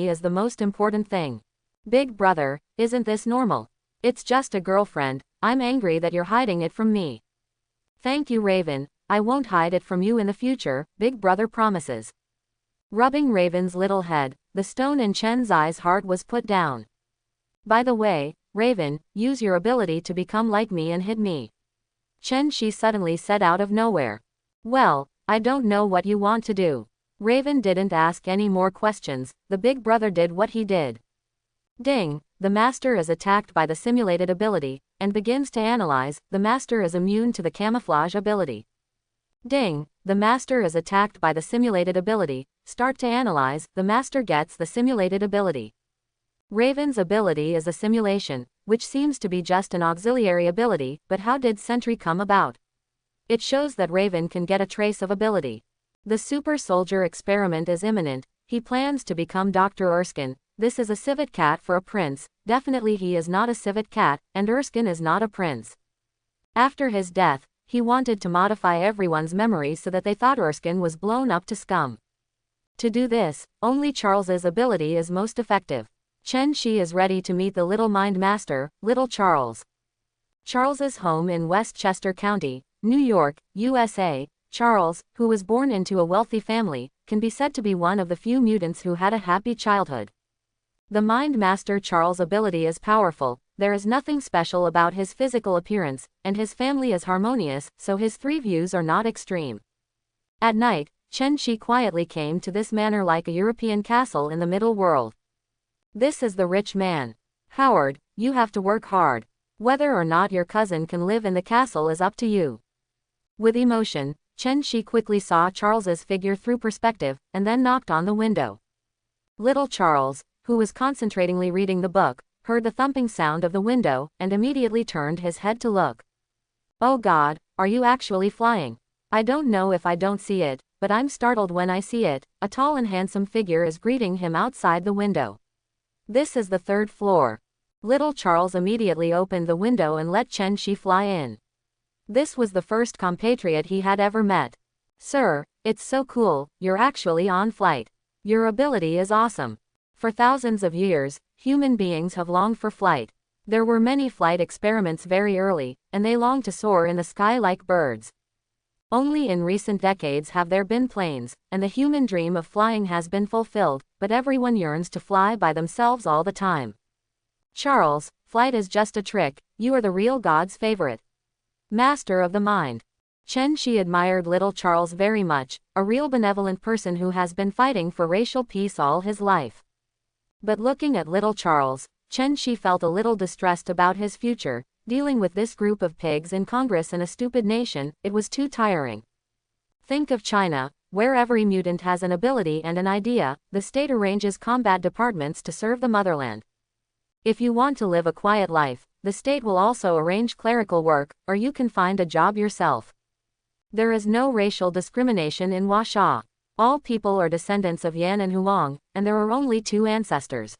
is the most important thing. Big brother, isn't this normal? It's just a girlfriend, I'm angry that you're hiding it from me. Thank you Raven, I won't hide it from you in the future, Big brother promises. Rubbing Raven's little head, the stone in Chen's heart was put down. By the way, Raven, use your ability to become like me and hit me. Chen-shi suddenly said out of nowhere. Well, I don't know what you want to do. Raven didn't ask any more questions, the big brother did what he did. Ding, the master is attacked by the simulated ability, and begins to analyze. The master is immune to the camouflage ability. Ding, the master is attacked by the simulated ability, start to analyze. The master gets the simulated ability. Raven's ability is a simulation, which seems to be just an auxiliary ability, but how did Sentry come about? It shows that Raven can get a trace of ability. The super soldier experiment is imminent. He plans to become Dr. Erskine. This is a civet cat for a prince. Definitely he is not a civet cat, and Erskine is not a prince. After his death, he wanted to modify everyone's memory so that they thought Erskine was blown up to scum. To do this, only Charles's ability is most effective. Chen-shi is ready to meet the little mind master, Little Charles. Charles's home in Westchester County, New York, USA. Charles, who was born into a wealthy family, can be said to be one of the few mutants who had a happy childhood. The Mind Master Charles' ability is powerful, there is nothing special about his physical appearance, and his family is harmonious, so his three views are not extreme. At night, Chen-shi quietly came to this manor like a European castle in the middle world. This is the rich man. Howard, you have to work hard. Whether or not your cousin can live in the castle is up to you. With emotion, Chen-shi quickly saw Charles's figure through perspective, and then knocked on the window. Little Charles, who was concentratingly reading the book, heard the thumping sound of the window, and immediately turned his head to look. Oh God, are you actually flying? I don't know if I don't see it, but I'm startled when I see it. A tall and handsome figure is greeting him outside the window. This is the 3rd floor. Little Charles immediately opened the window and let Chen Shi fly in. This was the first compatriot he had ever met. Sir, it's so cool, you're actually on flight. Your ability is awesome. For thousands of years, human beings have longed for flight. There were many flight experiments very early, and they longed to soar in the sky like birds. Only in recent decades have there been planes, and the human dream of flying has been fulfilled, but everyone yearns to fly by themselves all the time. Charles, flight is just a trick, you are the real God's favorite. Master of the mind. Chen Shi admired little Charles very much, a real benevolent person who has been fighting for racial peace all his life. But looking at little Charles, Chen Shi felt a little distressed about his future. Dealing with this group of pigs in Congress in a stupid nation, it was too tiring. Think of China, where every mutant has an ability and an idea. The state arranges combat departments to serve the motherland. If you want to live a quiet life, the state will also arrange clerical work, or you can find a job yourself. There is no racial discrimination in Huasha. All people are descendants of Yan and Huang, and there are only 2 ancestors.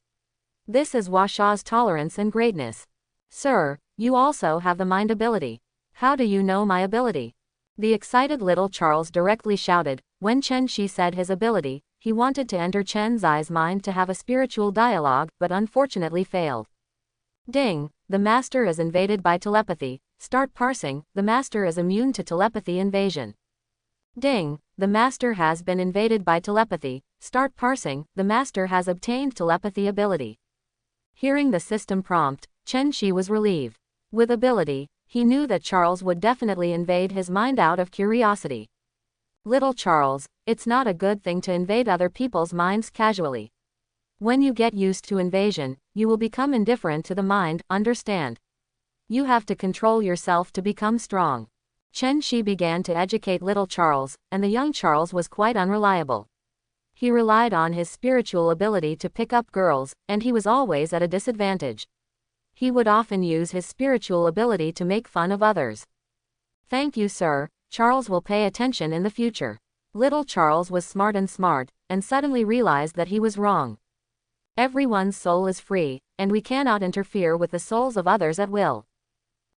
This is Huasha's tolerance and greatness. Sir, you also have the mind ability. How do you know my ability? The excited little Charles directly shouted. When Chen Shi said his ability, he wanted to enter Chen Zai's mind to have a spiritual dialogue, but unfortunately failed. Ding, the master is invaded by telepathy. Start parsing, the master is immune to telepathy invasion. Ding, the master has been invaded by telepathy. Start parsing, the master has obtained telepathy ability. Hearing the system prompt, Chen Shi was relieved. With ability, he knew that Charles would definitely invade his mind out of curiosity. Little Charles, it's not a good thing to invade other people's minds casually. When you get used to invasion, you will become indifferent to the mind, understand? You have to control yourself to become strong. Chen Shi began to educate little Charles, and the young Charles was quite unreliable. He relied on his spiritual ability to pick up girls, and he was always at a disadvantage. He would often use his spiritual ability to make fun of others. Thank you, sir. Charles will pay attention in the future. Little Charles was smart, and suddenly realized that he was wrong. Everyone's soul is free, and we cannot interfere with the souls of others at will.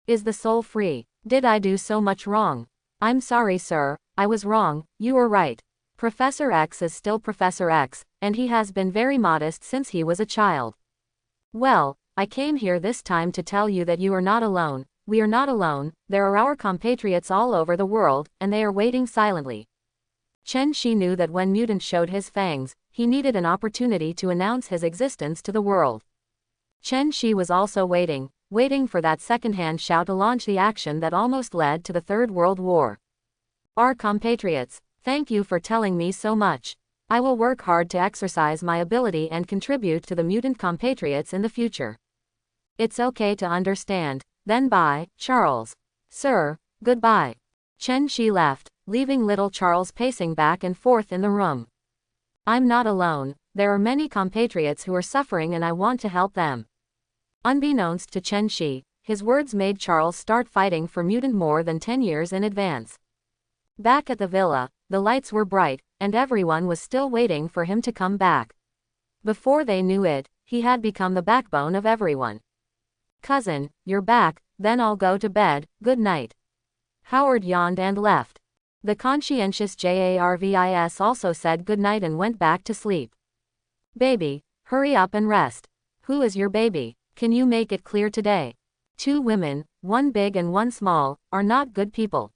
Is the soul free? Did I do so much wrong? I'm sorry, sir. I was wrong. You were right. Professor X is still Professor X, and he has been very modest since he was a child. Well, I came here this time to tell you that you are not alone. We are not alone. There are our compatriots all over the world, and they are waiting silently. Chen Shi knew that when Mutant showed his fangs, he needed an opportunity to announce his existence to the world. Chen Shi was also waiting for that second-hand shout to launch the action that almost led to the Third World War. Our compatriots, thank you for telling me so much. I will work hard to exercise my ability and contribute to the mutant compatriots in the future. It's okay to understand. Then bye, Charles. Sir, goodbye. Chen Shi left, leaving little Charles pacing back and forth in the room. I'm not alone. There are many compatriots who are suffering and I want to help them. Unbeknownst to Chen Shi, his words made Charles start fighting for mutant more than 10 years in advance. Back at the villa, the lights were bright, and everyone was still waiting for him to come back. Before they knew it, he had become the backbone of everyone. Cousin, you're back, then I'll go to bed, good night. Howard yawned and left. The conscientious Jarvis also said good night and went back to sleep. Baby, hurry up and rest. Who is your baby? Can you make it clear today? 2 women, one big and one small, are not good people.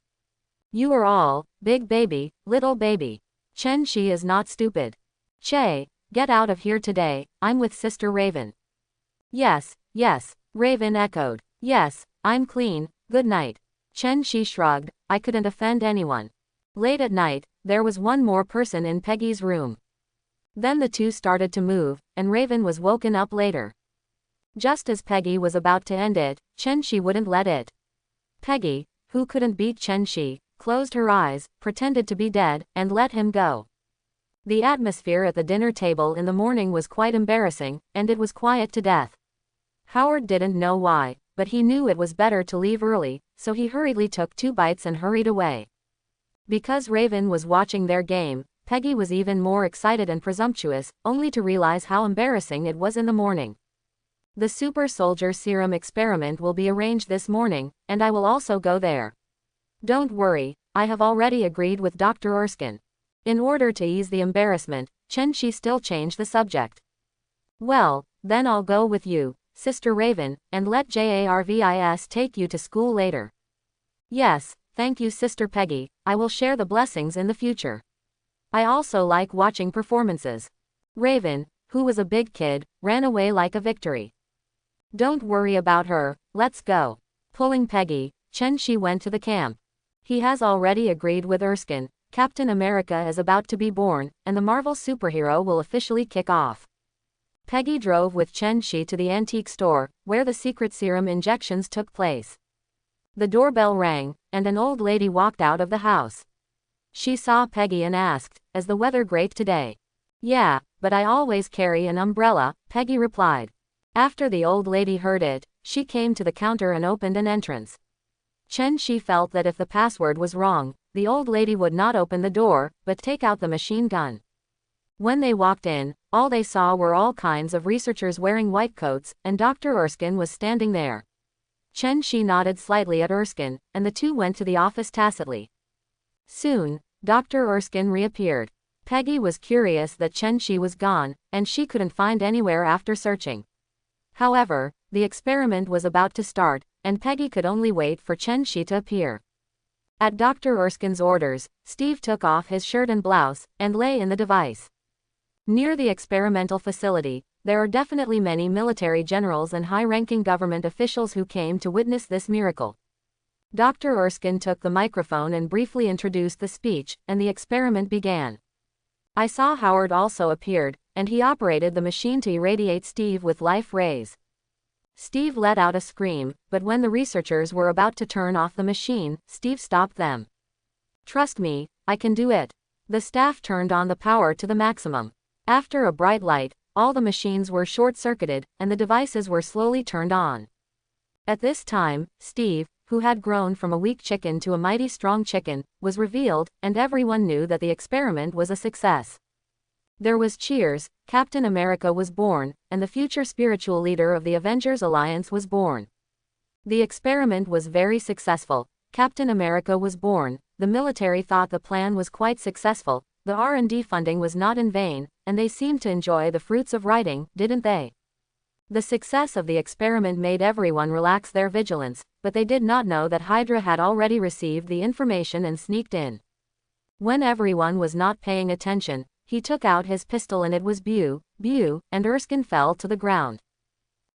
You are all, big baby, little baby. Chen Shi is not stupid. Che, get out of here today, I'm with Sister Raven. Yes, Raven echoed. Yes, I'm clean, good night. Chen Shi shrugged, I couldn't offend anyone. Late at night, there was one more person in Peggy's room. Then the 2 started to move, and Raven was woken up later. Just as Peggy was about to end it, Chen Shi wouldn't let it. Peggy, who couldn't beat Chen Shi, closed her eyes, pretended to be dead, and let him go. The atmosphere at the dinner table in the morning was quite embarrassing, and it was quiet to death. Howard didn't know why, but he knew it was better to leave early, so he hurriedly took 2 bites and hurried away. Because Raven was watching their game, Peggy was even more excited and presumptuous, only to realize how embarrassing it was in the morning. The super soldier serum experiment will be arranged this morning, and I will also go there. Don't worry, I have already agreed with Dr. Erskine. In order to ease the embarrassment, Chen-Shi still changed the subject. Well, then I'll go with you, Sister Raven, and let Jarvis take you to school later. Yes, thank you Sister Peggy, I will share the blessings in the future. I also like watching performances. Raven, who was a big kid, ran away like a victory. Don't worry about her, let's go. Pulling Peggy, Chen-Shi went to the camp. He has already agreed with Erskine, Captain America is about to be born, and the Marvel superhero will officially kick off. Peggy drove with Chen-Shi to the antique store, where the secret serum injections took place. The doorbell rang, and an old lady walked out of the house. She saw Peggy and asked, "Is the weather great today?" "Yeah, but I always carry an umbrella," Peggy replied. After the old lady heard it, she came to the counter and opened an entrance. Chen-Shi felt that if the password was wrong, the old lady would not open the door, but take out the machine gun. When they walked in, all they saw were all kinds of researchers wearing white coats, and Dr. Erskine was standing there. Chen-Shi nodded slightly at Erskine, and the two went to the office tacitly. Soon, Dr. Erskine reappeared. Peggy was curious that Chen-Shi was gone, and she couldn't find anywhere after searching. However, the experiment was about to start, and Peggy could only wait for Chen-Shi to appear. At Dr. Erskine's orders, Steve took off his shirt and blouse, and lay in the device. Near the experimental facility, there are definitely many military generals and high-ranking government officials who came to witness this miracle. Dr. Erskine took the microphone and briefly introduced the speech, and the experiment began. I saw Howard also appeared, and he operated the machine to irradiate Steve with life rays. Steve let out a scream, but when the researchers were about to turn off the machine, Steve stopped them. Trust me, I can do it. The staff turned on the power to the maximum. After a bright light, all the machines were short-circuited, and the devices were slowly turned on. At this time, Steve, who had grown from a weak chicken to a mighty strong chicken, was revealed, and everyone knew that the experiment was a success. There was cheers, Captain America was born, and the future spiritual leader of the Avengers Alliance was born. The experiment was very successful, Captain America was born, the military thought the plan was quite successful, the R&D funding was not in vain, and they seemed to enjoy the fruits of writing, didn't they? The success of the experiment made everyone relax their vigilance, but they did not know that Hydra had already received the information and sneaked in. When everyone was not paying attention, he took out his pistol and it was pew, pew, and Erskine fell to the ground.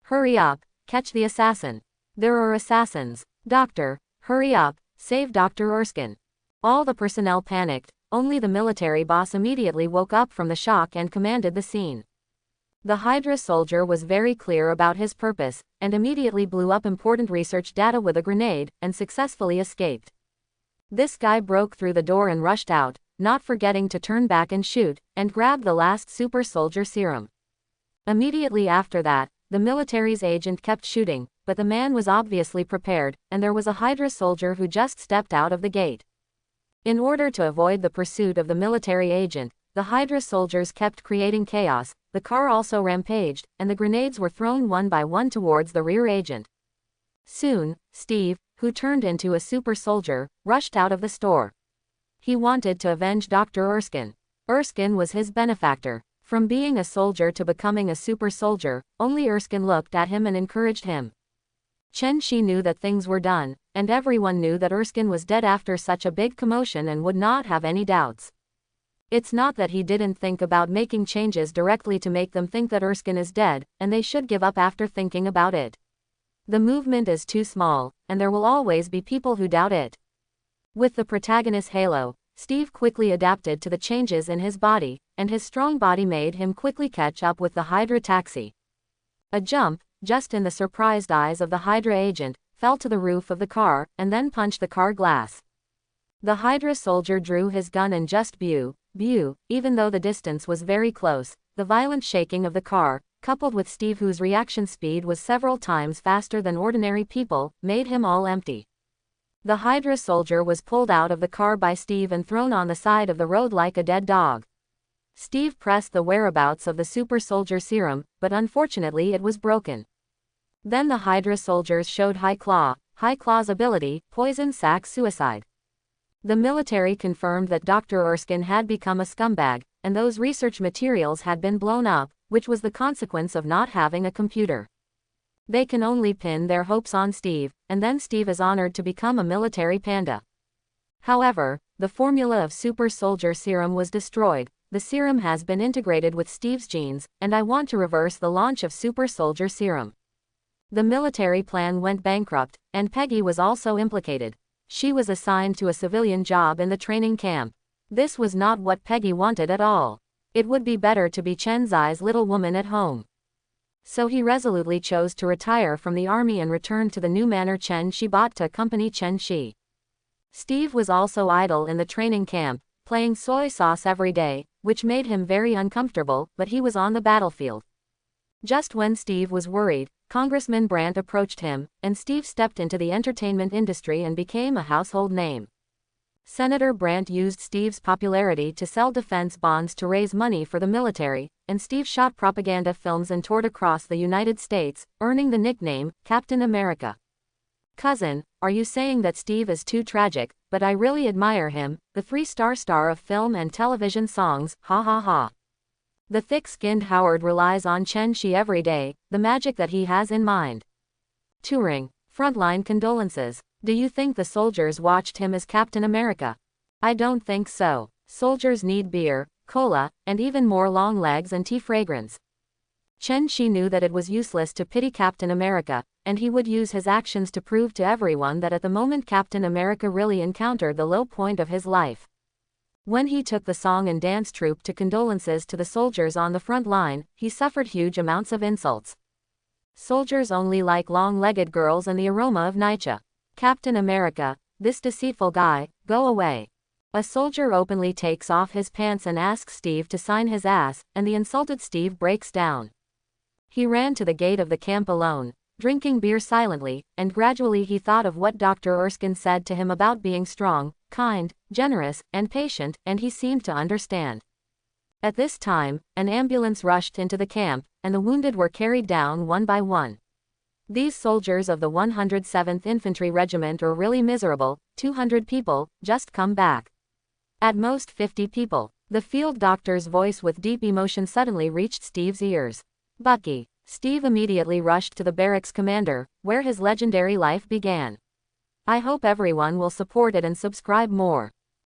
Hurry up, catch the assassin. There are assassins. Doctor, hurry up, save Dr. Erskine. All the personnel panicked, only the military boss immediately woke up from the shock and commanded the scene. The Hydra soldier was very clear about his purpose, and immediately blew up important research data with a grenade, and successfully escaped. This guy broke through the door and rushed out, not forgetting to turn back and shoot, and grab the last super soldier serum. Immediately after that, the military's agent kept shooting, but the man was obviously prepared, and there was a Hydra soldier who just stepped out of the gate. In order to avoid the pursuit of the military agent, the Hydra soldiers kept creating chaos, the car also rampaged, and the grenades were thrown one by one towards the rear agent. Soon, Steve, who turned into a super soldier, rushed out of the store. He wanted to avenge Dr. Erskine. Erskine was his benefactor. From being a soldier to becoming a super soldier, only Erskine looked at him and encouraged him. Chen-Shi knew that things were done, and everyone knew that Erskine was dead after such a big commotion and would not have any doubts. It's not that he didn't think about making changes directly to make them think that Erskine is dead, and they should give up after thinking about it. The movement is too small, and there will always be people who doubt it. With the protagonist halo, Steve quickly adapted to the changes in his body, and his strong body made him quickly catch up with the Hydra taxi. A jump, just in the surprised eyes of the Hydra agent, fell to the roof of the car, and then punched the car glass. The Hydra soldier drew his gun and just pew, pew, even though the distance was very close, the violent shaking of the car, coupled with Steve, whose reaction speed was several times faster than ordinary people, made him all empty. The Hydra soldier was pulled out of the car by Steve and thrown on the side of the road like a dead dog. Steve pressed the whereabouts of the super soldier serum, but unfortunately it was broken. Then the Hydra soldiers showed High Claw's ability, poison sac suicide. The military confirmed that Dr. Erskine had become a scumbag, and those research materials had been blown up, which was the consequence of not having a computer. They can only pin their hopes on Steve, and then Steve is honored to become a military panda. However, the formula of super soldier serum was destroyed. The serum has been integrated with Steve's genes, and I want to reverse the launch of super soldier serum. The military plan went bankrupt, and Peggy was also implicated. She was assigned to a civilian job in the training camp. This was not what Peggy wanted at all. It would be better to be Chen Zai's little woman at home. So he resolutely chose to retire from the army and return to the new manor Chen Shi bought to accompany Chen Shi. Steve was also idle in the training camp, playing soy sauce every day, which made him very uncomfortable, but he was on the battlefield. Just when Steve was worried, Congressman Brandt approached him, and Steve stepped into the entertainment industry and became a household name. Senator Brandt used Steve's popularity to sell defense bonds to raise money for the military, and Steve shot propaganda films and toured across the United States, earning the nickname Captain America. Cousin, are you saying that Steve is too tragic? But I really admire him, the three-star star of film and television songs, ha ha ha. The thick-skinned Howard relies on Chen Shi every day, the magic that he has in mind. Touring. Frontline condolences. Do you think the soldiers watched him as Captain America? I don't think so. Soldiers need beer, cola, and even more long legs and tea fragrance. Chen Shi knew that it was useless to pity Captain America, and he would use his actions to prove to everyone that at the moment Captain America really encountered the low point of his life. When he took the song and dance troupe to condolences to the soldiers on the front line, he suffered huge amounts of insults. Soldiers only like long-legged girls and the aroma of Nietzsche. Captain America, this deceitful guy, go away. A soldier openly takes off his pants and asks Steve to sign his ass, and the insulted Steve breaks down. He ran to the gate of the camp alone, drinking beer silently, and gradually he thought of what Dr. Erskine said to him about being strong, kind, generous, and patient, and he seemed to understand. At this time, an ambulance rushed into the camp, and the wounded were carried down one by one. These soldiers of the 107th Infantry Regiment are really miserable, 200 people, just come back. At most 50 people. The field doctor's voice with deep emotion suddenly reached Steve's ears. Bucky. Steve immediately rushed to the barracks commander, where his legendary life began. I hope everyone will support it and subscribe more.